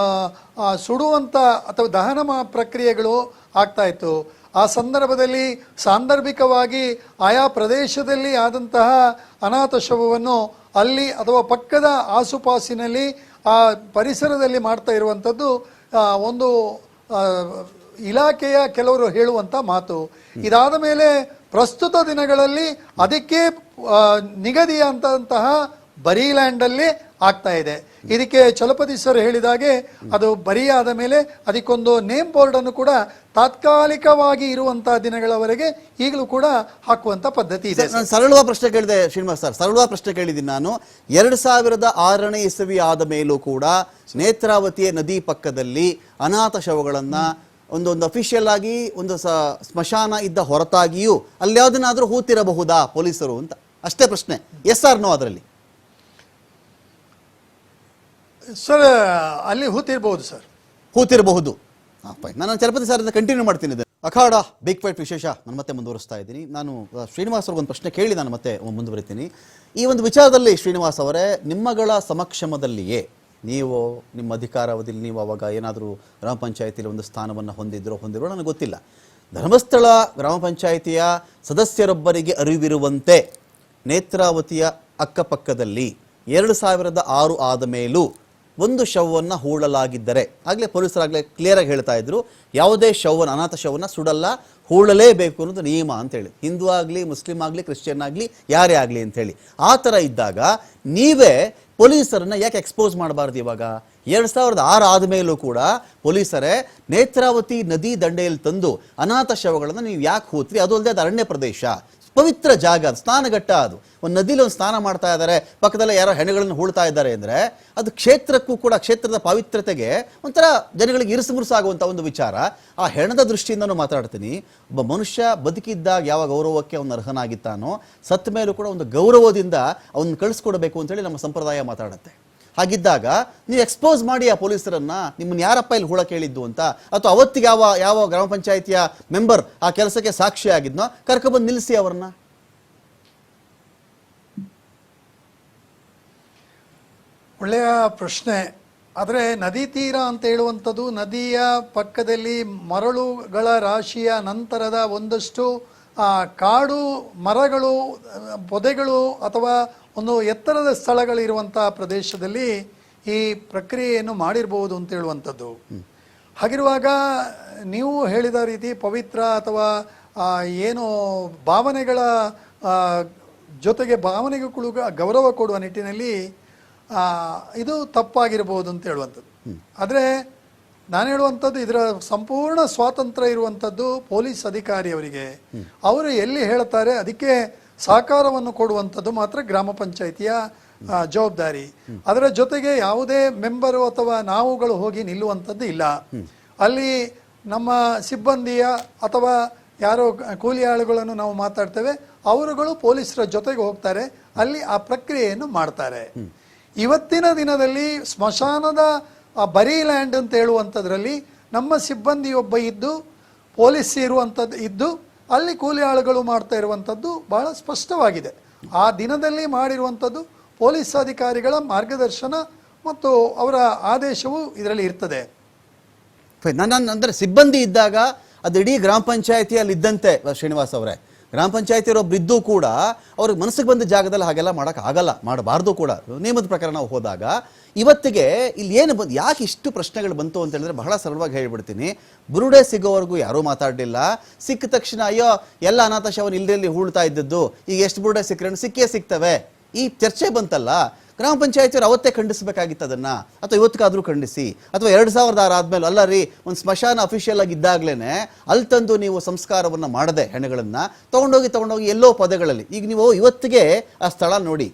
ಸುಡುವಂಥ ಅಥವಾ ದಹನ ಪ್ರಕ್ರಿಯೆಗಳು ಆಗ್ತಾ ಇತ್ತು. ಆ ಸಂದರ್ಭದಲ್ಲಿ ಸಾಂದರ್ಭಿಕವಾಗಿ ಆಯಾ ಪ್ರದೇಶದಲ್ಲಿ ಆದಂತಹ ಅನಾಥ ಶವವನ್ನು ಅಲ್ಲಿ ಅಥವಾ ಪಕ್ಕದ ಆಸುಪಾಸಿನಲ್ಲಿ ಆ ಪರಿಸರದಲ್ಲಿ ಮಾಡ್ತಾ ಇರುವಂಥದ್ದು ಒಂದು ಇಲಾಖೆಯ ಕೆಲವರು ಹೇಳುವಂಥ ಮಾತು. ಇದಾದ ಮೇಲೆ ಪ್ರಸ್ತುತ ದಿನಗಳಲ್ಲಿ ಅದಕ್ಕೆ ನಿಗದಿಯಾದಂತಹ ಬರೀಲ್ಯಾಂಡಲ್ಲಿ ಆಗ್ತಾ ಇದೆ. ಇದಕ್ಕೆ ಚಲಪತಿ ಸರ್ ಹೇಳಿದಾಗೆ ಅದು ಬರಿಯಾದ ಮೇಲೆ ಅದಕ್ಕೊಂದು ನೇಮ್ ಬೋರ್ಡನ್ನು ಕೂಡ ತಾತ್ಕಾಲಿಕವಾಗಿ ಇರುವಂತಹ ದಿನಗಳವರೆಗೆ ಈಗಲೂ ಕೂಡ ಹಾಕುವಂತ ಪದ್ಧತಿ ಇದೆ. ನಾನು ಸರಳವಾದ ಪ್ರಶ್ನೆ ಕೇಳಿದೆ ಶ್ರೀನಿವಾಸ್ ಸರ್, ಸರಳವಾದ ಪ್ರಶ್ನೆ ಕೇಳಿದ್ದೀನಿ ನಾನು. 2006ನೇ ಇಸವಿ ಆದ ಮೇಲೂ ಕೂಡ ನೇತ್ರಾವತಿಯ ನದಿ ಪಕ್ಕದಲ್ಲಿ ಅನಾಥ ಶವಗಳನ್ನ ಒಂದು ಅಫಿಷಿಯಲ್ ಆಗಿ ಒಂದು ಸ್ಮಶಾನ ಇದ್ದ ಹೊರತಾಗಿಯೂ ಅಲ್ಲಿ ಯಾವುದನ್ನಾದ್ರೂ ಹೂತಿರಬಹುದಾ ಪೊಲೀಸರು ಅಂತ ಅಷ್ಟೇ ಪ್ರಶ್ನೆ. ಎಸ್ ಆರ್ ನೋ ಅದರಲ್ಲಿ? ಸರ್ ಅಲ್ಲಿ ಹೂತಿರಬಹುದು ಸರ್, ಹೂತಿರಬಹುದು. ನಾನು ಚಲಪತಿ ಸರ್ ಕಂಟಿನ್ಯೂ ಮಾಡ್ತೀನಿ. ಅಖಾಡ ಬಿಗ್ ಫೈಟ್ ವಿಶೇಷ ನಾನು ಮತ್ತೆ ಮುಂದುವರಿಸ್ತಾ ಇದ್ದೀನಿ. ನಾನು ಶ್ರೀನಿವಾಸ್ ಅವ್ರಿಗೆ ಒಂದು ಪ್ರಶ್ನೆ ಕೇಳಿ ನಾನು ಮತ್ತೆ ಮುಂದುವರಿತೀನಿ. ಈ ಒಂದು ವಿಚಾರದಲ್ಲಿ ಶ್ರೀನಿವಾಸ್ ಅವರೇ, ನಿಮ್ಮಗಳ ಸಮಕ್ಷಮದಲ್ಲಿಯೇ ನೀವು ನಿಮ್ಮ ಅಧಿಕಾರಾವಧಿಯಲ್ಲಿ ನೀವು ಅವಾಗ ಏನಾದರೂ ಗ್ರಾಮ ಪಂಚಾಯತಿಯಲ್ಲಿ ಒಂದು ಸ್ಥಾನವನ್ನು ಹೊಂದಿರೋ ನನಗೆ ಗೊತ್ತಿಲ್ಲ. ಧರ್ಮಸ್ಥಳ ಗ್ರಾಮ ಪಂಚಾಯಿತಿಯ ಸದಸ್ಯರೊಬ್ಬರಿಗೆ ಅರಿವಿರುವಂತೆ ನೇತ್ರಾವತಿಯ ಅಕ್ಕಪಕ್ಕದಲ್ಲಿ 2006 ಆದ ಮೇಲೂ ಒಂದು ಶವವನ್ನು ಹೂಳಲಾಗಿದ್ದರೆ, ಆಗಲೇ ಪೊಲೀಸರಾಗಲೇ ಕ್ಲಿಯರಾಗಿ ಹೇಳ್ತಾ ಇದ್ರು, ಯಾವುದೇ ಅನಾಥ ಶವವನ್ನು ಸುಡಲ್ಲ, ಹೂಳಲೇಬೇಕು ಅನ್ನೋದು ನಿಯಮ ಅಂತೇಳಿ. ಹಿಂದೂ ಆಗಲಿ, ಮುಸ್ಲಿಂ ಆಗಲಿ, ಕ್ರಿಶ್ಚಿಯನ್ ಆಗಲಿ, ಯಾರೇ ಆಗಲಿ ಅಂಥೇಳಿ. ಆ ಥರ ಇದ್ದಾಗ ನೀವೇ ಪೊಲೀಸರನ್ನ ಯಾಕೆ ಎಕ್ಸ್ಪೋಸ್ ಮಾಡಬಾರ್ದು? ಇವಾಗ 2006 ಆದ ಮೇಲೂ ಕೂಡ ಪೊಲೀಸರೇ ನೇತ್ರಾವತಿ ನದಿ ದಂಡೆಯಲ್ಲಿ ತಂದು ಅನಾಥ ಶವಗಳನ್ನು ನೀವು ಯಾಕೆ ಹೂತ್ರಿ? ಅದು ಅಲ್ಲದೆ ಅದು ಅರಣ್ಯ ಪ್ರದೇಶ, ಪವಿತ್ರ ಜಾಗ, ಅದು ಸ್ನಾನಘಟ್ಟ. ಅದು ಒಂದು ನದಿಲಿ ಒಂದು ಸ್ನಾನ ಮಾಡ್ತಾ ಇದ್ದಾರೆ, ಪಕ್ಕದಲ್ಲೇ ಯಾರೋ ಹೆಣಗಳನ್ನು ಹೂಳ್ತಾ ಇದ್ದಾರೆ ಅಂದರೆ ಅದು ಕ್ಷೇತ್ರಕ್ಕೂ ಕೂಡ, ಕ್ಷೇತ್ರದ ಪವಿತ್ರತೆಗೆ ಒಂಥರ ಜನಗಳಿಗೆ ಇರಿಸುಮುರುಸಾಗುವಂಥ ಒಂದು ವಿಚಾರ. ಆ ಹೆಣದ ದೃಷ್ಟಿಯಿಂದನೂ ಮಾತಾಡ್ತೀನಿ. ಒಬ್ಬ ಮನುಷ್ಯ ಬದುಕಿದ್ದಾಗ ಯಾವ ಗೌರವಕ್ಕೆ ಅವನು ಅರ್ಹನಾಗಿತ್ತಾನೋ, ಸತ್ತ ಮೇಲೂ ಕೂಡ ಒಂದು ಗೌರವದಿಂದ ಅವನ್ನ ಕಳಿಸ್ಕೊಡ್ಬೇಕು ಅಂತೇಳಿ ನಮ್ಮ ಸಂಪ್ರದಾಯ ಮಾತಾಡುತ್ತೆ. ಹಾಗಿದ್ದಾಗ ನೀವು ಎಕ್ಸ್ಪೋಸ್ ಮಾಡಿ ಆ ಪೊಲೀಸರನ್ನ, ನಿಮ್ಮನ್ನು ಯಾರಪ್ಪ ಇಲ್ಲಿ ಹೂಳ ಕೇಳಿದ್ದು ಅಂತ, ಅಥವಾ ಅವತ್ತಿಗೆ ಯಾವ ಗ್ರಾಮ ಪಂಚಾಯಿತಿಯ ಮೆಂಬರ್ ಆ ಕೆಲಸಕ್ಕೆ ಸಾಕ್ಷಿಯಾಗಿದ್ನೋ ಕರ್ಕೊಬಂದು ನಿಲ್ಲಿಸಿ ಅವ್ರನ್ನ. ಒಳ್ಳೆಯ ಪ್ರಶ್ನೆ. ಆದರೆ ನದಿ ತೀರ ಅಂತ ಹೇಳುವಂಥದ್ದು, ನದಿಯ ಪಕ್ಕದಲ್ಲಿ ಮರಳುಗಳ ರಾಶಿಯ ನಂತರದ ಒಂದಷ್ಟು ಕಾಡು ಮರಗಳು, ಪೊದೆಗಳು ಅಥವಾ ಒಂದು ಎತ್ತರದ ಸ್ಥಳಗಳಿರುವಂಥ ಪ್ರದೇಶದಲ್ಲಿ ಈ ಪ್ರಕ್ರಿಯೆಯನ್ನು ಮಾಡಿರ್ಬೋದು ಅಂತ ಹೇಳುವಂಥದ್ದು. ಹಾಗಿರುವಾಗ ನೀವು ಹೇಳಿದ ರೀತಿ ಪವಿತ್ರ ಅಥವಾ ಏನು ಭಾವನೆಗಳ ಜೊತೆಗೆ ಭಾವನೆಗಳು ಗೌರವ ಕೊಡುವ ನಿಟ್ಟಿನಲ್ಲಿ ಇದು ತಪ್ಪಾಗಿರ್ಬೋದು ಅಂತ ಹೇಳುವಂಥದ್ದು. ಆದರೆ ನಾನು ಹೇಳುವಂಥದ್ದು, ಇದರ ಸಂಪೂರ್ಣ ಸ್ವಾತಂತ್ರ್ಯ ಇರುವಂಥದ್ದು ಪೊಲೀಸ್ ಅಧಿಕಾರಿಯವರಿಗೆ. ಅವರು ಎಲ್ಲಿ ಹೇಳ್ತಾರೆ ಅದಕ್ಕೆ ಸಹಕಾರವನ್ನು ಕೊಡುವಂಥದ್ದು ಮಾತ್ರ ಗ್ರಾಮ ಪಂಚಾಯಿತಿಯ ಜವಾಬ್ದಾರಿ. ಅದರ ಜೊತೆಗೆ ಯಾವುದೇ ಮೆಂಬರು ಅಥವಾ ನಾವುಗಳು ಹೋಗಿ ನಿಲ್ಲುವಂಥದ್ದು ಇಲ್ಲ. ಅಲ್ಲಿ ನಮ್ಮ ಸಿಬ್ಬಂದಿಯ ಅಥವಾ ಯಾರೋ ಕೂಲಿ ಆಳುಗಳನ್ನು ನಾವು ಮಾತಾಡ್ತೇವೆ, ಅವರುಗಳು ಪೊಲೀಸರ ಜೊತೆಗೆ ಹೋಗ್ತಾರೆ, ಅಲ್ಲಿ ಆ ಪ್ರಕ್ರಿಯೆಯನ್ನು ಮಾಡ್ತಾರೆ. ಇವತ್ತಿನ ದಿನದಲ್ಲಿ ಸ್ಮಶಾನದ ಬರೀ ಲ್ಯಾಂಡ್ ಅಂತ ಹೇಳುವಂಥದ್ರಲ್ಲಿ ನಮ್ಮ ಸಿಬ್ಬಂದಿಯೊಬ್ಬ ಇದ್ದು, ಪೊಲೀಸ್ ಇರುವಂಥದ್ದು ಇದ್ದು, ಅಲ್ಲಿ ಕೂಲಿ ಆಳುಗಳು ಮಾಡ್ತಾ ಇರುವಂಥದ್ದು ಬಹಳ ಸ್ಪಷ್ಟವಾಗಿದೆ. ಆ ದಿನದಲ್ಲಿ ಮಾಡಿರುವಂಥದ್ದು ಪೊಲೀಸ್ ಅಧಿಕಾರಿಗಳ ಮಾರ್ಗದರ್ಶನ ಮತ್ತು ಅವರ ಆದೇಶವು ಇದರಲ್ಲಿ ಇರ್ತದೆ. ಅಂದರೆ ಸಿಬ್ಬಂದಿ ಇದ್ದಾಗ ಅದು ಇಡೀ ಗ್ರಾಮ ಪಂಚಾಯಿತಿಯಲ್ಲಿ ಇದ್ದಂತೆ. ಶ್ರೀನಿವಾಸ್ ಅವರೇ, ಗ್ರಾಮ ಪಂಚಾಯತಿಯರೊಬ್ರು ಇದ್ದು ಕೂಡ ಅವ್ರಿಗೆ ಮನಸ್ಸಿಗೆ ಬಂದ ಜಾಗದಲ್ಲಿ ಹಾಗೆಲ್ಲ ಮಾಡೋಕ್ಕಾಗಲ್ಲ, ಮಾಡಬಾರ್ದು ಕೂಡ. ನಿಯಮದ ಪ್ರಕಾರ ನಾವು ಹೋದಾಗ ಇವತ್ತಿಗೆ ಇಲ್ಲಿ ಏನು ಯಾಕೆ ಇಷ್ಟು ಪ್ರಶ್ನೆಗಳು ಬಂತು ಅಂತ ಹೇಳಿದ್ರೆ ಬಹಳ ಸರಳವಾಗಿ ಹೇಳಿಬಿಡ್ತೀನಿ. ಬುರುಡೆ ಸಿಗೋವರೆಗೂ ಯಾರೂ ಮಾತಾಡಲಿಲ್ಲ. ಸಿಕ್ಕ ತಕ್ಷಣ ಅಯ್ಯೋ ಎಲ್ಲ ಅನಾಥ ಶವನ ಇಲ್ಲದಲ್ಲಿ ಹೂಳ್ತಾ ಇದ್ದದ್ದು, ಈಗ ಎಷ್ಟು ಬುರುಡೆ ಸಿಕ್ಕರೆ ಸಿಕ್ಕೇ ಸಿಗ್ತವೆ, ಈ ಚರ್ಚೆ ಬಂತಲ್ಲ. ಗ್ರಾಮ ಪಂಚಾಯತಿಯವರು ಅವತ್ತೇ ಖಂಡಿಸಬೇಕಾಗಿತ್ತು ಅದನ್ನು, ಅಥವಾ ಇವತ್ತಿಗಾದರೂ ಖಂಡಿಸಿ. ಅಥವಾ 2006 ಆದಮೇಲೆ ಅಲ್ಲ ರೀ, ಒಂದು ಸ್ಮಶಾನ ಅಫಿಷಿಯಲ್ ಆಗಿ ಇದ್ದಾಗಲೇ ಅಲ್ಲಿ ತಂದು ನೀವು ಸಂಸ್ಕಾರವನ್ನು ಮಾಡದೆ ಹೆಣಗಳನ್ನು ತೊಗೊಂಡೋಗಿ ಎಲ್ಲೋ ಪದಗಳಲ್ಲಿ, ಈಗ ನೀವು ಇವತ್ತಿಗೆ ಆ ಸ್ಥಳ ನೋಡಿ,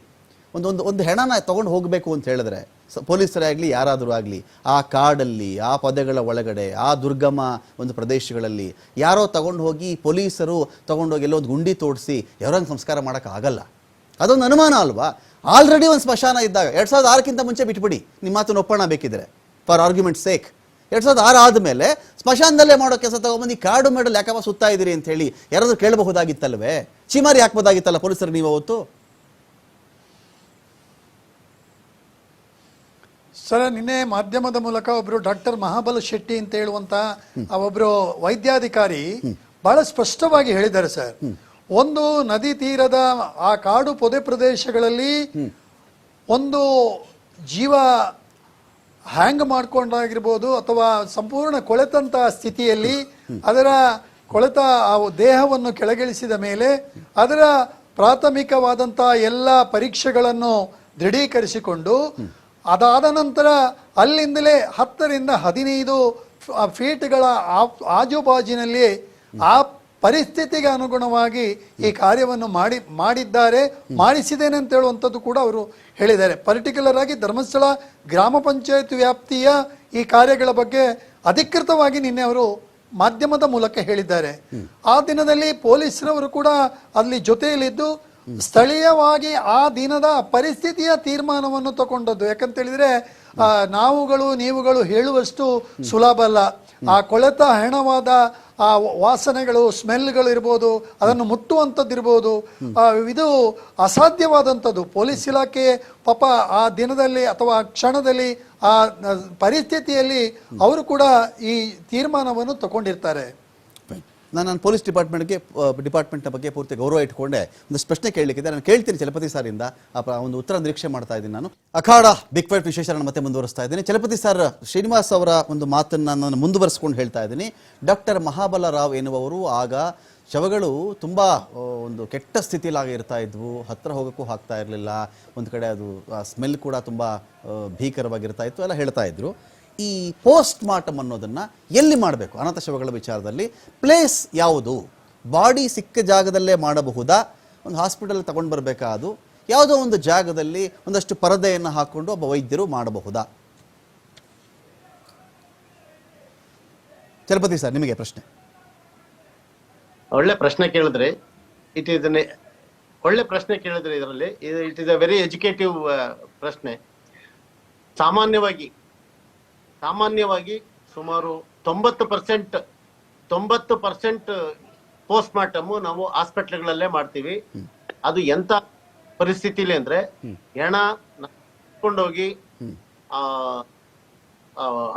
ಒಂದು ಹೆಣನ ತೊಗೊಂಡು ಹೋಗಬೇಕು ಅಂತ ಹೇಳಿದ್ರೆ ಪೊಲೀಸರೇ ಆಗಲಿ ಯಾರಾದರೂ ಆಗಲಿ ಆ ಕಾಡಲ್ಲಿ, ಆ ಪದೆಗಳ ಒಳಗಡೆ, ಆ ದುರ್ಗಮ ಒಂದು ಪ್ರದೇಶಗಳಲ್ಲಿ ಯಾರೋ ತಗೊಂಡು ಹೋಗಿ ಪೊಲೀಸರು ತೊಗೊಂಡೋಗಿ ಎಲ್ಲೋ ಒಂದು ಗುಂಡಿ ತೋಡಿಸಿ ಯಾರೋ ಸಂಸ್ಕಾರ ಮಾಡೋಕ್ಕಾಗಲ್ಲ. ಅದೊಂದು ಅನುಮಾನ ಅಲ್ವಾ? ಆಲ್ರೆಡಿ ಒಂದು ಸ್ಮಶಾನ ಇದ್ದಾಗ 2006ಕ್ಕಿಂತ ಮುಂಚೆ ಬಿಟ್ಬಿಡಿ, ನಿಮ್ಮ ಮಾತನ್ನು ಒಪ್ಪೋಣ ಬೇಕಿದ್ರೆ, ಫಾರ್ ಆರ್ಗ್ಯುಮೆಂಟ್ ಸೇಕ್. 2006 ಆದಮೇಲೆ ಸ್ಮಶಾನದಲ್ಲೇ ಮಾಡೋ ಕೆಲಸ ತಗೊಂಬಂದು ಕಾಡು ಮೇಡಲ್ ಯಾಕಪ್ಪ ಸುತ್ತಾ ಇದ್ದೀರಿ ಅಂತ ಹೇಳಿ ಯಾರಾದ್ರೂ ಕೇಳಬಹುದಾಗಿತ್ತಲ್ವೇ? ಚಿಮಾರಿ ಹಾಕ್ಬೋದಾಗಿತ್ತಲ್ಲ ಪೊಲೀಸರು ನೀವು ಅವತ್ತು? ಸರ್, ನಿನ್ನೆ ಮಾಧ್ಯಮದ ಮೂಲಕ ಒಬ್ರು ಡಾಕ್ಟರ್ ಮಹಾಬಲ ಶೆಟ್ಟಿ ಅಂತ ಹೇಳುವಂತ ಒಬ್ರು ವೈದ್ಯಾಧಿಕಾರಿ ಬಹಳ ಸ್ಪಷ್ಟವಾಗಿ ಹೇಳಿದ್ದಾರೆ ಸರ್. ಒಂದು ನದಿ ತೀರದ ಆ ಕಾಡು ಪೊದೆ ಪ್ರದೇಶಗಳಲ್ಲಿ ಒಂದು ಜೀವ ಹ್ಯಾಂಗ್ ಮಾಡ್ಕೊಂಡಾಗಿರ್ಬೋದು ಅಥವಾ ಸಂಪೂರ್ಣ ಕೊಳೆತಂತ ಸ್ಥಿತಿಯಲ್ಲಿ ಅದರ ಕೊಳೆತ ಆ ದೇಹವನ್ನು ಕೆಳಗಿಳಿಸಿದ ಮೇಲೆ ಅದರ ಪ್ರಾಥಮಿಕವಾದಂಥ ಎಲ್ಲ ಪರೀಕ್ಷೆಗಳನ್ನು ದೃಢೀಕರಿಸಿಕೊಂಡು ಅದಾದ ನಂತರ ಅಲ್ಲಿಂದಲೇ 10 ರಿಂದ 15 ಫೀಟ್ಗಳ ಆಜುಬಾಜಿನಲ್ಲಿ ಆ ಪರಿಸ್ಥಿತಿಗೆ ಅನುಗುಣವಾಗಿ ಈ ಕಾರ್ಯವನ್ನು ಮಾಡಿಸಿದ್ದೇನೆ ಅಂತ ಹೇಳುವಂಥದ್ದು ಕೂಡ ಅವರು ಹೇಳಿದ್ದಾರೆ. ಪರ್ಟಿಕ್ಯುಲರ್ ಆಗಿ ಧರ್ಮಸ್ಥಳ ಗ್ರಾಮ ಪಂಚಾಯತ್ ವ್ಯಾಪ್ತಿಯ ಈ ಕಾರ್ಯಗಳ ಬಗ್ಗೆ ಅಧಿಕೃತವಾಗಿ ನಿನ್ನೆ ಅವರು ಮಾಧ್ಯಮದ ಮೂಲಕ ಹೇಳಿದ್ದಾರೆ. ಆ ದಿನದಲ್ಲಿ ಪೊಲೀಸರವರು ಕೂಡ ಅಲ್ಲಿ ಜೊತೆಯಲ್ಲಿದ್ದು ಸ್ಥಳೀಯವಾಗಿ ಆ ದಿನದ ಪರಿಸ್ಥಿತಿಯ ತೀರ್ಮಾನವನ್ನು ತಗೊಂಡದ್ದು. ಯಾಕಂತ ಹೇಳಿದ್ರೆ ನೀವುಗಳು ಹೇಳುವಷ್ಟು ಸುಲಭ ಅಲ್ಲ. ಆ ಕೊಳೆತ ಹೆಣವಾದ ಆ ವಾಸನೆಗಳು, ಸ್ಮೆಲ್ಗಳು ಇರ್ಬೋದು, ಅದನ್ನು ಮುಟ್ಟುವಂಥದ್ದಿರ್ಬೋದು, ಇದು ಅಸಾಧ್ಯವಾದಂಥದ್ದು. ಪೊಲೀಸ್ ಇಲಾಖೆ ಪಾಪ ಆ ದಿನದಲ್ಲಿ ಅಥವಾ ಕ್ಷಣದಲ್ಲಿ ಆ ಪರಿಸ್ಥಿತಿಯಲ್ಲಿ ಅವರು ಕೂಡ ಈ ತೀರ್ಮಾನವನ್ನು ತಗೊಂಡಿರ್ತಾರೆ. ನಾನು ಪೊಲೀಸ್ ಡಿಪಾರ್ಟ್ಮೆಂಟ್ನ ಬಗ್ಗೆ ಪೂರ್ತಿ ಗೌರವ ಇಟ್ಕೊಂಡೆ ಒಂದಷ್ಟು ಪ್ರಶ್ನೆ ಕೇಳಲಿಕ್ಕಿದೆ. ನಾನು ಕೇಳ್ತೀನಿ ಚಲಪತಿ ಸಾರಿಂದ, ಒಂದು ಉತ್ತರ ನಿರೀಕ್ಷೆ ಮಾಡ್ತಾ ಇದ್ದೀನಿ. ನಾನು ಅಖಾಡ ಬಿಗ್ ಫೈಟ್ ವಿಶೇಷ ಮತ್ತೆ ಮುಂದುವರಿಸ್ತಾ ಇದ್ದೀನಿ. ಚಲಪತಿ ಸರ್, ಶ್ರೀನಿವಾಸ್ ಅವರ ಒಂದು ಮಾತನ್ನು ನಾನು ಮುಂದುವರಿಸ್ಕೊಂಡು ಹೇಳ್ತಾ ಇದ್ದೀನಿ. ಡಾಕ್ಟರ್ ಮಹಾಬಲ ರಾವ್ ಎನ್ನುವವರು ಆಗ ಶವಗಳು ತುಂಬ ಒಂದು ಕೆಟ್ಟ ಸ್ಥಿತಿಲಾಗಿ ಇರ್ತಾ ಇದ್ವು, ಹತ್ತಿರ ಹೋಗೋಕ್ಕೂ ಆಗ್ತಾ ಇರಲಿಲ್ಲ, ಒಂದು ಕಡೆ ಅದು ಸ್ಮೆಲ್ ಕೂಡ ತುಂಬ ಭೀಕರವಾಗಿರ್ತಾ ಇತ್ತು ಎಲ್ಲ ಹೇಳ್ತಾ ಇದ್ರು. ಈ ಪೋಸ್ಟ್ ಮಾರ್ಟಮ್ ಅನ್ನೋದನ್ನು ಎಲ್ಲಿ ಮಾಡಬೇಕು? ಅನಾಥ ಶವಗಳ ವಿಚಾರದಲ್ಲಿ ಪ್ಲೇಸ್ ಯಾವುದು? ಬಾಡಿ ಸಿಕ್ಕ ಜಾಗದಲ್ಲೇ ಮಾಡಬಹುದಾ? ಒಂದು ಹಾಸ್ಪಿಟಲ್ ತಗೊಂಡು ಬರಬೇಕಾ? ಅದು ಯಾವುದೋ ಒಂದು ಜಾಗದಲ್ಲಿ ಒಂದಷ್ಟು ಪರದೆಯನ್ನು ಹಾಕ್ಕೊಂಡು ಒಬ್ಬ ವೈದ್ಯರು ಮಾಡಬಹುದಾ? ಚಲಪತಿ ಸರ್, ನಿಮಗೆ ಪ್ರಶ್ನೆ. ಒಳ್ಳೆ ಪ್ರಶ್ನೆ ಕೇಳಿದ್ರೆ ಒಳ್ಳೆ ಪ್ರಶ್ನೆ ಕೇಳಿದ್ರೆ ಇದರಲ್ಲಿ it is a very executive ಪ್ರಶ್ನೆ. ಸಾಮಾನ್ಯವಾಗಿ ಸುಮಾರು 90% ಪೋಸ್ಟ್ ಮಾರ್ಟಮ್ ನಾವು ಹಾಸ್ಪಿಟ್ಲ್ಗಳಲ್ಲೇ ಮಾಡ್ತೀವಿ. ಅದು ಎಂತ ಪರಿಸ್ಥಿತಿಲಿ ಅಂದ್ರೆ ಹೆಣ ಕೊಂಡೋಗಿ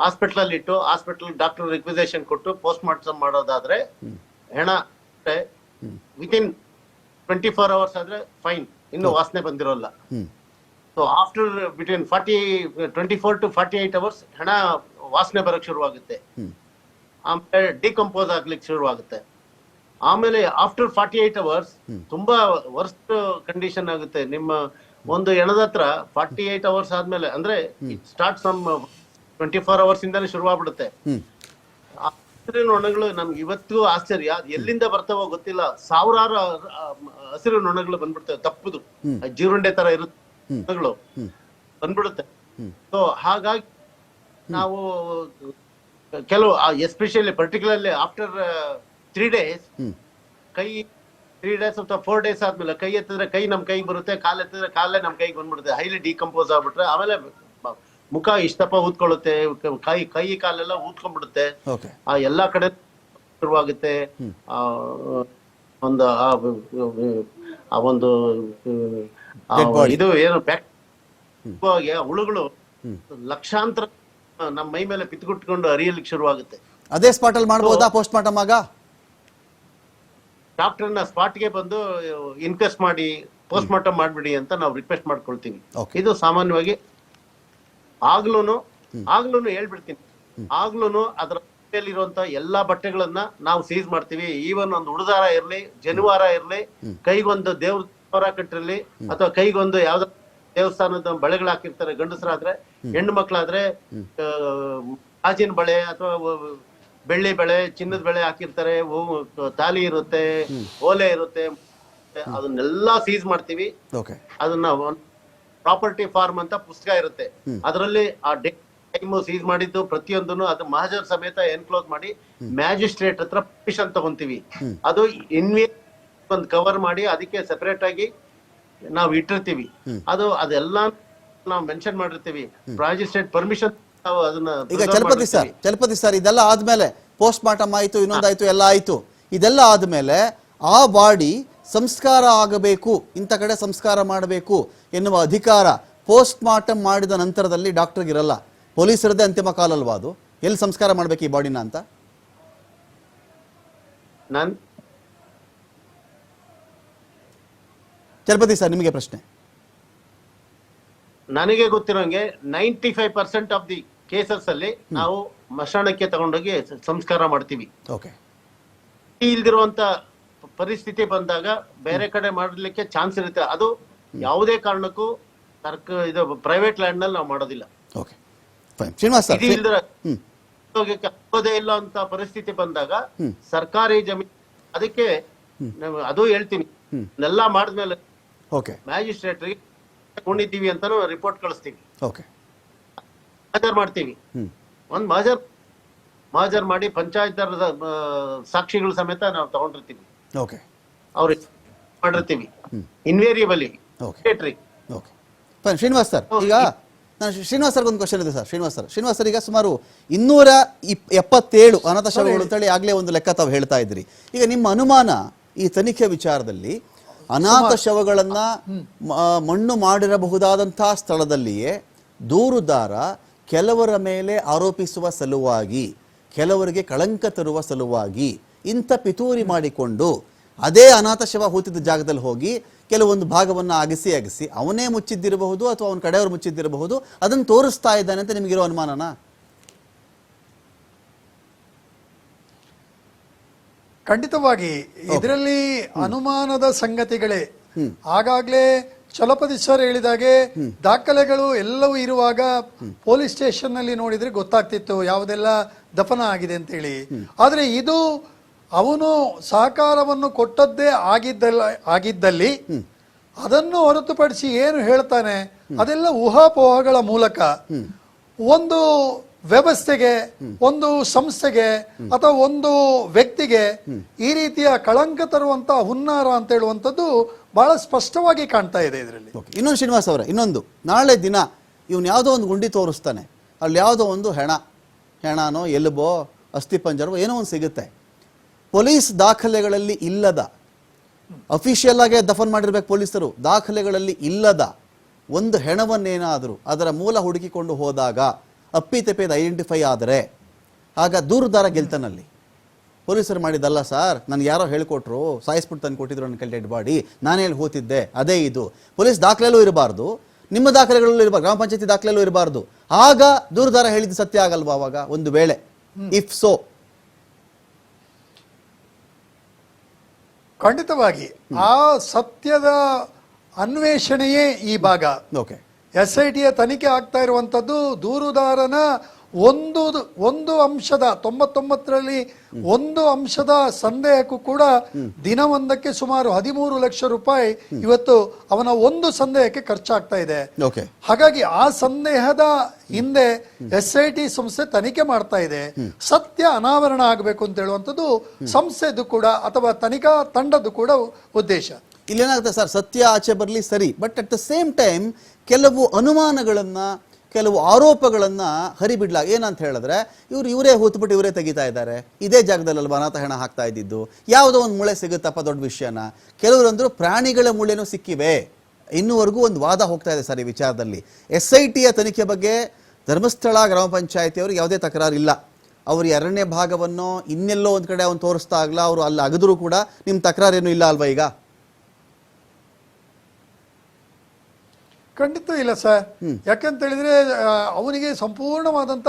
ಹಾಸ್ಪಿಟಲ್ ಇಟ್ಟು ಡಾಕ್ಟರ್ ರಿಕ್ವಿಸೇಷನ್ ಕೊಟ್ಟು ಪೋಸ್ಟ್ ಮಾರ್ಟಮ್ ಮಾಡೋದಾದ್ರೆ ಹೆಣ ವಿತಿನ್ 24 hours ಆದ್ರೆ ಫೈನ್, ಇನ್ನು ವಾಸನೆ ಬಂದಿರೋಲ್ಲ. So after between 24 to 48 hours ಹೆಣ ವಾಸನೆ ಬರಕ್ ಶುರುವಾಗುತ್ತೆ, ಆಮೇಲೆ ಡಿಕಂಪೋಸ್ ಆಗ್ಲಿಕ್ಕೆ ಶುರುವಾಗುತ್ತೆ. ಆಮೇಲೆ ಆಫ್ಟರ್ 48 hours ತುಂಬಾ ವರ್ಸ್ಟ್ ಕಂಡೀಷನ್ ಆಗುತ್ತೆ. ನಿಮ್ಮ ಒಂದು ಹೆಣದ ಹತ್ರ 48 hours ಆದ್ಮೇಲೆ ಅಂದ್ರೆ ಸ್ಟಾರ್ಟ್ ಸಮ್ 24 hours ಇಂದಾನೆ ಶುರುವಾಗ್ಬಿಡುತ್ತೆ. ಹಸಿರು ನೊಣಗಳು ನಮ್ಗೆ ಇವತ್ತು ಆಶ್ಚರ್ಯ, ಎಲ್ಲಿಂದ ಬರ್ತಾವೋ ಗೊತ್ತಿಲ್ಲ, ಸಾವಿರಾರು ಹಸಿರು ನೊಣಗಳು ಬಂದ್ಬಿಡ್ತವೆ, ತಪ್ಪುದು ಜೀರುಂಡೆ ತರ ಇರುತ್ತೆ ಬಂದ್ಬಿಡುತ್ತೆ. ಸೊ ಹಾಗಾಗಿ ನಾವು ಕೆಲವು ಎಸ್ಪೆಷಲಿ ಪರ್ಟಿಕ್ಯುಲರ್ಲಿ ಆಫ್ಟರ್ 3 days ಕೈ 3 days ಅಥವಾ 4 days ಆದ್ಮೇಲೆ ಕೈ ಎತ್ತಿದ್ರೆ ಕೈ ನಮ್ ಕೈಗೆ ಬರುತ್ತೆ, ಕಾಲ್ ಎತ್ತಿದ್ರೆ ಕಾಲೇ ನಮ್ ಕೈಗೆ ಬಂದ್ಬಿಡುತ್ತೆ. ಹೈಲಿ ಡಿಕಂಪೋಸ್ ಆಗ್ಬಿಟ್ರೆ ಆಮೇಲೆ ಮುಖ ಇಷ್ಟಪ್ಪ ಊದ್ಕೊಳ್ಳುತ್ತೆ, ಕೈ ಕಾಲೆಲ್ಲ ಊದ್ಕೊಂಡ್ಬಿಡುತ್ತೆ, ಆ ಎಲ್ಲಾ ಕಡೆ ಶುರುವಾಗುತ್ತೆ. ಒಂದು ಇದು ಏನು ಹುಳುಗಳು ಲಕ್ಷಾಂತರ ನಮ್ಮ ಮೈ ಮೇಲೆ ಪಿತ್ಗುಟ್ಕೊಂಡು ಹರಿಯಲಿಕ್ಕೆ ಶುರುವಾಗುತ್ತೆ. ಅದೇ ಸ್ಪಾಟ್ ಅಲ್ಲಿ ಮಾಡಬಹುದಾ ಪೋಸ್ಟ್ ಮಾರ್ಟಮ್? ಆಗ ಡಾಕ್ಟರ್ನ ಸ್ಪಾಟ್ಗೆ ಬಂದು ಇನ್ಕ್ವೆಸ್ಟ್ ಮಾಡಿ ಪೋಸ್ಟ್ ಮಾರ್ಟಮ್ ಮಾಡ್ಬಿಡಿ ಅಂತ ನಾವು ರಿಕ್ವೆಸ್ಟ್ ಮಾಡ್ಕೊಳ್ತೀವಿ. ಇದು ಸಾಮಾನ್ಯವಾಗಿ ಆಗ್ಲೂನು ಹೇಳ್ಬಿಡ್ತೀನಿ, ಆಗ್ಲೂನು ಅದರ ಇರುವಂತ ಎಲ್ಲಾ ಬಟ್ಟೆಗಳನ್ನ ನಾವು ಸೀಸ್ ಮಾಡ್ತೀವಿ. ಈವನ್ ಒಂದು ಉಡುದಾರ ಇರ್ಲಿ, ಜನಿವಾರ ಇರ್ಲಿ, ಕೈಗೊಂದು ದೇವ್ರ ಕಟ್ಟಿರ್ಲಿ ಅಥವಾ ಕೈಗೊಂದು ಯಾವ್ದ ದೇವಸ್ಥಾನದ ಬಳೆಗಳು ಹಾಕಿರ್ತಾರೆ ಗಂಡಸರಾದ್ರೆ, ಹೆಣ್ಣು ಮಕ್ಳಾದ್ರೆ ಗಾಜಿನ ಬಳೆ ಅಥವಾ ಬೆಳ್ಳಿ ಬಳೆ, ಚಿನ್ನದ ಬಳೆ ಹಾಕಿರ್ತಾರೆ, ತಾಲಿ ಇರುತ್ತೆ, ಓಲೆ ಇರುತ್ತೆ, ಅದನ್ನೆಲ್ಲಾ ಸೀಸ್ ಮಾಡ್ತೀವಿ. ಅದನ್ನ ಪ್ರಾಪರ್ಟಿ ಫಾರ್ಮ್ ಅಂತ ಪುಸ್ತಕ ಇರುತ್ತೆ, ಅದರಲ್ಲಿ ಆ ಟೈಮ್ ಸೀಸ್ ಮಾಡಿದ್ದು ಪ್ರತಿಯೊಂದನ್ನು ಅದು ಮಹಾಜರ್ ಸಮೇತ ಎನ್ಕ್ಲೋಸ್ ಮಾಡಿ ಮ್ಯಾಜಿಸ್ಟ್ರೇಟ್ ಹತ್ರ ಪರ್ಮಿಷನ್ ತಗೊಂತೀವಿ. ಅದು ಒಂದು ಕವರ್ ಮಾಡಿ ಅದಕ್ಕೆ ಸೆಪರೇಟ್ ಆಗಿ ನಾವು ಇಟ್ಟಿರ್ತೀವಿ. ಅದೆಲ್ಲ ನಾವು ಮೆನ್ಷನ್ ಮಾಡಿರ್ತೀವಿ, ಮ್ಯಾಜಿಸ್ಟ್ರೇಟ್ ಪರ್ಮಿಷನ್ ಅದನ್ನ. ಈಗ ಚಲಪತಿ ಸರ್ ಇದೆಲ್ಲ ಆದ್ಮೇಲೆ ಪೋಸ್ಟ್ ಮಾರ್ಟಮ್ ಆಯ್ತು, ಇನ್ನೊಂದಾಯ್ತು, ಎಲ್ಲ ಆಯ್ತು. ಇದೆಲ್ಲ ಆದ್ಮೇಲೆ ಆ ಬಾಡಿ ಸಂಸ್ಕಾರ ಆಗಬೇಕು, ಇಂಥ ಕಡೆ ಸಂಸ್ಕಾರ ಮಾಡಬೇಕು ಎನ್ನುವ ಅಧಿಕಾರ ಪೋಸ್ಟ್ ಮಾರ್ಟಮ್ ಮಾಡಿದ ನಂತರದಲ್ಲಿ ಡಾಕ್ಟರ್ಗೆ ಇರಲ್ಲ, ಪೊಲೀಸರದೇ ಅಂತಿಮ ಕಾಲಲ್ವಾ ಅದು? ಎಲ್ಲಿ ಸಂಸ್ಕಾರ ಮಾಡ್ಬೇಕು ಈ ಬಾಡಿನ ಅಂತ? ಚಲಪತಿ ಸರ್, ನಿಮಗೆ ಪ್ರಶ್ನೆ. ನನಗೆ ಗೊತ್ತಿರೋಂಗೆ 95% ಆಫ್ ದಿ ಕೇಸಸ್ ಅಲ್ಲಿ ನಾವು ಮಶಾಣಕ್ಕೆ ತಗೊಂಡೋಗಿ ಸಂಸ್ಕಾರ ಮಾಡ್ತೀವಿ. ಓಕೆ. ಇಲ್ದಿರುವಂತ ಪರಿಸ್ಥಿತಿ ಬಂದಾಗ ಬೇರೆ ಕಡೆ ಮಾಡ್ಲಿಕ್ಕೆ ಚಾನ್ಸ್ ಇರುತ್ತೆ. ಅದು ಯಾವುದೇ ಕಾರಣಕ್ಕೂ ಇದು ಪ್ರೈವೇಟ್ ಲ್ಯಾಂಡ್ ನಲ್ಲಿ ನಾವು ಮಾಡೋದಿಲ್ಲ. Okay fine. ಶ್ರೀನಿವಾಸ್ ಸರ್, ಆಗೋದೇ ಇಲ್ಲ ಅಂತ ಪರಿಸ್ಥಿತಿ ಬಂದಾಗ ಸರ್ಕಾರಿ ಜಮೀನು ಅದಕ್ಕೆ ಅದು ಹೇಳ್ತೀನಿ, ಎಲ್ಲ ಮಾಡಿದ್ಮೇಲೆ ಮ್ಯಾಜಿಸ್ಟ್ರೇಟ್ರಿಗೆ ತಗೊಂಡಿದ್ದೀವಿ ಅಂತ ರಿಪೋರ್ಟ್ ಕಳಿಸ್ತೀವಿ. ಮಹಜರ್ ಮಾಡ್ತೀವಿ. ಒಂದ್ ಮಹಜರ್ ಮಾಡಿ ಪಂಚಾಯತ್ ಸಾಕ್ಷಿಗಳ ಸಮೇತ ನಾವು ತಗೊಂಡಿರ್ತೀವಿ. ಅವ್ರಿಗೆ ಮಾಡಿರ್ತೀವಿ ಇನ್ವೇರಿಯಬಲಿ. ಶ್ರೀನಿವಾಸ್ ಸರ್, ಈಗ ನಾನು ಶ್ರೀನಿವಾಸ್ ಸರ್ಗೆ ಒಂದು ಕ್ವಶನ್ ಇದೆ ಸರ್. ಶ್ರೀನಿವಾಸ್ ಸರ್, ಈಗ ಸುಮಾರು 277 ಅನಾಥ ಶವಗಳು ಅಂತೇಳಿ ಆಗ್ಲೇ ಒಂದು ಲೆಕ್ಕ ತಾವು ಹೇಳ್ತಾ ಇದ್ರಿ. ಈಗ ನಿಮ್ಮ ಅನುಮಾನ ಈ ತನಿಖೆ ವಿಚಾರದಲ್ಲಿ ಅನಾಥ ಶವಗಳನ್ನ ಮಣ್ಣು ಮಾಡಿರಬಹುದಾದಂತಹ ಸ್ಥಳದಲ್ಲಿಯೇ ದೂರುದಾರ ಕೆಲವರ ಮೇಲೆ ಆರೋಪಿಸುವ ಸಲುವಾಗಿ, ಕೆಲವರಿಗೆ ಕಳಂಕ ತರುವ ಸಲುವಾಗಿ ಇಂಥ ಪಿತೂರಿ ಮಾಡಿಕೊಂಡು ಅದೇ ಅನಾಥ ಶವ ಹೂತಿದ್ದ ಜಾಗದಲ್ಲಿ ಹೋಗಿ ಕೆಲವೊಂದು ಭಾಗವನ್ನು ಅಗಸಿ ಅವನೇ ಮುಚ್ಚಿದ್ದಿರಬಹುದು ಅಥವಾ ಅವನ ಕಡೆಯವರು ಮುಚ್ಚಿದ್ದಿರಬಹುದು, ಅದನ್ನು ತೋರಿಸ್ತಾ ಇದ್ದಾನೆ ಅಂತ ನಿಮಗಿರೋ ಅನುಮಾನನಾ? ಖಂಡಿತವಾಗಿ ಇದರಲ್ಲಿ ಅನುಮಾನದ ಸಂಗತಿಗಳೇ. ಆಗಾಗ್ಲೇ ಚಲಪತಿ ಸರ್ ಹೇಳಿದಾಗೆ ದಾಖಲೆಗಳು ಎಲ್ಲವೂ ಇರುವಾಗ ಪೊಲೀಸ್ ಸ್ಟೇಷನ್ ನಲ್ಲಿ ನೋಡಿದ್ರೆ ಗೊತ್ತಾಗ್ತಿತ್ತು ಯಾವುದೆಲ್ಲ ದಫನ ಆಗಿದೆ ಅಂತ ಹೇಳಿ. ಆದ್ರೆ ಇದು ಅವನು ಸಹಕಾರವನ್ನು ಕೊಟ್ಟದ್ದೇ ಆಗಿದ್ದಲ್ಲಿ ಅದನ್ನು ಹೊರತುಪಡಿಸಿ ಏನು ಹೇಳ್ತಾನೆ ಅದೆಲ್ಲ ಊಹಾಪೋಹಗಳ ಮೂಲಕ ಒಂದು ವ್ಯವಸ್ಥೆಗೆ, ಒಂದು ಸಂಸ್ಥೆಗೆ ಅಥವಾ ಒಂದು ವ್ಯಕ್ತಿಗೆ ಈ ರೀತಿಯ ಕಳಂಕ ತರುವಂತಹ ಹುನ್ನಾರ ಅಂತ ಹೇಳುವಂಥದ್ದು ಬಹಳ ಸ್ಪಷ್ಟವಾಗಿ ಕಾಣ್ತಾ ಇದೆ ಇದರಲ್ಲಿ. ಇನ್ನೊಂದು ಶ್ರೀನಿವಾಸ್ ಅವರೇ, ಇನ್ನೊಂದು, ನಾಳೆ ದಿನ ಇವನು ಯಾವುದೋ ಒಂದು ಗುಂಡಿ ತೋರಿಸ್ತಾನೆ, ಅಲ್ಲಿ ಯಾವುದೋ ಒಂದು ಹೆಣನೋ ಎಲುಬೋ ಅಸ್ಥಿಪಂಜರವೋ ಏನೋ ಒಂದು ಸಿಗುತ್ತೆ. ಪೊಲೀಸ್ ದಾಖಲೆಗಳಲ್ಲಿ ಇಲ್ಲದ, ಅಫಿಷಿಯಲ್ ಆಗಿ ದಫನ್ ಮಾಡಿರ್ಬೇಕು ಪೊಲೀಸರು, ದಾಖಲೆಗಳಲ್ಲಿ ಇಲ್ಲದ ಒಂದು ಹೆಣವನ್ನೇನಾದರೂ ಅದರ ಮೂಲ ಹುಡುಕಿಕೊಂಡು ಹೋದಾಗ ಅಪ್ಪಿತಪ್ಪಿದ ಐಡೆಂಟಿಫೈ ಆದರೆ ಆಗ ದೂರುದಾರ ಗೆಲ್ತಾನಲ್ಲಿ. ಪೊಲೀಸರು ಮಾಡಿದ್ದಲ್ಲ ಸರ್, ನನಗೆ ಯಾರೋ ಹೇಳ್ಕೊಟ್ರು, ಸಾಯಿಸ್ಬಿಟ್ಟು ತಂದು ಕೊಟ್ಟಿದ್ರು ನನ್ನ ಕೈ ಡೆಡ್ ಬಾಡಿ, ನಾನು ಹೇಳಿ ಹೋತಿದ್ದೆ, ಅದೇ ಇದು. ಪೊಲೀಸ್ ದಾಖಲೆಯಲ್ಲೂ ಇರಬಾರ್ದು, ನಿಮ್ಮ ದಾಖಲೆಗಳಲ್ಲೂ ಇರಬಾರ್ದು, ಗ್ರಾಮ ಪಂಚಾಯತಿ ದಾಖಲೆಯಲ್ಲೂ ಇರಬಾರ್ದು. ಆಗ ದೂರುದಾರ ಹೇಳಿದ್ದು ಸತ್ಯ ಆಗಲ್ವಾ? ಅವಾಗ ಒಂದು ವೇಳೆ ಇಫ್ ಸೋ, ಖಂಡಿತವಾಗಿ ಆ ಸತ್ಯದ ಅನ್ವೇಷಣೆಯೇ ಈ ಭಾಗ. SITಯ ತನಿಖೆ ಆಗ್ತಾ ಇರುವಂತದ್ದು ದೂರುದಾರನ ಒಂದು ಅಂಶದ 99ರಲ್ಲಿ ಒಂದು ಅಂಶದ ಸಂದೇಹಕ್ಕೂ ಕೂಡ ದಿನವೊಂದಕ್ಕೆ ಸುಮಾರು 13 ಲಕ್ಷ ರೂಪಾಯಿ ಇವತ್ತು ಅವನ ಒಂದು ಸಂದೇಹಕ್ಕೆ ಖರ್ಚಾಗ್ತಾ ಇದೆ. ಹಾಗಾಗಿ ಆ ಸಂದೇಹದ ಹಿಂದೆ SIT ಸಂಸ್ಥೆ ತನಿಖೆ ಮಾಡ್ತಾ ಇದೆ. ಸತ್ಯ ಅನಾವರಣ ಆಗಬೇಕು ಅಂತ ಹೇಳುವಂಥದ್ದು ಸಂಸ್ಥೆದು ಕೂಡ ಅಥವಾ ತನಿಖಾ ತಂಡದ್ದು ಕೂಡ ಉದ್ದೇಶ. ಇಲ್ಲೇನಾಗುತ್ತೆ ಸರ್, ಸತ್ಯ ಆಚೆ ಬರಲಿ ಸರಿ, but at the same time ಕೆಲವು ಅನುಮಾನಗಳನ್ನ, ಕೆಲವು ಆರೋಪಗಳನ್ನ ಹರಿಬಿಡ್ಲಾಗ. ಏನಂತ ಹೇಳಿದ್ರೆ ಇವರೇ ಹೂತ್ಬಿಟ್ಟು ಇವರೇ ತೆಗಿತಾ ಇದ್ದಾರೆ, ಇದೇ ಜಾಗದಲ್ಲಲ್ವ ಅನಾಥ ಹೆಣ ಹಾಕ್ತಾ ಇದ್ದಿದ್ದು, ಯಾವುದೋ ಒಂದು ಮೂಳೆ ಸಿಗುತ್ತಪ್ಪ ದೊಡ್ಡ ವಿಷಯನ. ಕೆಲವರಂದ್ರು ಪ್ರಾಣಿಗಳ ಮೂಳೆನೂ ಸಿಕ್ಕಿವೆ. ಇನ್ನೂವರೆಗೂ ಒಂದು ವಾದ ಹೋಗ್ತಾ ಇದೆ ಸರ್ ಈ ವಿಚಾರದಲ್ಲಿ. SITಯ ತನಿಖೆ ಬಗ್ಗೆ ಧರ್ಮಸ್ಥಳ ಗ್ರಾಮ ಪಂಚಾಯತಿಯವ್ರಿಗೆ ಯಾವುದೇ ತಕರಾರು ಇಲ್ಲ. ಅವರು 2ನೇ ಭಾಗವನ್ನು ಇನ್ನೆಲ್ಲೋ ಒಂದು ಕಡೆ ಅವನು ತೋರಿಸ್ತಾ ಆಗಲ್ಲ, ಅವರು ಅಲ್ಲಿ ಅಗದರೂ ಕೂಡ ನಿಮ್ಮ ತಕರಾರೇನು ಇಲ್ಲ ಅಲ್ವಾ? ಈಗ ಖಂಡಿತ ಇಲ್ಲ ಸರ್. ಯಾಕಂತ ಹೇಳಿದ್ರೆ ಅವನಿಗೆ ಸಂಪೂರ್ಣವಾದಂತ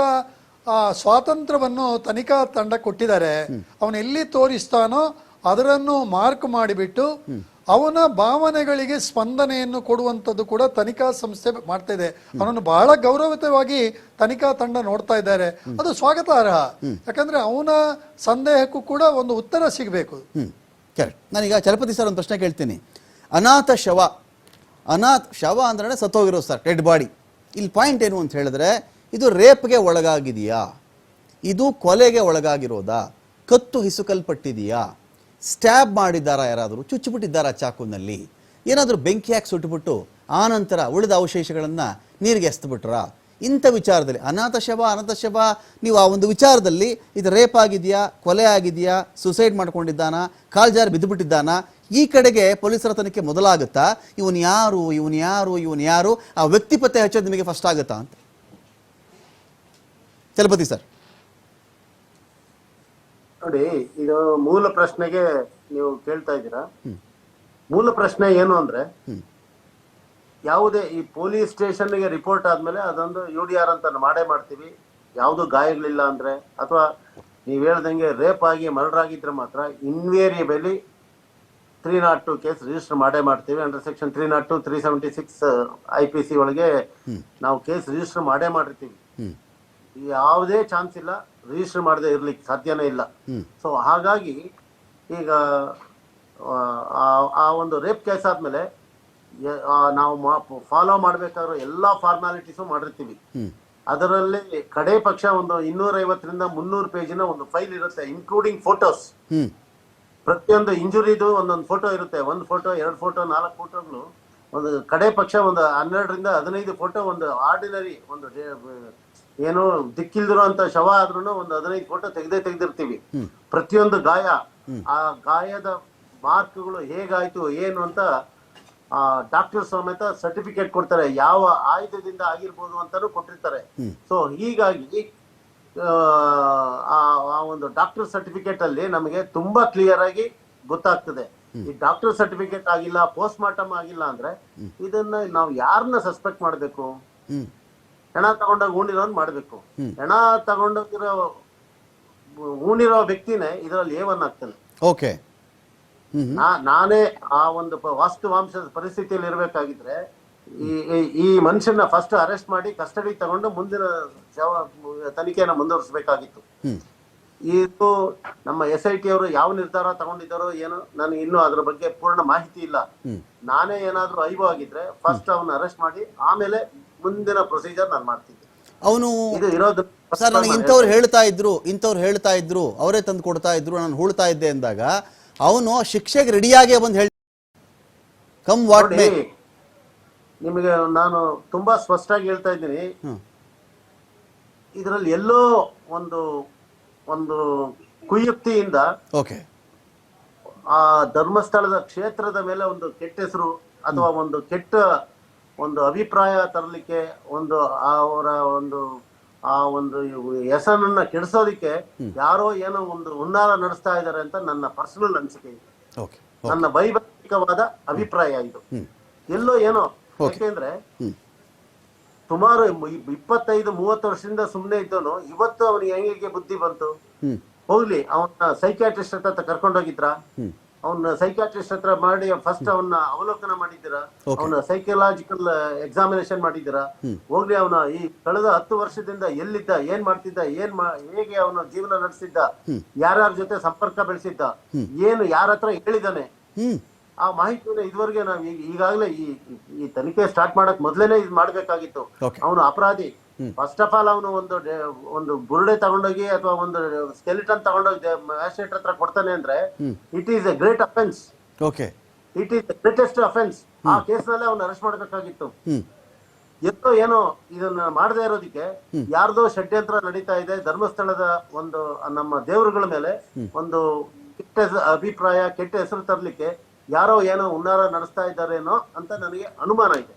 ಸ್ವಾತಂತ್ರ್ಯವನ್ನು ತನಿಖಾ ತಂಡ ಕೊಟ್ಟಿದ್ದಾರೆ. ಅವನು ಎಲ್ಲಿ ತೋರಿಸ್ತಾನೋ ಅದರನ್ನು ಮಾರ್ಕ್ ಮಾಡಿಬಿಟ್ಟು ಅವನ ಭಾವನೆಗಳಿಗೆ ಸ್ಪಂದನೆಯನ್ನು ಕೊಡುವಂಥದ್ದು ಕೂಡ ತನಿಖಾ ಸಂಸ್ಥೆ ಮಾಡ್ತಾ ಇದೆ. ಅವನನ್ನು ಬಹಳ ಗೌರವಿತವಾಗಿ ತನಿಖಾ ತಂಡ ನೋಡ್ತಾ ಇದ್ದಾರೆ. ಅದು ಸ್ವಾಗತಾರ್ಹ. ಯಾಕಂದ್ರೆ ಅವನ ಸಂದೇಹಕ್ಕೂ ಕೂಡ ಒಂದು ಉತ್ತರ ಸಿಗಬೇಕು. ಕರೆಕ್ಟ್. ನಾನೀಗ ಚಲಪತಿ ಸರ್ ಒಂದು ಪ್ರಶ್ನೆ ಕೇಳ್ತೀನಿ. ಅನಾಥ ಶವ ಅಂದ್ರೆ ಸತ್ತೋಗಿರೋ ಸರ್, ಡೆಡ್ ಬಾಡಿ. ಇಲ್ಲಿ ಪಾಯಿಂಟ್ ಏನು ಅಂತ ಹೇಳಿದ್ರೆ, ಇದು ರೇಪ್ಗೆ ಒಳಗಾಗಿದೆಯಾ, ಇದು ಕೊಲೆಗೆ ಒಳಗಾಗಿರೋದಾ, ಕತ್ತು ಹಿಸುಕಲ್ಪಟ್ಟಿದೆಯಾ, ಸ್ಟ್ಯಾಬ್ ಮಾಡಿದ್ದಾರಾ, ಯಾರಾದರೂ ಚುಚ್ಚಿಬಿಟ್ಟಿದ್ದಾರಾ ಚಾಕುನಲ್ಲಿ, ಏನಾದರೂ ಬೆಂಕಿ ಹಾಕಿ ಸುಟ್ಟುಬಿಟ್ಟು ಆನಂತರ ಉಳಿದ ಅವಶೇಷಗಳನ್ನು ನೀರಿಗೆ ಎಸ್ದುಬಿಟ್ರಾ, ಇಂಥ ವಿಚಾರದಲ್ಲಿ ಅನಾಥ ಶವ ನೀವು ಆ ಒಂದು ವಿಚಾರದಲ್ಲಿ ಇದು ರೇಪ್ ಆಗಿದೆಯಾ, ಕೊಲೆ ಆಗಿದೆಯಾ, ಸುಸೈಡ್ ಮಾಡ್ಕೊಂಡಿದ್ದಾನಾ, ಕಾಲ್ಜಾರಿ ಬಿದ್ದುಬಿಟ್ಟಿದ್ದಾನಾ, ಈ ಕಡೆಗೆ ಪೊಲೀಸರ ತನಿಖೆ ಮೊದಲಾಗುತ್ತಾ, ಇವನು ಯಾರು ಆ ವ್ಯಕ್ತಿ ಪತ್ತೆ ಹಚ್ಚೋದು ನಿಮಗೆ ಫಸ್ಟ್ ಆಗುತ್ತಾ ಅಂತ? ಚಲಪತಿ ಸರ್ ನೋಡಿ, ಇದು ಮೂಲ ಪ್ರಶ್ನೆಗೆ ನೀವು ಕೇಳ್ತಾ ಇದ್ದೀರಾ. ಮೂಲ ಪ್ರಶ್ನೆ ಏನು ಅಂದ್ರೆ, ಯಾವುದೇ ಈ ಪೊಲೀಸ್ ಸ್ಟೇಷನ್ಗೆ ರಿಪೋರ್ಟ್ ಆದ್ಮೇಲೆ ಅದೊಂದು UDR ಅಂತ ಮಾಡೇ ಮಾಡ್ತೀವಿ. ಯಾವುದು ಗಾಯಗಳಿಲ್ಲ ಅಂದ್ರೆ, ಅಥವಾ ನೀವ್ ಹೇಳ್ದಂಗೆ ರೇಪ್ ಆಗಿ ಮರ್ಡರ್ ಆಗಿದ್ರೆ ಮಾತ್ರ ಇನ್ವೇರಿಯಬಲಿ 302 ಕೇಸ್ ರಿಜಿಸ್ಟರ್ ಮಾಡೇ ಮಾಡ್ತೀವಿ. ಅಂಡರ್ ಸೆಕ್ಷನ್ 302, 376 IPC ಒಳಗೆ ನಾವು ಕೇಸ್ ರಿಜಿಸ್ಟರ್ ಮಾಡೇ ಮಾಡಿರ್ತೀವಿ. ಯಾವುದೇ ಚಾನ್ಸ್ ಇಲ್ಲ ರಿಜಿಸ್ಟರ್ ಮಾಡದೆ ಇರ್ಲಿಕ್ಕೆ ಸಾಧ್ಯನೇ ಇಲ್ಲ. ಸೊ ಹಾಗಾಗಿ ಈಗ ಆ ಒಂದು ರೇಪ್ ಕೇಸ್ ಆದ್ಮೇಲೆ ನಾವು ಫಾಲೋ ಮಾಡ್ಬೇಕಾದ್ರೆ ಎಲ್ಲಾ ಫಾರ್ಮಾಲಿಟೀಸು ಮಾಡಿರ್ತೀವಿ. ಅದರಲ್ಲಿ ಕಡೆ ಪಕ್ಷ ಒಂದು 250ರಿಂದ 300 ಪೇಜಿನ ಒಂದು ಫೈಲ್ ಇರುತ್ತೆ, ಇನ್ಕ್ಲೂಡಿಂಗ್ ಫೋಟೋಸ್. ಪ್ರತಿಯೊಂದು ಇಂಜುರಿದು ಒಂದೊಂದು ಫೋಟೋ ಇರುತ್ತೆ. 1 ಫೋಟೋ, 2 ಫೋಟೋ, 4 ಫೋಟೋಗಳು. ಒಂದು ಕಡೆ ಪಕ್ಷ ಒಂದು 12ರಿಂದ 15 ಫೋಟೋ. ಒಂದು ಆರ್ಡಿನರಿ ಒಂದು ಏನು ದಿಕ್ಕಿಲ್ದಿರೋ ಅಂತ ಶವ ಆದ್ರೂ ಒಂದು 15 ಫೋಟೋ ತೆಗೆದಿರ್ತೀವಿ. ಪ್ರತಿಯೊಂದು ಗಾಯ, ಆ ಗಾಯದ ಮಾರ್ಕ್ಗಳು ಹೇಗಾಯ್ತು ಏನು ಅಂತ ಡಾಕ್ಟರ್ ಸಮೇತ ಸರ್ಟಿಫಿಕೇಟ್ ಕೊಡ್ತಾರೆ, ಯಾವ ಆಯುಧದಿಂದ ಆಗಿರ್ಬೋದು ಅಂತಾನು ಕೊಟ್ಟಿರ್ತಾರೆ. ಸೊ ಹೀಗಾಗಿ ಆ ಒಂದು ಡಾಕ್ಟರ್ ಸರ್ಟಿಫಿಕೇಟ್ ಅಲ್ಲಿ ನಮಗೆ ತುಂಬಾ ಕ್ಲಿಯರ್ ಆಗಿ ಗೊತ್ತಾಗ್ತದೆ. ಈ ಡಾಕ್ಟರ್ ಸರ್ಟಿಫಿಕೇಟ್ ಆಗಿಲ್ಲ, ಪೋಸ್ಟ್ ಮಾರ್ಟಮ್ ಆಗಿಲ್ಲ ಅಂದ್ರೆ ಇದನ್ನ ನಾವು ಯಾರನ್ನ ಸಸ್ಪೆಕ್ಟ್ ಮಾಡ್ಬೇಕು? ಹೆಣ ತಗೊಂಡಾಗ ಉಣಿರೋನ್ ಮಾಡ್ಬೇಕು. ಹೆಣ ತಗೊಂಡೋಗಿರೋ ಉಣಿರೋ ವ್ಯಕ್ತಿನೇ ಇದರಲ್ಲಿ A1 ಆಗ್ತಾನೆ. ಓಕೆ, ನಾನೇ ಆ ಒಂದು ವಾಸ್ತವಾಂಶದ ಪರಿಸ್ಥಿತಿಯಲ್ಲಿ ಇರ್ಬೇಕಾಗಿದ್ರೆ ಈ ಮನುಷ್ಯನ ಫಸ್ಟ್ ಅರೆಸ್ಟ್ ಮಾಡಿ ಕಸ್ಟಡಿ ತಗೊಂಡು ಮುಂದಿನ ತನಿಖೆಯನ್ನ ಮುಂದುವರಿಸಬೇಕಾಗಿತ್ತು. ಇದು ನಮ್ಮ SIT ಅವರು ಯಾವ ನಿರ್ಧಾರ ತಗೊಂಡಿದ್ದಾರೋ ಏನೋ ನನಗೆ ಇನ್ನೂ ಅದ್ರ ಬಗ್ಗೆ ಪೂರ್ಣ ಮಾಹಿತಿ ಇಲ್ಲ. ನಾನೇ ಏನಾದ್ರೂ ಐವೋ ಆಗಿದ್ರೆ ಫಸ್ಟ್ ಅವನ್ನ ಅರೆಸ್ಟ್ ಮಾಡಿ ಆಮೇಲೆ ಮುಂದಿನ ಪ್ರೊಸೀಜರ್ ನಾನು ಮಾಡ್ತಿದ್ದೆ. ಅವನು ಇದು ಇರೋದು ಸರ್, ನನಗೆ ಇಂಥವ್ರು ಹೇಳ್ತಾ ಇದ್ರು ಅವರೇ ತಂದು ಕೊಡ್ತಾ ಇದ್ರು, ನಾನು ಹೂಳ್ತಾ ಇದ್ದೆ ಅಂದಾಗ ಅವನು ಶಿಕ್ಷೆಗೆ ರೆಡಿಯಾಗೇ ಬಂದು ಹೇಳಿ ಕಮ್ ವಾಟ್ ಮೇ. ನಿಮಗೆ ನಾನು ತುಂಬಾ ಸ್ಪಷ್ಟವಾಗಿ ಹೇಳ್ತಾ ಇದ್ದೀನಿ, ಇದರಲ್ಲಿ ಎಲ್ಲೋ ಒಂದು ಕುಯುಕ್ತಿಯಿಂದ ಆ ಧರ್ಮಸ್ಥಳದ ಕ್ಷೇತ್ರದ ಮೇಲೆ ಒಂದು ಕೆಟ್ಟ ಹೆಸರು ಅಥವಾ ಒಂದು ಕೆಟ್ಟ ಒಂದು ಅಭಿಪ್ರಾಯ ತರಲಿಕ್ಕೆ, ಅವರ ಆ ಒಂದು ಹೆಸರನ್ನ ಕೆಡಿಸೋದಿಕ್ಕೆ ಯಾರೋ ಏನೋ ಒಂದು ಹುನ್ನಾರ ನಡೆಸ್ತಾ ಇದ್ದಾರೆ ಅಂತ ನನ್ನ ಪರ್ಸನಲ್ ಅನಿಸಿಕೆ ಇದೆ. ನನ್ನ ವೈಯಕ್ತಿಕವಾದ ಅಭಿಪ್ರಾಯ ಇದು. ಎಲ್ಲೋ ಏನೋ, ಯಾಕೆಂದ್ರೆ ಸುಮಾರು 25-30 ವರ್ಷದಿಂದ ಸುಮ್ಮನೆ ಇದ್ದವನು ಇವತ್ತು ಅವನಿಗೆ ಹೆಂಗೆ ಬುದ್ಧಿ ಬಂತು? ಹೋಗ್ಲಿ, ಅವನ ಸೈಕ್ಯಾಟ್ರಿಸ್ಟ್ ಹತ್ರ ಕರ್ಕೊಂಡೋಗಿದ್ರ? ಅವನ ಸೈಕ್ಯಾಟ್ರಿಸ್ಟ್ ಹತ್ರ ಮಾಡಿ ಫಸ್ಟ್ ಅವನ್ನ ಅವಲೋಕನ ಮಾಡಿದ್ದೀರಾ? ಅವನ ಸೈಕಲಾಜಿಕಲ್ ಎಕ್ಸಾಮಿನೇಷನ್ ಮಾಡಿದ್ದೀರಾ? ಹೋಗ್ಲಿ, ಅವನ ಈ ಕಳೆದ 10 ವರ್ಷದಿಂದ ಎಲ್ಲಿದ್ದ, ಏನ್ ಮಾಡ್ತಿದ್ದ, ಹೇಗೆ ಅವನ ಜೀವನ ನಡೆಸಿದ್ದ, ಯಾರ್ಯಾರ ಜೊತೆ ಸಂಪರ್ಕ ಬೆಳೆಸಿದ್ದ, ಏನು ಯಾರ ಹತ್ರ ಹೇಳಿದಾನೆ, ಆ ಮಾಹಿತಿನ ಇದುವರೆಗೆ ನಾವು ಈಗಾಗಲೇ ಈ ತನಿಖೆ ಸ್ಟಾರ್ಟ್ ಮಾಡಕ್ ಮೊದ್ಲೇನೆ ಇದು ಮಾಡ್ಬೇಕಾಗಿತ್ತು. ಅವನು ಅಪರಾಧಿ. ಫಸ್ಟ್ ಆಫ್ ಆಲ್ ಅವನು ಒಂದು ಬುರುಡೆ ತಗೊಂಡೋಗಿ ಅಥವಾ ಒಂದು ಸ್ಕೆಲಿಟನ್ ತಗೊಂಡೋಗಿ ಮ್ಯಾಜಿಸ್ಟ್ರೇಟ್ ಹತ್ರ ಕೊಡ್ತಾನೆ ಅಂದ್ರೆ it is A great offence. It is the greatest offence. ಆ ಕೇಸ್ನಲ್ಲೇ ಅವನು ಅರೆಸ್ಟ್ ಮಾಡ್ಬೇಕಾಗಿತ್ತು. ಏನೋ ಇದನ್ನ ಮಾಡದೇ ಇರೋದಕ್ಕೆ ಯಾರ್ದೋ ಷಡ್ಯಂತ್ರ ನಡೀತಾ ಇದೆ. ಧರ್ಮಸ್ಥಳದ ಒಂದು ನಮ್ಮ ದೇವರುಗಳ ಮೇಲೆ ಒಂದು ಕೆಟ್ಟ ಅಭಿಪ್ರಾಯ, ಕೆಟ್ಟ ಹೆಸರು ತರಲಿಕ್ಕೆ ಯಾರೋ ಏನೋ ಹುನ್ನಾರ ನಡೆಸ್ತಾ ಇದ್ದಾರೇನೋ ಅಂತ ನನಗೆ ಅನುಮಾನ ಇದೆ.